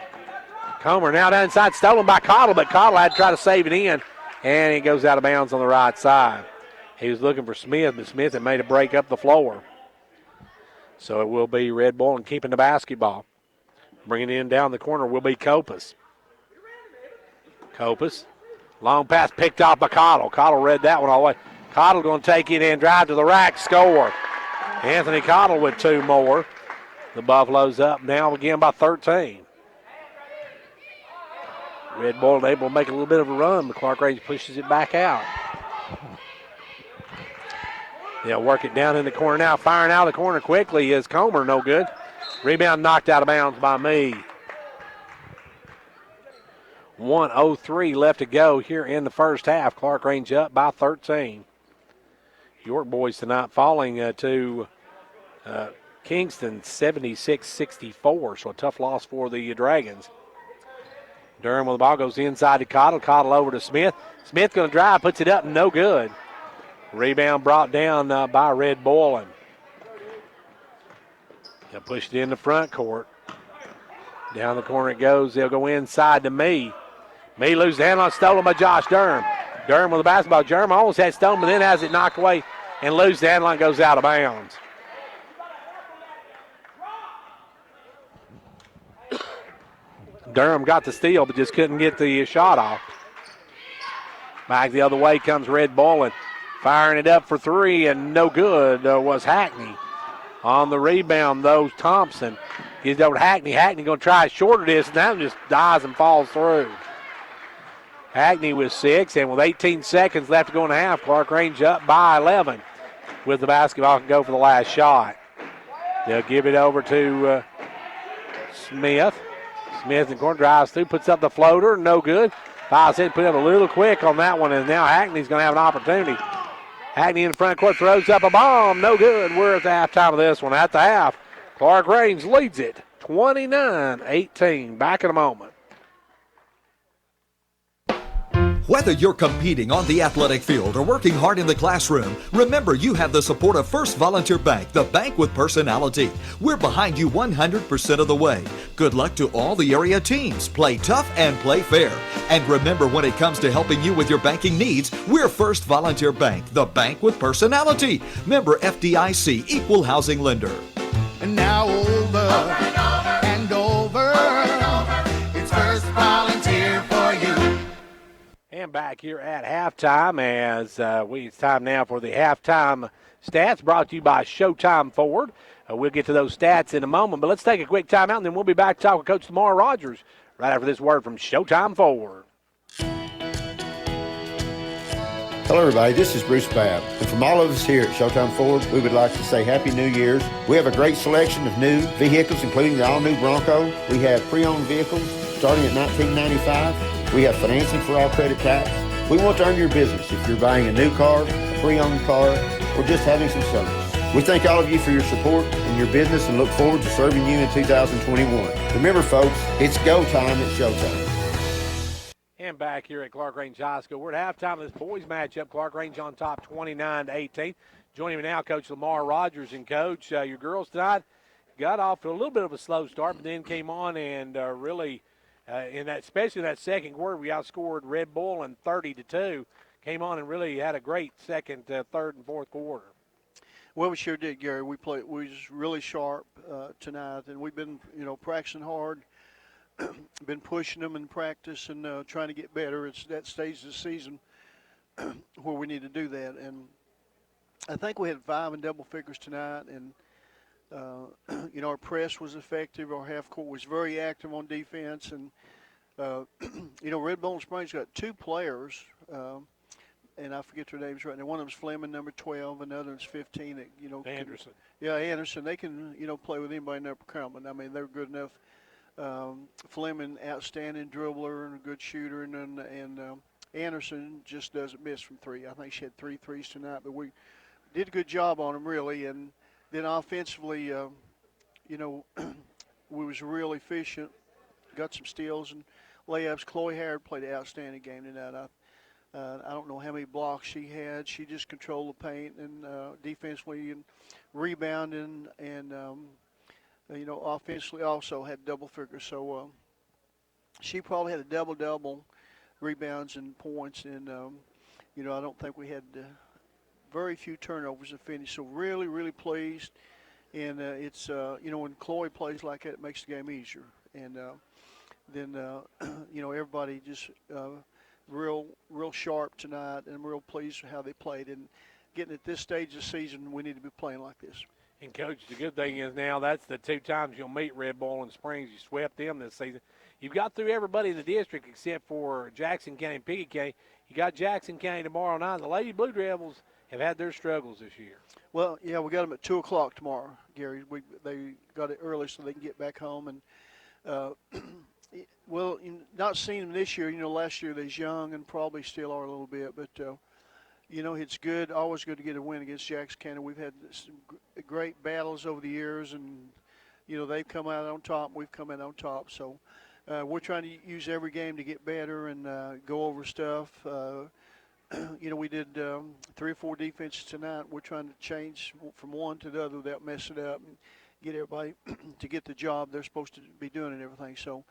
Comer. Now down inside, stolen by Cottle, but Cottle had to try to save it in, and it goes out of bounds on the right side. He was looking for Smith, but Smith had made a break up the floor. So it will be Red Bull and keeping the basketball. Bringing it in down the corner will be Copas. Copas. Long pass picked off by Cottle. Cottle read that one all the way. Cottle going to take it and drive to the rack, score. Anthony Cottle with 2 more. The Buffaloes up now again by 13. Red Bull able to make a little bit of a run, but Clarkrange pushes it back out. They'll work it down in the corner now. Firing out of the corner quickly is Comer, no good. Rebound knocked out of bounds by me. 1:03 left to go here in the first half. Clarkrange up by 13. York boys tonight falling to Kingston 76-64, so a tough loss for the Dragons. Durham with the ball goes inside to Cottle. Cottle over to Smith. Smith going to drive, puts it up, no good. Rebound brought down by Red Bull. They'll push it in the front court. Down the corner it goes. They'll go inside to me. Me loses the handle, stolen by Josh Durham. Durham with the basketball. Durham almost had stolen, but then has it knocked away and loses the handle and goes out of bounds. Durham got the steal, but just couldn't get the shot off. Back the other way comes Red Bull and firing it up for 3, and no good was Hackney. On the rebound, though, Thompson gives it over to Hackney. Hackney going to try a shorter distance. That one just dies and falls through. Hackney with 6, and with 18 seconds left to go in the half, Clarkrange up by 11. With the basketball can go for the last shot. They'll give it over to Smith. Smith in the corner drives through, puts up the floater, no good. Fouls it, put up a little quick on that one, and now Hackney's going to have an opportunity. Hackney in the front court throws up a bomb, no good. We're at the halftime of this one. At the half, Clarkrange leads it 29-18. Back in a moment. Whether you're competing on the athletic field or working hard in the classroom, remember you have the support of First Volunteer Bank, the bank with personality. We're behind you 100% of the way. Good luck to all the area teams. Play tough and play fair. And remember, when it comes to helping you with your banking needs, we're First Volunteer Bank, the bank with personality. Member FDIC, equal housing lender. And now over and over, it's First Volunteer for you. And back here at halftime as it's time now for the halftime stats brought to you by Showtime Ford. We'll get to those stats in a moment, but let's take a quick timeout and then we'll be back to talk with Coach Lamar Rogers right after this word from Showtime Ford. Hello, everybody. This is Bruce Babb. And from all of us here at Showtime Ford, we would like to say Happy New Year's. We have a great selection of new vehicles, including the all-new Bronco. We have pre-owned vehicles starting at $19.95. We have financing for all credit types. We want to earn your business if you're buying a new car, a pre-owned car, or just having some service. We thank all of you for your support and your business and look forward to serving you in 2021. Remember, folks, it's go time at Showtime. And back here at Clarkrange High School, we're at halftime of this boys matchup. Clarkrange on top 29-18. Joining me now, Coach Lamar Rogers. And, Coach, your girls tonight got off to a little bit of a slow start, but then came on and really – especially in that second quarter, we outscored Red Bull and 30-2. Came on and really had a great second, third, and fourth quarter. Well, we sure did, Gary. We was really sharp tonight, and we've been, practicing hard, been pushing them in practice and trying to get better. It's that stage of the season where we need to do that. And I think we had 5 in double figures tonight, and our press was effective. Our half court was very active on defense, and Red Bull Springs got 2 players, and I forget their names right now. One of them's Fleming, number 12, and the other is 15. Anderson. Anderson. They can play with anybody in Upper Cumberland. I mean, they're good enough. Fleming, outstanding dribbler and a good shooter, and Anderson just doesn't miss from three. I think she had 3 threes tonight, but we did a good job on them, really. And then offensively, we was real efficient, got some steals and layups. Chloe Harrod played an outstanding game tonight. I don't know how many blocks she had. She just controlled the paint and defensively and rebounding and offensively also had double figures. So she probably had a double-double, rebounds and points. And, I don't think we had very few turnovers to finish. So really, really pleased. And it's, when Chloe plays like that, it makes the game easier. And then, everybody just real sharp tonight, and I'm real pleased with how they played. And getting at this stage of the season, we need to be playing like this. And, Coach, the good thing is now that's the 2 times you'll meet Red Bull and Springs. You swept them this season. You've got through everybody in the district except for Jackson County and Pickett County. You got Jackson County tomorrow night. The Lady Blue Devils have had their struggles this year. Well, yeah, we got them at 2 o'clock tomorrow, Gary. They got it early so they can get back home. And, well, not seeing them this year. Last year they was young and probably still are a little bit. But, it's good, always good to get a win against Jackson County. We've had some great battles over the years, and, they've come out on top, and we've come out on top. So we're trying to use every game to get better and go over stuff. We did 3 or 4 defenses tonight. We're trying to change from one to the other without messing it up and get everybody to get the job they're supposed to be doing and everything. So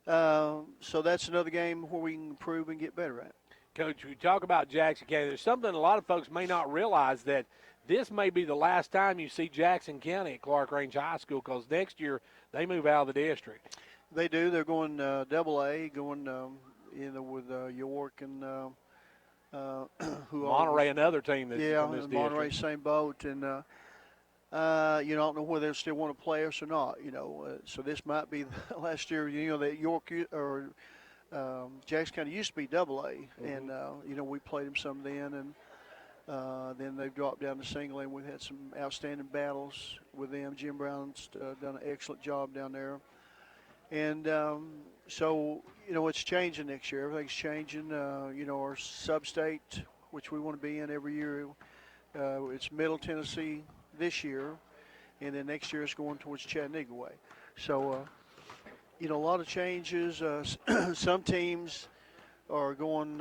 that's another game where we can improve and get better at. Coach, we talk about Jackson County. There's something a lot of folks may not realize, that this may be the last time you see Jackson County at Clarkrange High School, because next year they move out of the district. They do. They're going AA, going with York and Monterey, another team that's from this Monterey, district. same boat. And I don't know whether they still want to play us or not. So this might be the last year. That York or Jackson County used to be AA, and we played them some then, and then they've dropped down to single, and we've had some outstanding battles with them. Jim Brown's done an excellent job down there, and so it's changing next year. Everything's changing. Our sub-state, which we want to be in every year, it's Middle Tennessee this year, and then next year it's going towards Chattanooga way. So. A lot of changes. Some teams are going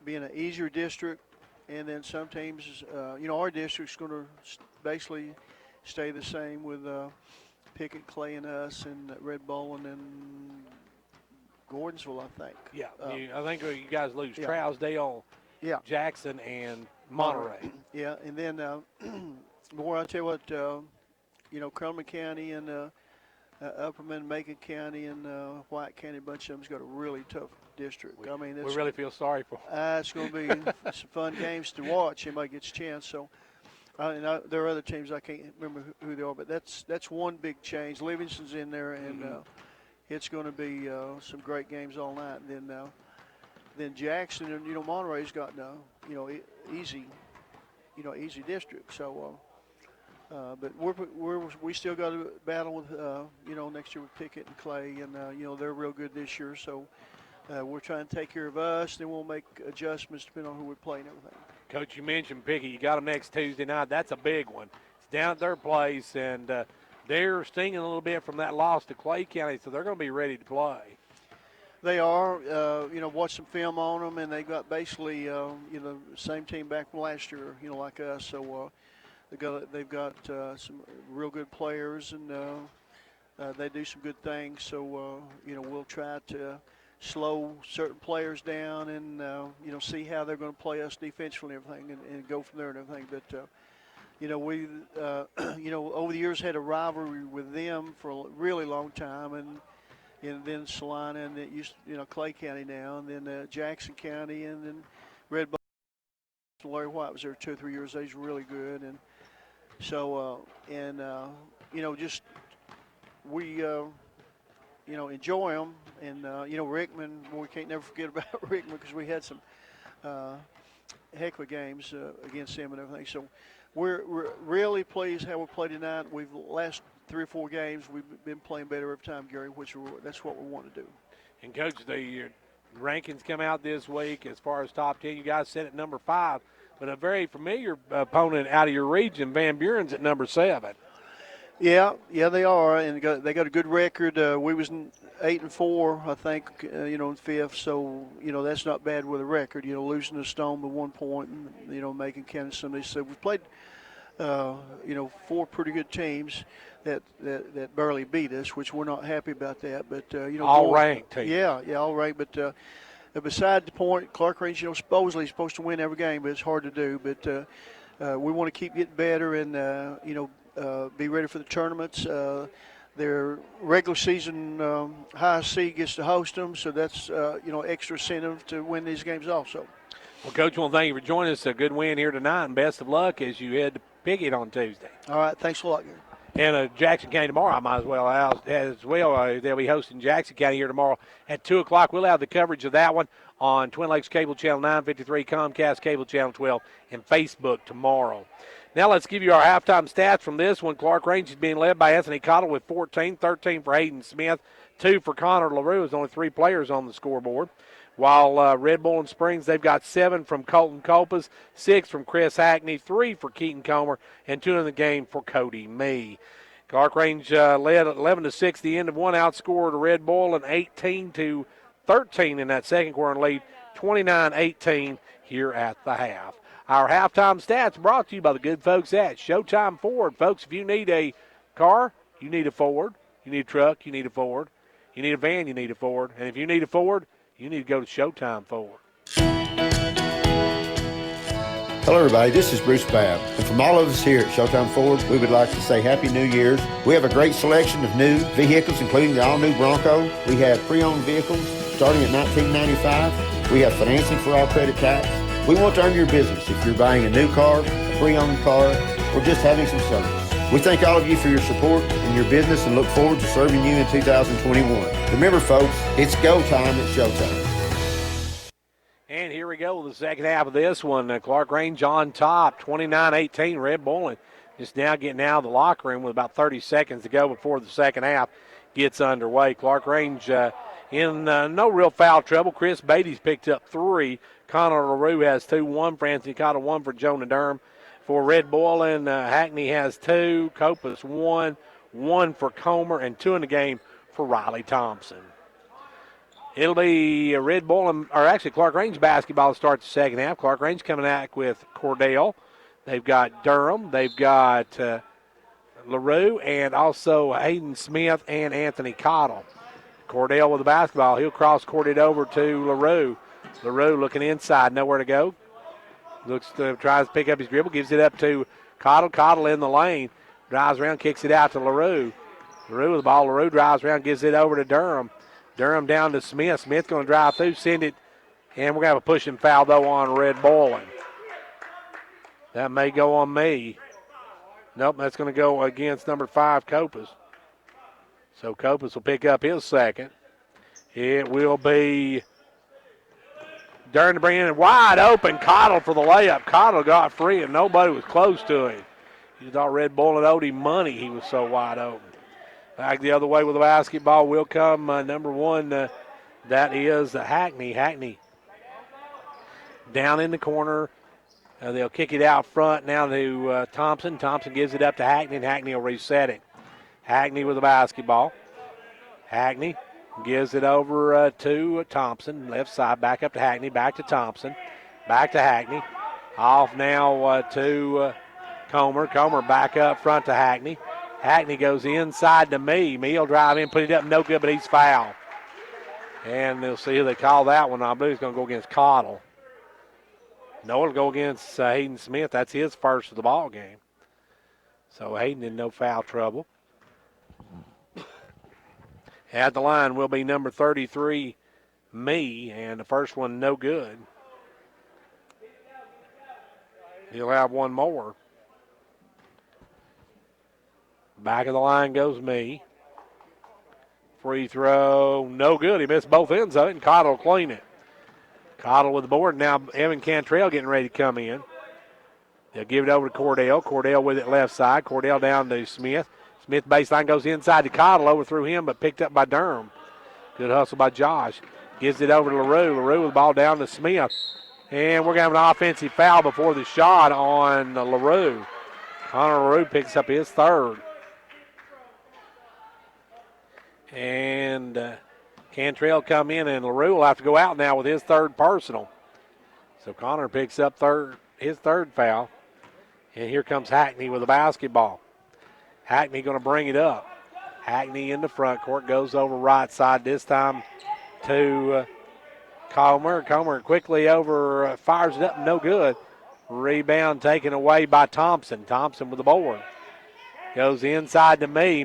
being an easier district, and then some teams, our district's going to basically stay the same with Pickett, Clay, and us, and Red Bull, and then Gordonsville, I think. Yeah, I think you guys lose yeah. Trousdale, yeah. Jackson, and Monterey. Yeah, and then more. I tell you what, Cumberland County and Upperman, Macon County, and White County, a bunch of them's got a really tough district. We really feel sorry for them. It's going to be some fun games to watch. Anybody gets a chance. So, there are other teams I can't remember who they are, but that's one big change. Livingston's in there, and it's going to be some great games all night. And then Jackson and Monterey's got easy district. So. But we still got to battle with next year with Pickett and Clay, and they're real good this year. So we're trying to take care of us. Then we'll make adjustments depending on who we play and everything. Coach, you mentioned Pickett. You got them next Tuesday night. That's a big one. It's down at their place, and they're stinging a little bit from that loss to Clay County, so they're going to be ready to play. They are. Watch some film on them, and they got basically the same team back from last year. Like us. So. They've got some real good players, and they do some good things. So we'll try to slow certain players down, and see how they're going to play us defensively and everything, and go from there and everything. But we over the years had a rivalry with them for a really long time, and then Salina, and it used Clay County now, and then Jackson County, and then Red Bull. Larry White was there 2 or 3 years. He's really good, and so just we enjoy them, and Rickman. We can't never forget about Rickman because we had some heck of games against him and everything. So we're really pleased how we played tonight. We've last 3 or 4 games we've been playing better every time, Gary. That's what we want to do. And Coach, the Rankings come out this week as far as top 10. You guys sit at number 5, but a very familiar opponent out of your region, Van Buren's at number 7. Yeah, they are, and they got a good record. We was 8-4, I think, in fifth. So that's not bad with a record. Losing to Stone by 1 point, and making Kansas City. So we played, 4 pretty good teams that barely beat us, which we're not happy about that. But all ranked teams. Yeah, all ranked. But beside the point, Clarkrange, supposedly is supposed to win every game, but it's hard to do. But we want to keep getting better, and be ready for the tournaments. Their regular season high seed gets to host them, so that's extra incentive to win these games also. Well, Coach, I want to thank you for joining us. A good win here tonight, and best of luck as you head to Pickett on Tuesday. All right, thanks a lot, Gary. And Jackson County tomorrow, I might as well. They'll be hosting Jackson County here tomorrow at 2 o'clock. We'll have the coverage of that one on Twin Lakes Cable Channel 953, Comcast Cable Channel 12, and Facebook tomorrow. Now let's give you our halftime stats from this one. Clarkrange is being led by Anthony Cottle with 14, 13 for Hayden Smith, 2 for Connor LaRue. There's only 3 players on the scoreboard. While Red Bull and Springs, they've got 7 from Colton Copas, 6 from Chris Hackney, 3 for Keaton Comer, and 2 in the game for Cody Mee. Clarkrange led 11-6 the end of one, outscored Red Bull and 18-13 in that second quarter, and lead 29-18 here at the half. Our halftime stats brought to you by the good folks at Showtime Ford. Folks, if you need a car, you need a Ford. You need a truck, you need a Ford. You need a van, you need a Ford. And if you need a Ford, you need to go to Showtime Ford. Hello, everybody. This is Bruce Babb. And from all of us here at Showtime Ford, we would like to say Happy New Year's. We have a great selection of new vehicles, including the all-new Bronco. We have pre-owned vehicles starting at $19.95. We have financing for all credit types. We want to earn your business if you're buying a new car, a pre-owned car, or just having some service. We thank all of you for your support and your business and look forward to serving you in 2021. Remember, folks, it's go time at Showtime. And here we go with the second half of this one. Clarkrange on top, 29-18. Red Bull just now getting out of the locker room with about 30 seconds to go before the second half gets underway. Clarkrange in no real foul trouble. Chris Beatty's picked up 3. Connor LaRue has 2, 1 for Anthony Cottle, 1 for Jonah Durham. For Red Bull, and Hackney has 2, Copas 1, 1 for Comer, and 2 in the game for Riley Thompson. It'll be a Red Bull, or actually Clarkrange basketball to start the second half. Clarkrange coming out with Cordell. They've got Durham. They've got LaRue, and also Hayden Smith and Anthony Cottle. Cordell with the basketball. He'll cross court it over to LaRue. LaRue looking inside, nowhere to go. Tries to pick up his dribble, gives it up to Cottle. Cottle in the lane, drives around, kicks it out to LaRue. LaRue with the ball. LaRue drives around, gives it over to Durham. Durham down to Smith. Smith going to drive through, send it, and we're going to have a pushing foul, though, on Red Bull. That may go on me. Nope, that's going to go against number 5, Copas. So Copas will pick up his second. It will be Durham to bring in wide open. Cottle for the layup. Cottle got free, and nobody was close to him. You thought Red Bull had owed him money. He was so wide open. Back the other way with the basketball will come number 1. That is Hackney. Hackney down in the corner. They'll kick it out front now to Thompson. Thompson gives it up to Hackney, and Hackney will reset it. Hackney with the basketball. Hackney gives it over to Thompson. Left side, back up to Hackney, back to Thompson. Back to Hackney. Off now to Comer. Comer back up front to Hackney. Hackney goes inside to Mee. Mee will drive in, put it up, no good, but he's fouled. And they'll see who they call that one. I believe it's going to go against Cottle. No, it'll go against Hayden Smith. That's his first of the ball game. So Hayden in no foul trouble. At the line will be number 33, Mee, and the first one no good. He'll have one more. Back of the line goes Mee. Free throw, no good. He missed both ends of it, and Cottle will clean it. Cottle with the board. Now Evan Cantrell getting ready to come in. They'll give it over to Cordell. Cordell with it left side. Cordell down to Smith. Smith baseline goes inside to Cottle, overthrew him, but picked up by Durham. Good hustle by Josh. Gives it over to LaRue. LaRue with the ball down to Smith. And we're going to have an offensive foul before the shot on LaRue. Connor LaRue picks up his third. And Cantrell come in, and LaRue will have to go out now with his third personal. So Connor picks up his third foul. And here comes Hackney with the basketball. Hackney going to bring it up. Hackney in the front court, goes over right side this time to Comer. Comer quickly over, fires it up, no good. Rebound taken away by Thompson. Thompson with the board. Goes inside to me.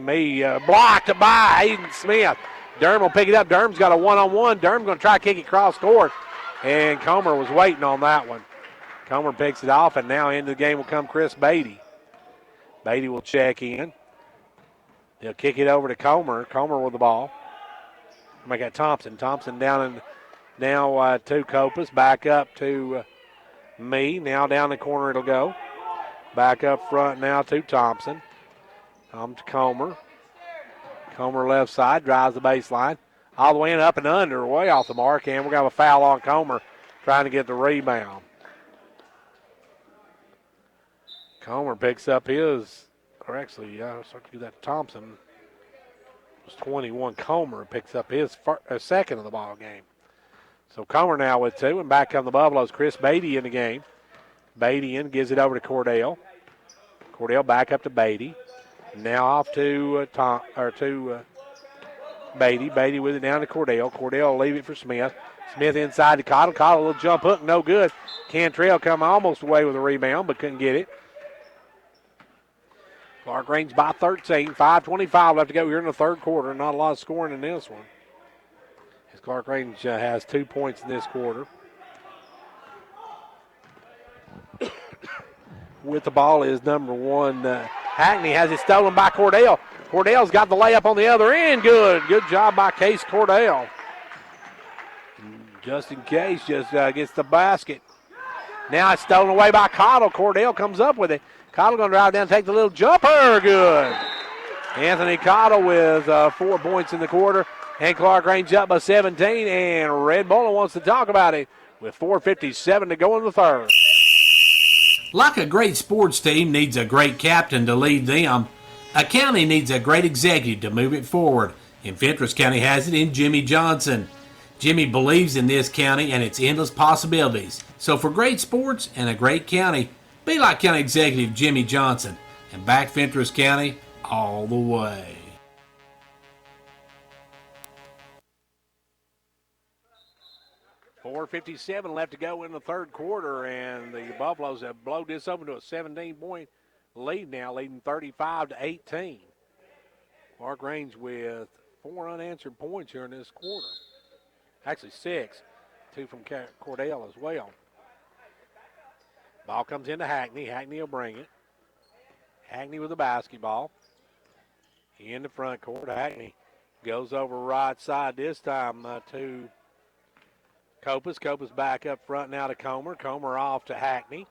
Blocked by Hayden Smith. Durham will pick it up. Durham's got a one-on-one. Durham's going to try to kick it cross court. And Comer was waiting on that one. Comer picks it off, and now into the game will come Chris Beatty. Beatty will check in. They'll kick it over to Comer. Comer with the ball. We got Thompson. Thompson down now to Copas. Back up to me. Now down the corner it'll go. Back up front now to Thompson. To Comer. Comer left side. Drives the baseline. All the way in, up and under. Way off the mark. And we're going to have a foul on Comer trying to get the rebound. Comer picks up his, or actually, I'll start to do that to Thompson. It was 21. Comer picks up his second of the ball game. So Comer now with two, and back come the Buffaloes. Chris Beatty in the game. Beatty in, gives it over to Cordell. Cordell back up to Beatty. Now off to Beatty. Beatty with it down to Cordell. Cordell will leave it for Smith. Smith inside to Cottle. Cottle, a little jump hook, no good. Cantrell come almost away with a rebound, but couldn't get it. Clarkrange by 13. 5:25 left to go here in the third quarter. Not a lot of scoring in this one. As Clarkrange has 2 points in this quarter. With the ball is number one. Hackney has it stolen by Cordell. Cordell's got the layup on the other end. Good job by Case Cordell. Justin Case just gets the basket. Now it's stolen away by Cottle. Cordell comes up with it. Cottle going to drive down and take the little jumper. Good. Anthony Cottle with 4 points in the quarter. And Clarkrange up by 17. And Red Bull wants to talk about it with 4:57 to go in the third. Like a great sports team needs a great captain to lead them, a county needs a great executive to move it forward. And Fentress County has it in Jimmy Johnson. Jimmy believes in this county and its endless possibilities. So for great sports and a great county, be like County Executive Jimmy Johnson and back Fentress County all the way. .457 left to go in the third quarter, and the Buffaloes have blown this open to a 17-point lead now, leading 35-18. Clarkrange with 4 unanswered points here in this quarter. Actually 6, 2 from Cordell as well. Ball comes into Hackney. Hackney will bring it. Hackney with the basketball. In the front court, Hackney goes over right side this time to Copas. Copas back up front now to Comer. Comer off to Hackney.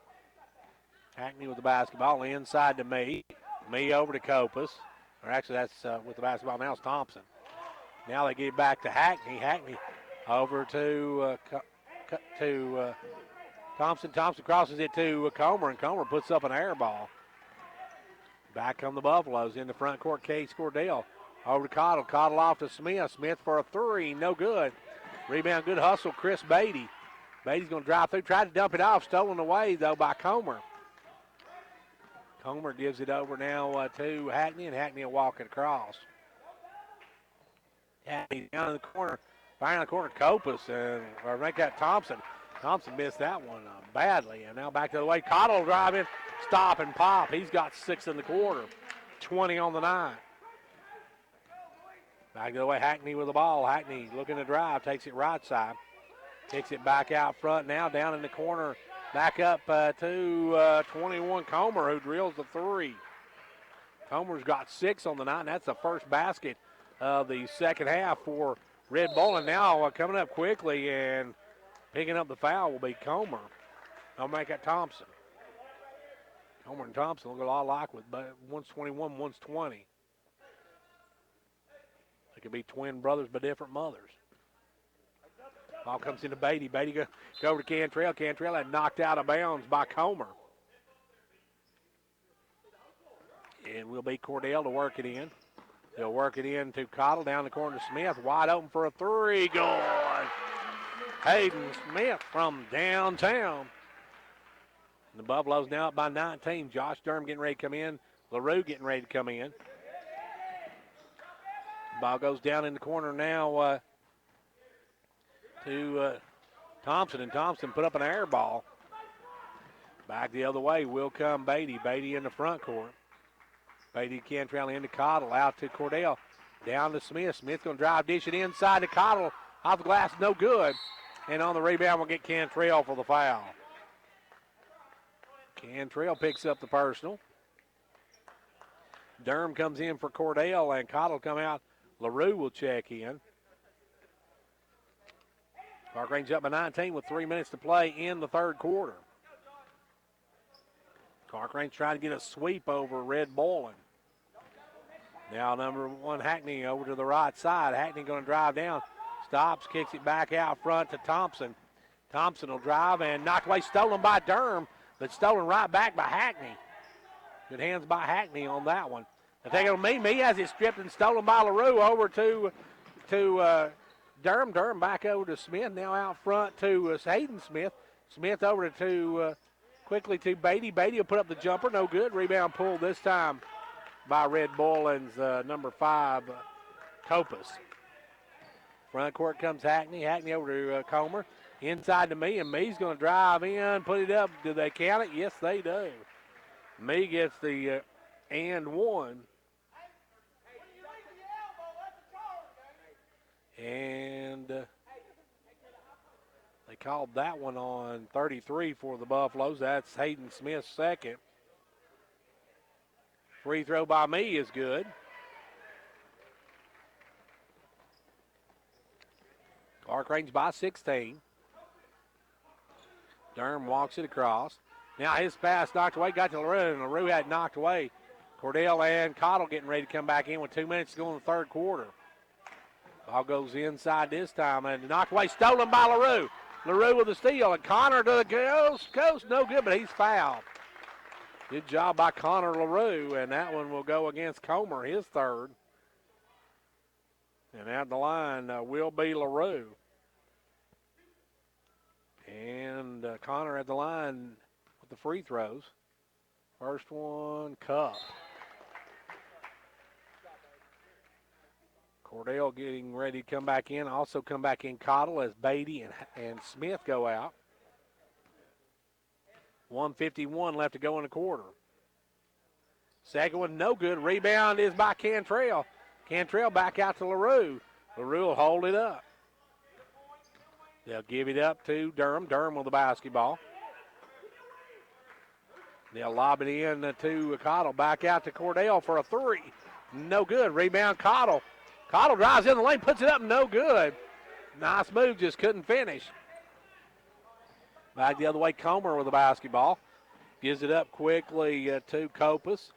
Hackney with the basketball inside to me. Me over to Copas. Or actually that's with the basketball now it's Thompson. Now they get it back to Hackney. Hackney over to Thompson. Thompson crosses it to Comer, and Comer puts up an air ball. Back come the Buffaloes in the front court. Case Cordell over to Cottle. Cottle off to Smith. Smith for a three. No good. Rebound, good hustle, Chris Beatty. Beatty's going to drive through. Tried to dump it off. Stolen away, though, by Comer. Comer gives it over now to Hackney, and Hackney will walk it across. Hackney down in the corner. Firing in the corner, Copas, or make that Thompson. Thompson missed that one badly. And now back to the way. Cottle driving, stop and pop. He's got 6 in the quarter. 20 on the night. Back to the way, Hackney with the ball. Hackney looking to drive, takes it right side. Kicks it back out front now, down in the corner. Back up to 21, Comer, who drills the three. Comer's got 6 on the night, and that's the first basket of the second half for Red Bull. And now coming up quickly and picking up the foul will be Comer. I'll make that Thompson. Comer and Thompson look a lot alike with one's 21, one's 20. They could be twin brothers but different mothers. Ball comes into Beatty. Beatty go over to Cantrell. Cantrell had knocked out of bounds by Comer. And will be Cordell to work it in. He'll work it in to Cottle down the corner to Smith. Wide open for a three. Good. Hayden Smith from downtown. And the Buffaloes now up by 19. Josh Durham getting ready to come in. LaRue getting ready to come in. Ball goes down in the corner now to Thompson, and Thompson put up an air ball. Back the other way will come Beatty. Beatty in the front court. Beatty to Cantrell into Cottle, out to Cordell. Down to Smith. Smith going to drive, dish it inside to Cottle. Off the glass, no good. And on the rebound, we'll get Cantrell for the foul. Cantrell picks up the personal. Durham comes in for Cordell, and Cottle come out. LaRue will check in. Clarkrange up by 19 with 3 minutes to play in the third quarter. Clarkrange trying to get a sweep over Red Boylan. Now number 1 Hackney over to the right side. Hackney going to drive down. Stops, kicks it back out front to Thompson. Thompson will drive and knocked away, stolen by Durham, but stolen right back by Hackney. Good hands by Hackney on that one. I think it'll be me as it's stripped and stolen by LaRue over to Durham. Durham back over to Smith. Now out front to Hayden Smith. Smith over to quickly to Beatty. Beatty will put up the jumper. No good. Rebound pulled this time by Red Boylan's number 5, Copus. Front court comes Hackney. Hackney over to Comer. Inside to me, and Me's going to drive in, put it up. Do they count it? Yes, they do. Me gets the and one. And they called that one on 33 for the Buffaloes. That's Hayden Smith's second. Free throw by me is good. Clarkrange by 16. Durham walks it across. Now his pass knocked away, got to LaRue, and LaRue had knocked away. Cordell and Cottle getting ready to come back in with 2 minutes to go in the third quarter. Ball goes inside this time, and knocked away, stolen by LaRue. LaRue with the steal, and Connor to the coast, no good, but he's fouled. Good job by Connor LaRue, and that one will go against Comer, his third. And at the line will be LaRue. And Connor at the line with the free throws. First one, Cup. Cordell getting ready to come back in. Also come back in Cottle as Beatty and Smith go out. 1:51 left to go in the quarter. Second one, no good. Rebound is by Cantrell. Cantrell back out to LaRue. LaRue will hold it up. They'll give it up to Durham. Durham with the basketball. They'll lob it in to Cottle. Back out to Cordell for a three. No good. Rebound Cottle. Cottle drives in the lane, puts it up, no good. Nice move, just couldn't finish. Back the other way, Comer with the basketball. Gives it up quickly to Copus.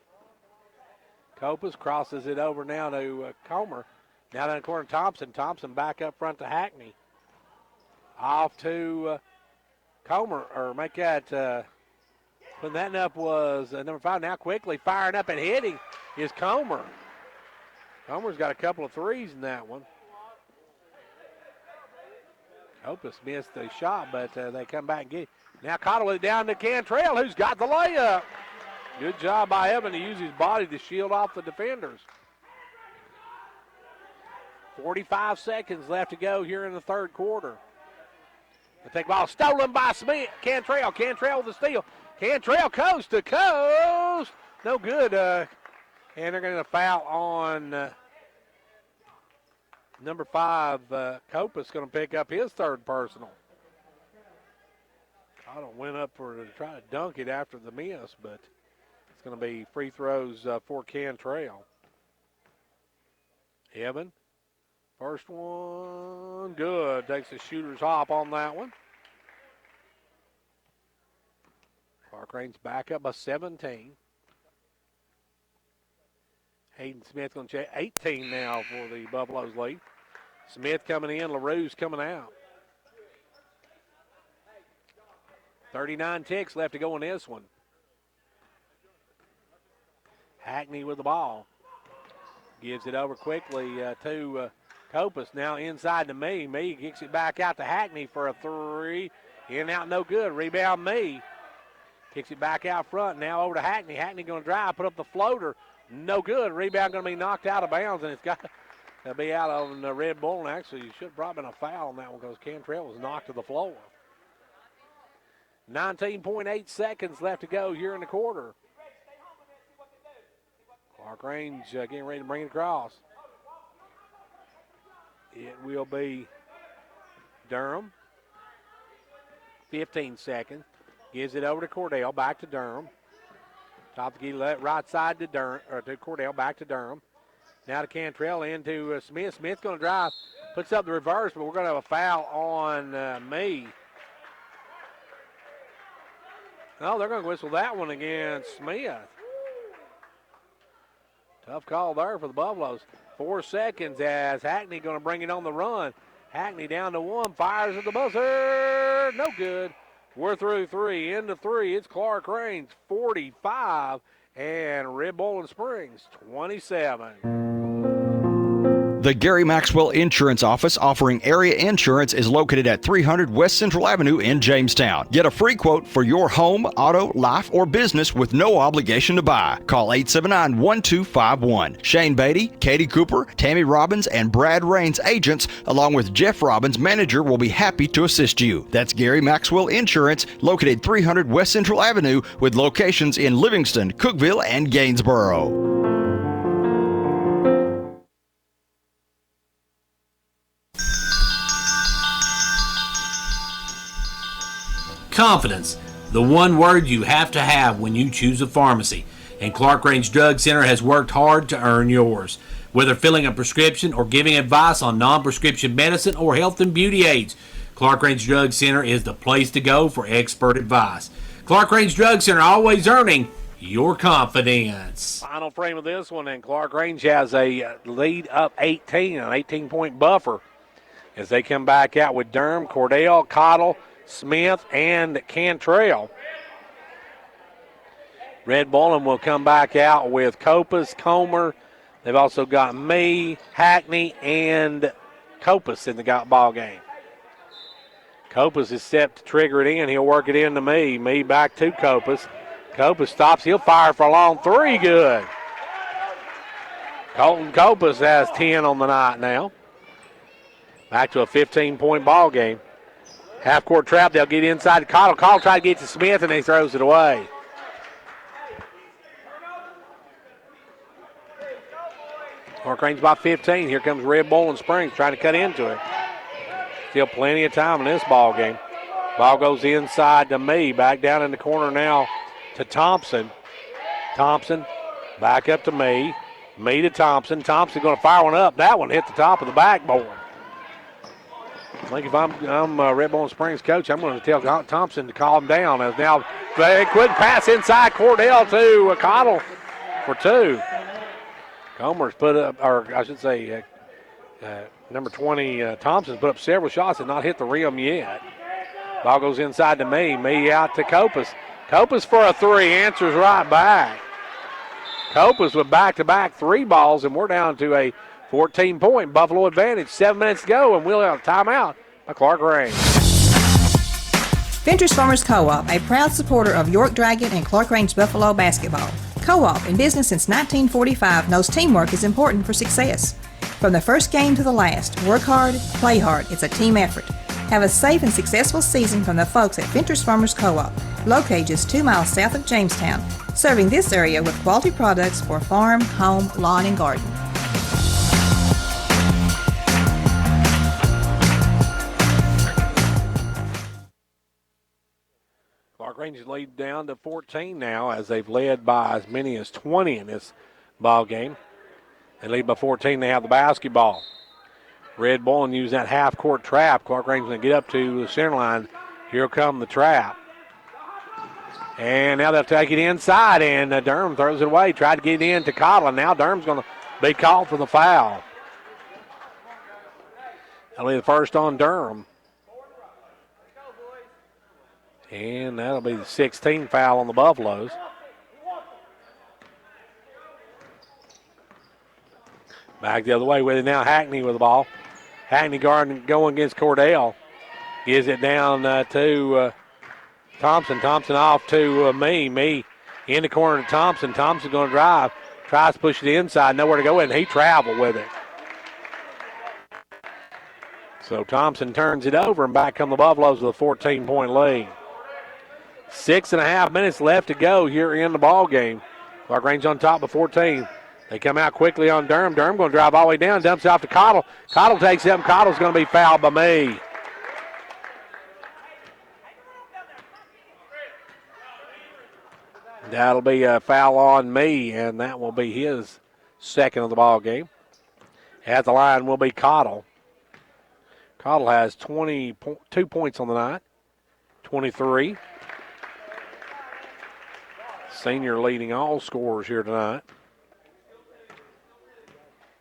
Copus crosses it over now to Comer. Now down the corner, Thompson. Thompson back up front to Hackney. Off to Comer, or make that, putting that up was number 5. Now quickly firing up and hitting is Comer. Comer's got a couple of threes in that one. Copus missed the shot, but they come back and get it. Now Cottle with it down to Cantrell, who's got the layup. Good job by Evan to use his body to shield off the defenders. 45 seconds left to go here in the third quarter. The take ball stolen by Smith. Cantrell with the steal. Cantrell coast to coast. No good. And they're going to foul on number 5. Copus going to pick up his third personal. Cottle went up to try to dunk it after the miss, but it's going to be free throws for Cantrell. Evan, first one, good. Takes a shooter's hop on that one. Clarkrange back up by 17. Hayden Smith going to check 18 now for the Buffaloes lead. Smith coming in, LaRue's coming out. 39 ticks left to go in this one. Hackney with the ball. Gives it over quickly to Copus. Now inside to me. Me kicks it back out to Hackney for a three. In and out, no good. Rebound me. Kicks it back out front. Now over to Hackney. Hackney going to drive, put up the floater. No good. Rebound going to be knocked out of bounds, and it's got to be out on the Red Bull. And actually, you should have probably been a foul on that one because Cantrell was knocked to the floor. 19.8 seconds left to go here in the quarter. Clarkrange getting ready to bring it across. It will be Durham. 15 seconds. Gives it over to Cordell. Back to Durham. Top of the key, right side to Durham, or to Cordell. Back to Durham. Now to Cantrell into Smith. Smith's going to drive. Puts up the reverse, but we're going to have a foul on me. Oh, they're going to whistle that one against Smith. Tough call there for the Buffaloes. 4 seconds as Hackney going to bring it on the run. Hackney down to one, fires at the buzzer. No good. We're through three. Into three. It's Clarkrange 45 and Red Bowling Springs 27. The Gary Maxwell Insurance Office offering area insurance is located at 300 West Central Avenue in Jamestown. Get a free quote for your home, auto, life, or business with no obligation to buy. Call 879-1251. Shane Beatty, Katie Cooper, Tammy Robbins, and Brad Raines agents, along with Jeff Robbins, manager, will be happy to assist you. That's Gary Maxwell Insurance, located 300 West Central Avenue with locations in Livingston, Cookeville, and Gainsboro. Confidence, the one word you have to have when you choose a pharmacy. And Clarkrange Drug Center has worked hard to earn yours. Whether filling a prescription or giving advice on non-prescription medicine or health and beauty aids, Clarkrange Drug Center is the place to go for expert advice. Clarkrange Drug Center, always earning your confidence. Final frame of this one, and Clarkrange has a lead up 18, an 18-point buffer as they come back out with Durham, Cordell, Cottle, Smith, and Cantrell. Red Bowling will come back out with Copus, Comer. They've also got me, Hackney, and Copus in the ball game. Copus is set to trigger it in. He'll work it into me. Me back to Copus. Copus stops. He'll fire for a long three. Good. Colton Copus has 10 on the night now. Back to a 15-point ball game. Half-court trap. They'll get inside to Cottle. Cottle tries to get to Smith, and he throws it away. Clarkrange by 15. Here comes Red Bowling Springs trying to cut into it. Still plenty of time in this ball game. Ball goes inside to me. Back down in the corner now to Thompson. Thompson back up to me. Me to Thompson. Thompson going to fire one up. That one hit the top of the backboard. I think if I'm Red Bowling Springs coach, I'm going to tell Thompson to calm down. As now very quick pass inside Cordell to Cottle for two. Comer's put up, or I should say, number 20 Thompson's put up several shots and not hit the rim yet. Ball goes inside to me. Me out to Copus. Copus for a three, answers right back. Copus with back-to-back three balls, and we're down to a 14-point Buffalo advantage. 7 minutes to go, and we'll have a timeout by Clarkrange. Ventures Farmers Co-op, a proud supporter of York Dragon and Clarkrange Buffalo basketball. Co-op, in business since 1945, knows teamwork is important for success. From the first game to the last, work hard, play hard. It's a team effort. Have a safe and successful season from the folks at Ventures Farmers Co-op, located just 2 miles south of Jamestown, serving this area with quality products for farm, home, lawn, and garden. Clarkrange lead down to 14 now, as they've led by as many as 20 in this ball game. They lead by 14. They have the basketball. Red Bowling use that half-court trap. Clarkrange going to get up to the center line. Here come the trap. And now they'll take it inside, and Durham throws it away. Tried to get it in to Cottle, and now Durham's going to be called for the foul. That'll be the first on Durham. And that'll be the 16th foul on the Buffaloes. Back the other way with it now, Hackney with the ball. Hackney guarding going against Cordell. Gives it down to Thompson. Thompson off to me. Me in the corner to Thompson. Thompson's going to drive. Tries to push it inside. Nowhere to go, and he traveled with it. So Thompson turns it over, and back come the Buffaloes with a 14-point lead. 6.5 minutes left to go here in the ball game. Clarkrange on top of 14. They come out quickly on Durham. Durham going to drive all the way down, dumps it off to Cottle. Cottle takes it up, and Cottle's going to be fouled by me. That'll be a foul on me, and that will be his second of the ball game. At the line will be Cottle. Cottle has 22 points on the night, 23. Senior leading all scorers here tonight.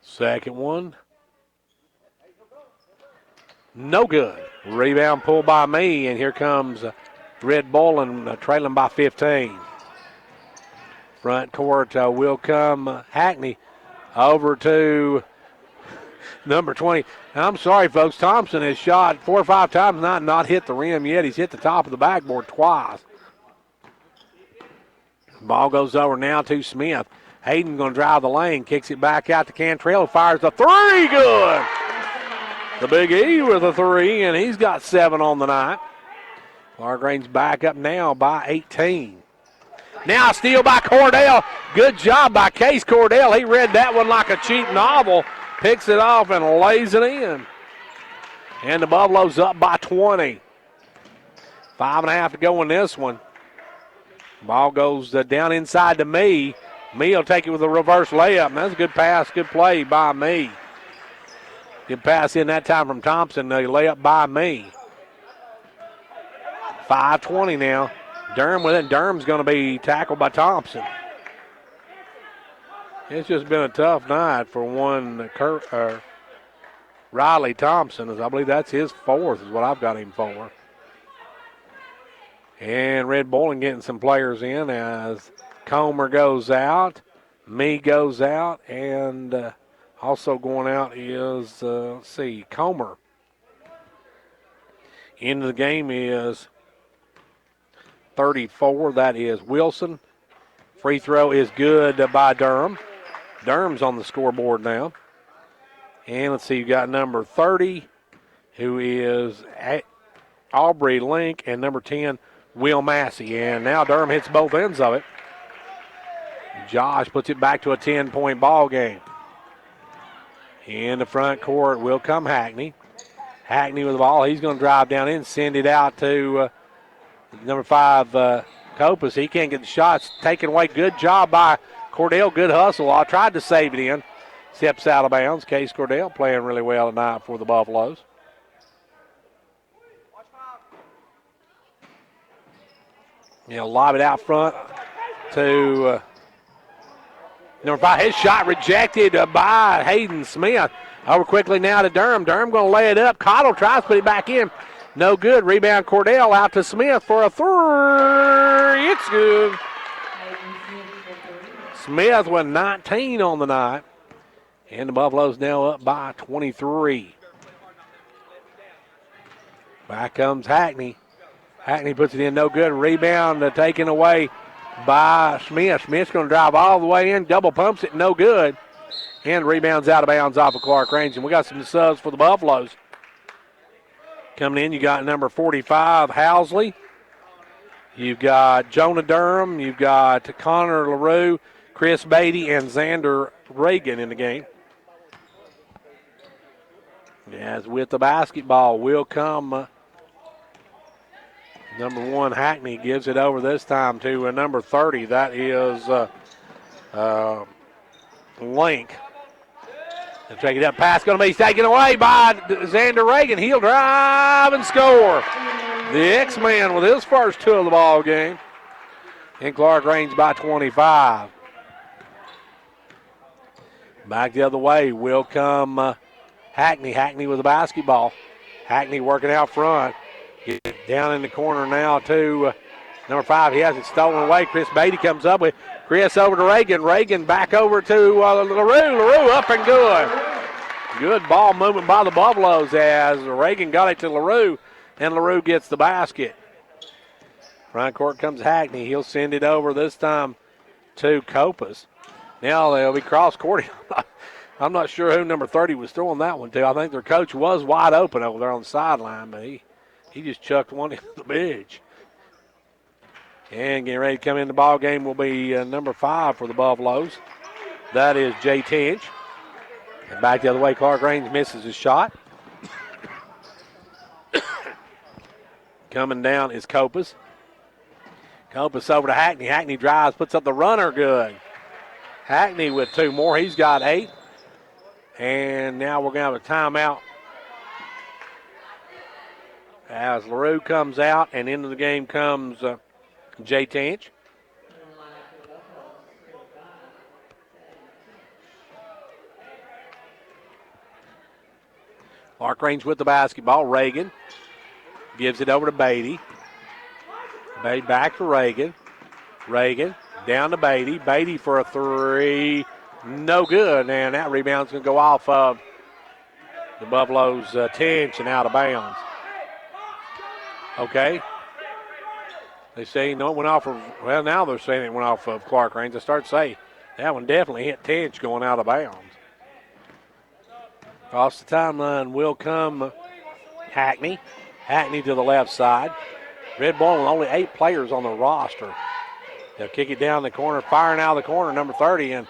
Second one. No good. Rebound pulled by me, and here comes Red Bull and trailing by 15. Front court will come Hackney over to number 20. I'm sorry, folks. Thompson has shot 4 or 5 times, not hit the rim yet. He's hit the top of the backboard twice. Ball goes over now to Smith. Hayden going to drive the lane, kicks it back out to Cantrell, fires the three, good. The Big E with a three, and he's got 7 on the night. Clarkrange back up now by 18. Now a steal by Cordell. Good job by Case Cordell. He read that one like a cheap novel, picks it off and lays it in. And the Buffaloes up by 20. 5.5 to go in this one. Ball goes down inside to me. Me will take it with a reverse layup. And that's a good pass, good play by me. Good pass in that time from Thompson. The layup by me. 5:20 now. Durham with it. Durham's going to be tackled by Thompson. It's just been a tough night for one Riley Thompson, as I believe that's his 4th is what I've got him for. And Red Bowling getting some players in as Comer goes out, Me goes out, and also going out is, Comer. Into the game is 34. That is Wilson. Free throw is good by Durham. Durham's on the scoreboard now. And let's see, you got number 30, who is Aubrey Link, and number 10, Will Massey. And now Durham hits both ends of it. Josh puts it back to a 10-point ball game. In the front court will come Hackney. Hackney with the ball. He's going to drive down in, send it out to number 5, Copas. He can't get the shots taken away. Good job by Cordell. Good hustle. I tried to save it in. Steps out of bounds. Case Cordell playing really well tonight for the Buffaloes. Lob it out front to number 5. His shot rejected by Hayden Smith. Over quickly now to Durham. Durham going to lay it up. Cottle tries to put it back in. No good. Rebound Cordell out to Smith for a three. It's good. Smith with 19 on the night. And the Buffaloes now up by 23. Back comes Hackney. Hackney puts it in, no good. Rebound taken away by Smith. Smith's going to drive all the way in, double pumps it, no good. And rebounds out of bounds off of Clarkrange. And we got some subs for the Buffaloes. Coming in, you got number 45, Housley. You've got Jonah Durham. You've got Connor LaRue, Chris Beatty, and Xander Reagan in the game. As with the basketball will come number 1, Hackney gives it over this time to number 30. That is Link. They'll take it up. Pass going to be taken away by Xander Reagan. He'll drive and score. The X-Man with his first 2 of the ball game. And Clarkrange by 25. Back the other way will come Hackney. Hackney with the basketball. Hackney working out front. Down in the corner now to number 5. He has it stolen away. Chris Beatty comes up with Chris over to Reagan. Reagan back over to LaRue. LaRue up and good. Good ball movement by the Buffaloes as Reagan got it to LaRue, and LaRue gets the basket. Front court comes Hackney. He'll send it over this time to Copas. Now they'll be cross-courting. I'm not sure who number 30 was throwing that one to. I think their coach was wide open over there on the sideline, but he just chucked one into the bench. And getting ready to come in the ball game will be number 5 for the Buffaloes. That is Jay Tinch. And back the other way, Clarkrange misses his shot. Coming down is Copas. Copas over to Hackney. Hackney drives, puts up the runner, good. Hackney with 2 more. He's got 8. And now we're going to have a timeout as LaRue comes out, and into the game comes Jay Tinch. Clarkrange with the basketball. Reagan gives it over to Beatty. Beatty back to Reagan. Reagan down to Beatty. Beatty for a 3. No good. And that rebound's going to go off of the Buffaloes' Tinch and out of bounds. Okay. They say no, it went off of, well, now they're saying it went off of Clarkrange. I start to say that one definitely hit Tinch going out of bounds. Across the timeline will come Hackney. Hackney to the left side. Red Bull with only 8 players on the roster. They'll kick it down the corner, firing out of the corner, number 30. And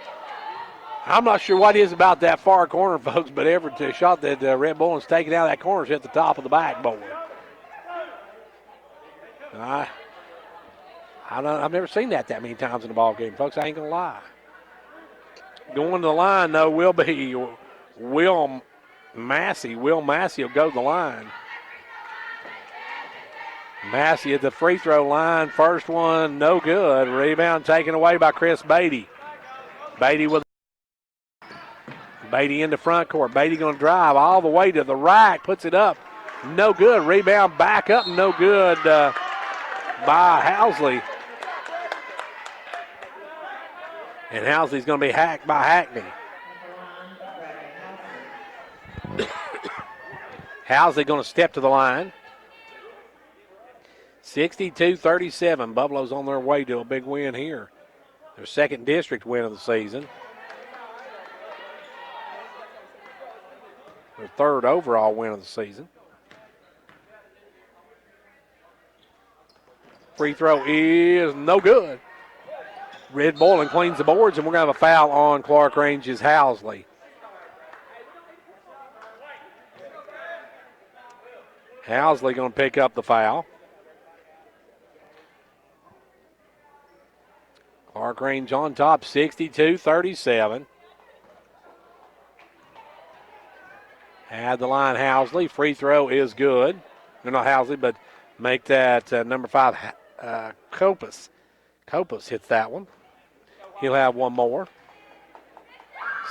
I'm not sure what it is about that far corner, folks, but every shot that Red Bull is taking out of that corner is at the top of the backboard. I've never seen that many times in the ball game, folks. I ain't going to lie. Going to the line, though, will be Will Massey. Will Massey will go to the line. Massey at the free throw line. First one, no good. Rebound taken away by Chris Beatty. Beatty in the front court. Beatty going to drive all the way to the rack. Puts it up. No good. Rebound back up. No good by Housley. And Housley's going to be hacked by Hackney. Housley going to step to the line. 62-37. Buffalo's on their way to a big win here. Their second district win of the season. Their third overall win of the season. Free throw is no good. Red Boylan cleans the boards, and we're going to have a foul on Clarkrange's Housley. Housley going to pick up the foul. Clarkrange on top, 62-37. Had the line Housley. Free throw is good. No, not Housley, but make that number 5, Copas. Copas hits that one. He'll have one more.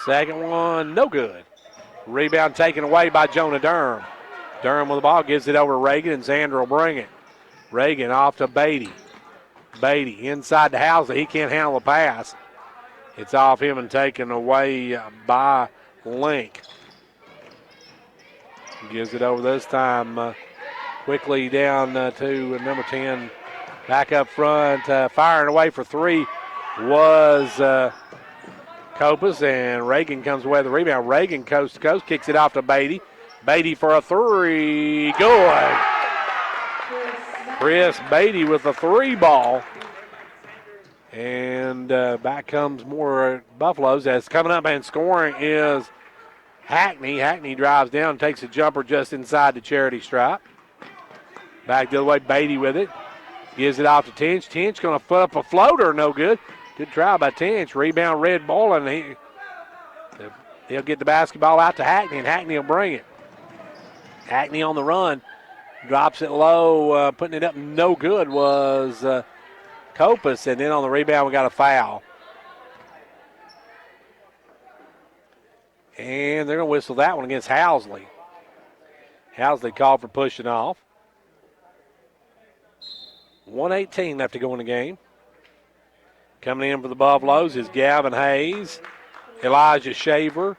Second one, no good. Rebound taken away by Jonah Durham. Durham with the ball, gives it over to Reagan, and Xander will bring it. Reagan off to Beatty. Beatty inside the Housley. He can't handle the pass. It's off him and taken away by Link. Gives it over this time quickly down to number 10. Back up front, firing away for 3 was Copas, and Reagan comes away with the rebound. Reagan coast to coast, kicks it off to Beatty. Beatty for a 3. Good. Chris Beatty with the 3 ball. And back comes more Buffaloes. As coming up and scoring is Hackney. Hackney drives down, takes a jumper just inside the charity stripe. Back the other way, Beatty with it. Gives it off to Tinch. Tinch going to put up a floater, no good. Good try by Tinch. Rebound Red Boylan. He'll get the basketball out to Hackney, and Hackney will bring it. Hackney on the run. Drops it low, putting it up no good was Copas, and then on the rebound we got a foul. And they're going to whistle that one against Housley. Housley called for pushing off. 1:18 left to go in the game. Coming in for the Buffaloes is Gavin Hayes, Elijah Shaver,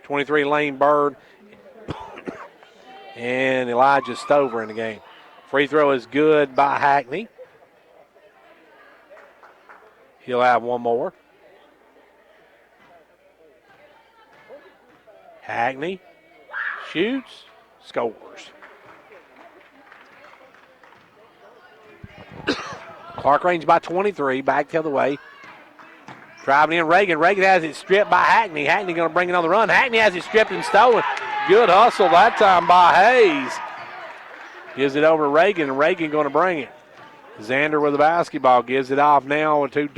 #23 Lane Bird, and Elijah Stover in the game. Free throw is good by Hackney. He'll have one more. Hackney shoots, scores. Clarkrange by 23, back the other way. Driving in Reagan. Reagan has it stripped by Hackney. Hackney going to bring it on the run. Hackney has it stripped and stolen. Good hustle that time by Hayes. Gives it over to Reagan, and Reagan going to bring it. Xander with the basketball gives it off now to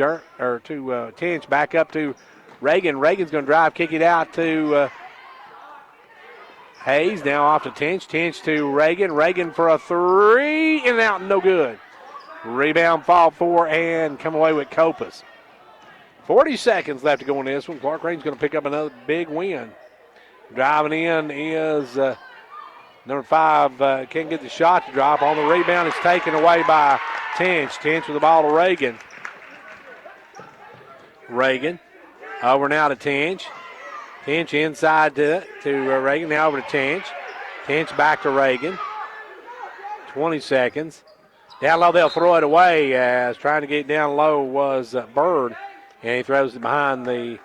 Tinch. Back up to Reagan. Reagan's going to drive, kick it out to Hayes. Now off to Tinch. Tinch to Reagan. Reagan for a three, and out, no good. Rebound, fall four, and come away with Copas. 40 seconds left to go in this one. Clarkrange going to pick up another big win. Driving in is number 5. Can't get the shot to drop. On the rebound, it's taken away by Tinch. Tinch with the ball to Reagan. Reagan over now to Tinch. Tinch inside to Reagan. Now over to Tinch. Tinch back to Reagan. 20 seconds. Down low, they'll throw it away as trying to get down low was Bird. And he throws it behind the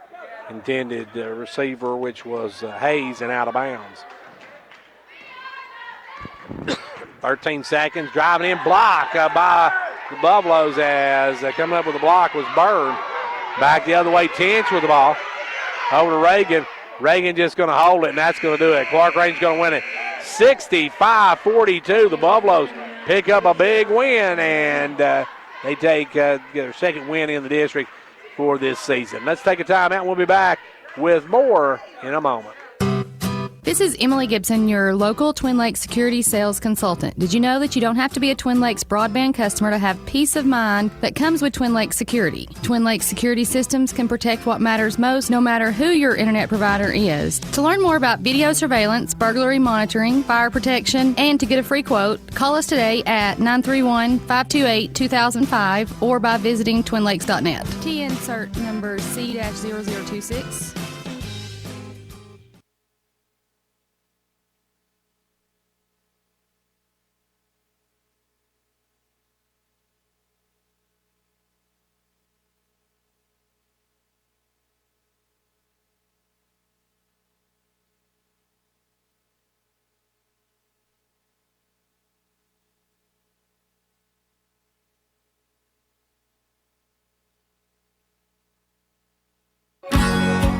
intended receiver, which was Hayes, and out of bounds. 13 seconds. Driving in, block by the Buffaloes as coming up with the block was Bird. Back the other way, Tinch with the ball. Over to Reagan. Reagan just going to hold it, and that's going to do it. Clarkrange going to win it 65-42. The Buffaloes pick up a big win, and they take their second win in the district for this season. Let's take a timeout, and we'll be back with more in a moment. This is Emily Gibson, your local Twin Lakes security sales consultant. Did you know that you don't have to be a Twin Lakes broadband customer to have peace of mind that comes with Twin Lakes security? Twin Lakes security systems can protect what matters most no matter who your internet provider is. To learn more about video surveillance, burglary monitoring, fire protection, and to get a free quote, call us today at 931-528-2005 or by visiting twinlakes.net. T insert number C-0026.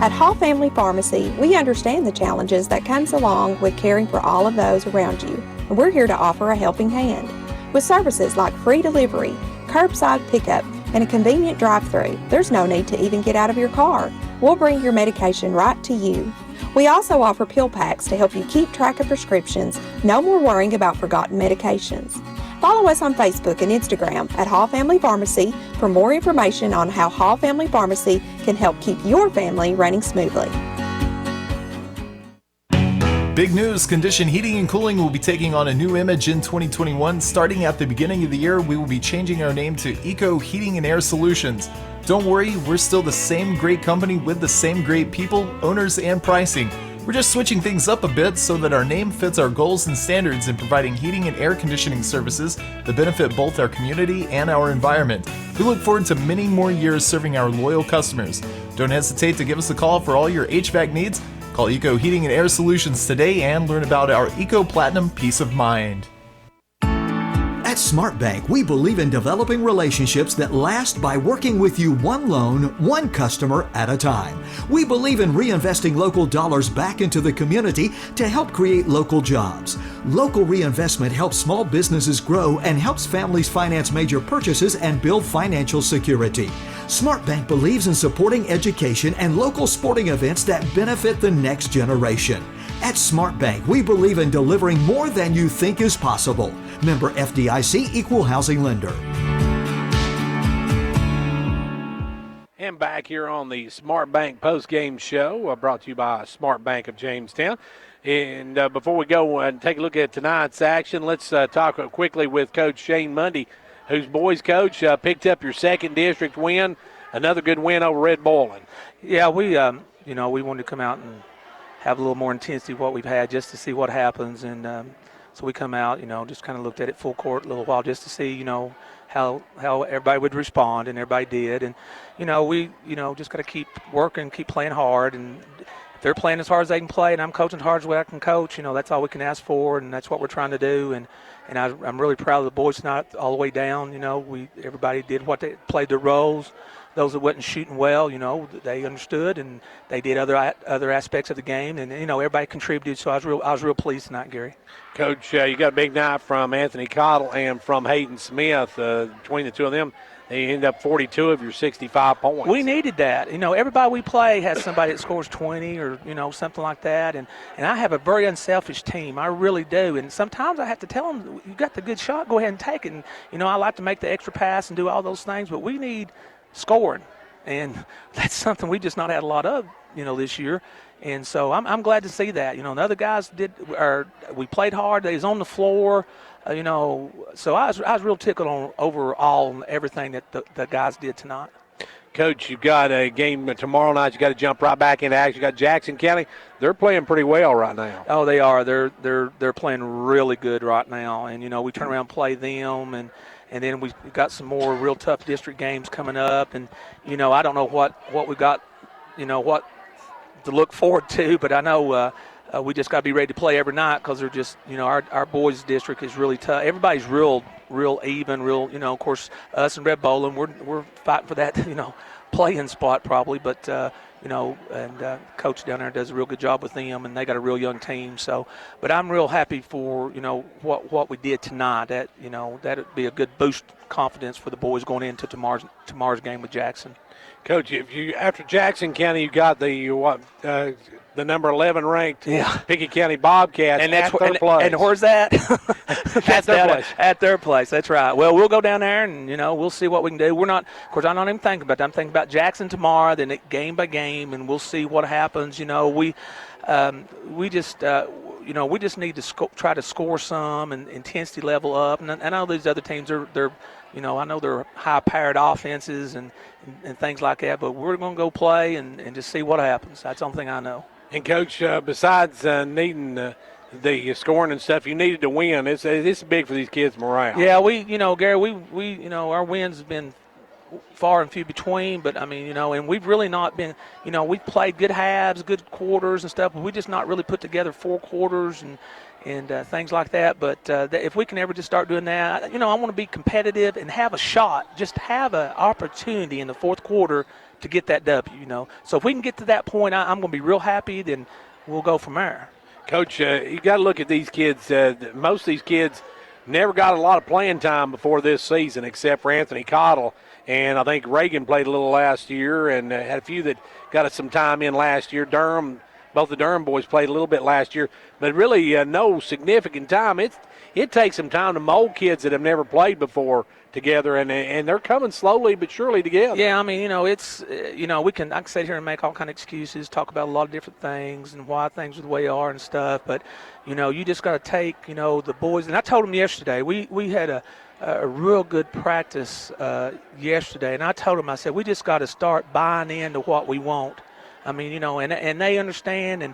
At Hall Family Pharmacy, we understand the challenges that comes along with caring for all of those around you, and we're here to offer a helping hand. With services like free delivery, curbside pickup, and a convenient drive-thru, there's no need to even get out of your car. We'll bring your medication right to you. We also offer pill packs to help you keep track of prescriptions. No more worrying about forgotten medications. Follow us on Facebook and Instagram at Hall Family Pharmacy for more information on how Hall Family Pharmacy can help keep your family running smoothly. Big news, Condition Heating and Cooling will be taking on a new image in 2021. Starting at the beginning of the year, we will be changing our name to Eco Heating and Air Solutions. Don't worry, we're still the same great company with the same great people, owners, and pricing. We're just switching things up a bit so that our name fits our goals and standards in providing heating and air conditioning services that benefit both our community and our environment. We look forward to many more years serving our loyal customers. Don't hesitate to give us a call for all your HVAC needs. Call Eco Heating and Air Solutions today and learn about our Eco Platinum Peace of Mind. At SmartBank, we believe in developing relationships that last by working with you one loan, one customer at a time. We believe in reinvesting local dollars back into the community to help create local jobs. Local reinvestment helps small businesses grow and helps families finance major purchases and build financial security. SmartBank believes in supporting education and local sporting events that benefit the next generation. At SmartBank, we believe in delivering more than you think is possible. Member FDIC, Equal Housing Lender. And back here on the SmartBank postgame show, brought to you by SmartBank of Jamestown. And before we go and take a look at tonight's action, let's talk quickly with Coach Shane Mundy, whose boys coach picked up your second district win, another good win over Red Boiling. Yeah, we wanted to come out and have a little more intensity what we've had just to see what happens. And so we come out, just kind of looked at it full court a little while just to see, how everybody would respond, and everybody did. And, we, just got to keep working, keep playing hard. And if they're playing as hard as they can play and I'm coaching as hard as I can coach, that's all we can ask for, and that's what we're trying to do. And I'm really proud of the boys not all the way down. Everybody did what they played their roles. Those that wasn't shooting well, they understood and they did other aspects of the game, and everybody contributed. So I was real pleased tonight, Gary. Coach, you got a big night from Anthony Cottle and from Hayden Smith. Between the two of them, they end up 42 of your 65 points. We needed that. Everybody we play has somebody that scores 20 or something like that, and I have a very unselfish team. I really do. And sometimes I have to tell them, you got the good shot, go ahead and take it. And I like to make the extra pass and do all those things, but we need scoring, and that's something we just not had a lot of this year. And so I'm glad to see that. The other guys we played hard. They was on the floor, so I was real tickled on overall and everything that the guys did tonight. Coach, you've got a game tomorrow night. You got to jump right back into action. You got Jackson County. They're playing pretty well right now. Oh, they are. They're playing really good right now, and we turn around and play them, and then we've got some more real tough district games coming up. And, I don't know what we got, what to look forward to, but I know we just got to be ready to play every night because they're just, our boys' district is really tough. Everybody's real even, of course, us and Red Bowling, we're fighting for that, playing spot probably, but, and coach down there does a real good job with them, and they got a real young team. So, but I'm real happy for, what we did tonight. That, that'd be a good boost confidence for the boys going into tomorrow's game with Jackson. Coach, after Jackson County, you got the number 11 ranked Pickett County Bobcats, and that's their place. And where's that? At their place. At their place. That's right. Well, we'll go down there and we'll see what we can do. We're not, of course, I'm not even thinking about that. I'm thinking about Jackson tomorrow, then game by game, and we'll see what happens. We just need to try to score some and intensity level up. And I know these other teams they're I know they're high-powered offenses and things like that, but we're going to go play and just see what happens. That's the only thing I know. And, Coach, besides needing the scoring and stuff, you needed to win. It's big for these kids' morale. Yeah, Gary, we our wins have been far and few between, but, and we've really not been, we've played good halves, good quarters and stuff, but we just not really put together 4 quarters and things like that. But if we can ever just start doing that, I want to be competitive and have a shot, just have an opportunity in the fourth quarter to get that W, So if we can get to that point, I'm going to be real happy, then we'll go from there. Coach, you got to look at these kids. Most of these kids never got a lot of playing time before this season except for Anthony Cottle. And I think Reagan played a little last year and had a few that got some time in last year. Both the Durham boys played a little bit last year, but really no significant time. It takes some time to mold kids that have never played before together, and they're coming slowly but surely together. Yeah, it's I can sit here and make all kind of excuses, talk about a lot of different things and why things are the way they are and stuff, but you just got to take the boys. And I told them yesterday we had a real good practice yesterday, and I told them, I said, we just got to start buying into what we want. And they understand. And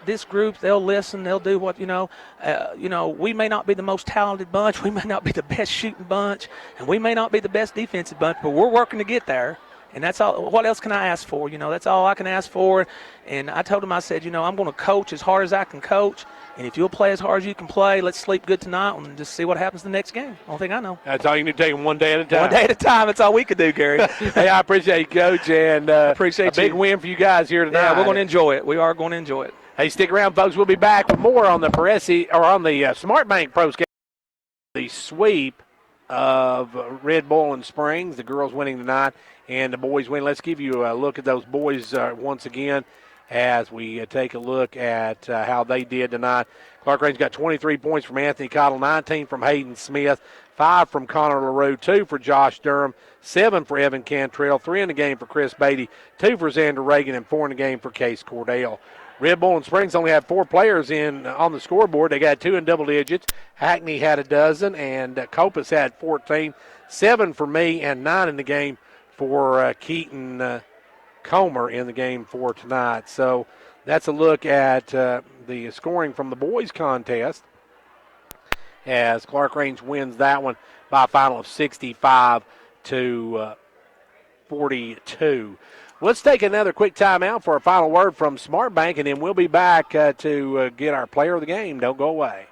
this group, they'll listen, they'll do what, we may not be the most talented bunch, we may not be the best shooting bunch, and we may not be the best defensive bunch, but we're working to get there. And that's all. What else can I ask for? That's all I can ask for. And I told him, I said, I'm going to coach as hard as I can coach. And if you'll play as hard as you can play, let's sleep good tonight and just see what happens the next game. Only thing I know. That's all you need to take them one day at a time. One day at a time. That's all we could do, Gary. Hey, I appreciate you, Coach, and appreciate a big win for you guys here tonight. Yeah, we're going to enjoy it. We are going to enjoy it. Hey, stick around, folks. We'll be back with more on the Smart Bank Pro Scale. The sweep of Red Bowling Springs. The girls winning tonight and the boys win. Let's give you a look at those boys once again as we take a look at how they did tonight. Clarkrange got 23 points from Anthony Cottle, 19 from Hayden Smith, 5 from Connor LaRue, 2 for Josh Durham, 7 for Evan Cantrell, 3 in the game for Chris Beatty, 2 for Xander Reagan, and 4 in the game for Case Cordell. Red Bull and Springs only had 4 players on the scoreboard. They got 2 in double digits. Hackney had a dozen, and Copus had 14. 7 for me and 9 in the game for Keaton Comer in the game for tonight. So that's a look at the scoring from the boys contest as Clarkrange wins that one by a final of 65 to 42. Let's take another quick timeout for a final word from Smart Bank, and then we'll be back to get our player of the game. Don't go away.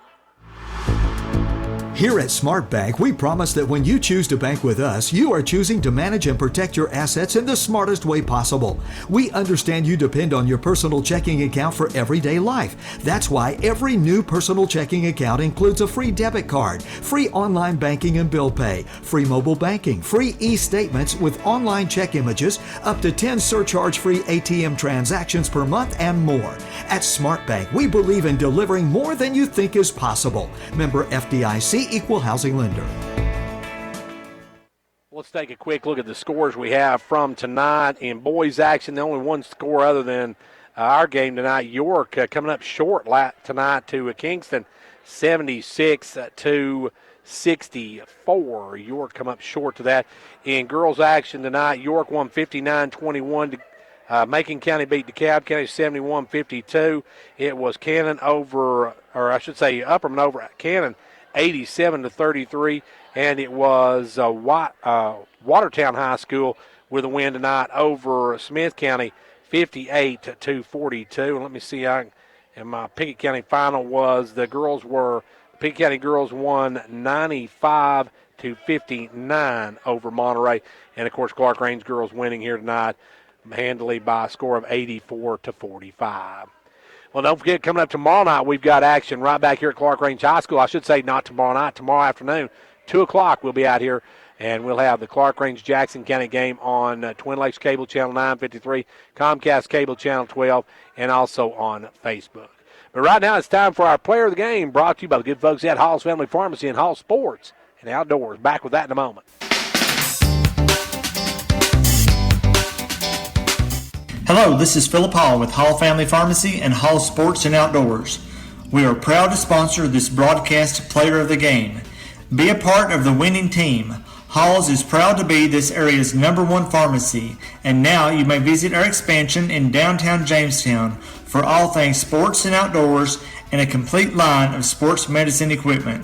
Here at Smart Bank, we promise that when you choose to bank with us, you are choosing to manage and protect your assets in the smartest way possible. We understand you depend on your personal checking account for everyday life. That's why every new personal checking account includes a free debit card, free online banking and bill pay, free mobile banking, free e-statements with online check images, up to 10 surcharge-free ATM transactions per month, and more. At Smart Bank, we believe in delivering more than you think is possible. Member FDIC, Equal Housing Lender. Let's take a quick look at the scores we have from tonight in boys action. The only one score other than our game tonight, York coming up short tonight to Kingston, 76 to 64. York come up short to that. In girls action tonight, York won 59-21 to Macon County beat DeKalb County 71-52. It was Cannon over, or I should say Upperman over Cannon 87 to 33, and it was Watertown High School with a win tonight over Smith County 58 to 42. And let me see, and my Pickett County final was Pickett County girls won 95 to 59 over Monterey, and of course Clarkrange girls winning here tonight handily by a score of 84 to 45. Well, don't forget, coming up tomorrow night, we've got action right back here at Clarkrange High School. I should say not tomorrow night, tomorrow afternoon, 2 o'clock we'll be out here, and we'll have the Clarkrange-Jackson County game on Twin Lakes Cable Channel 953, Comcast Cable Channel 12, and also on Facebook. But right now it's time for our player of the game, brought to you by the good folks at Hall's Family Pharmacy and Hall Sports and Outdoors. Back with that in a moment. Hello, this is Philip Hall with Hall Family Pharmacy and Hall Sports and Outdoors. We are proud to sponsor this broadcast player of the game. Be a part of the winning team. Hall's is proud to be this area's #1 pharmacy, and now you may visit our expansion in downtown Jamestown for all things sports and outdoors and a complete line of sports medicine equipment.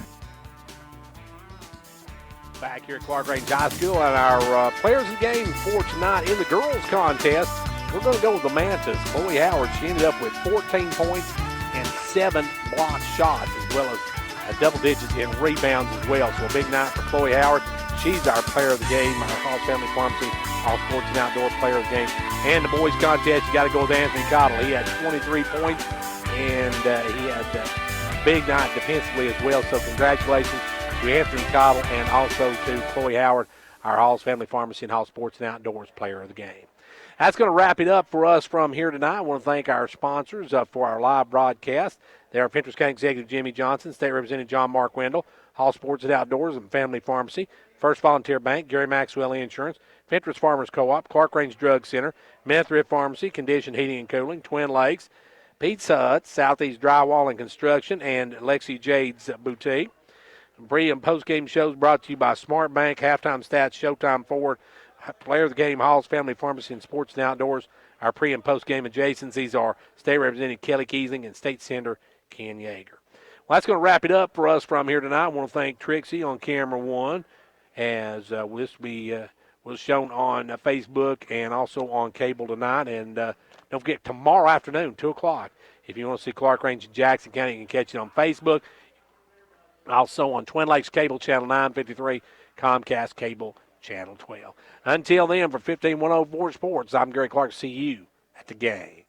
Back here at Clarkrange High School and our players of the game for tonight in the girls contest. We're going to go with the Mantas. Chloe Howard, she ended up with 14 points and 7 blocked shots, as well as double digits in rebounds as well. So a big night for Chloe Howard. She's our player of the game, our Hall's Family Pharmacy, All Sports and Outdoor player of the game. And the boys contest, you got to go with Anthony Cottle. He had 23 points, and he had a big night defensively as well. So congratulations to Anthony Cottle and also to Chloe Howard, our Hall's Family Pharmacy and Hall Sports and Outdoors player of the game. That's going to wrap it up for us from here tonight. I want to thank our sponsors for our live broadcast. They are Fentress County Executive Jimmy Johnson, State Representative John Mark Wendell, Hall Sports and Outdoors and Family Pharmacy, First Volunteer Bank, Gary Maxwell Insurance, Fentress Farmers Co-op, Clarkrange Drug Center, Methrift Pharmacy, Condition Heating and Cooling, Twin Lakes, Pizza Hut, Southeast Drywall and Construction, and Lexi Jade's Boutique. Pre- and post-game shows brought to you by Smart Bank, Halftime Stats, Showtime Forward, player of the game, Hall's Family Pharmacy and Sports and Outdoors. Our pre- and post-game adjacencies are State Representative Kelly Keesling and State Senator Ken Yeager. Well, that's going to wrap it up for us from here tonight. I want to thank Trixie on camera one, as this was shown on Facebook and also on cable tonight. And don't forget, tomorrow afternoon, 2 o'clock, if you want to see Clarkrange and Jackson County, you can catch it on Facebook. Also on Twin Lakes Cable Channel 953, Comcast Cable Channel 12. Until then, for 15104 Sports, I'm Gary Clark. See you at the game.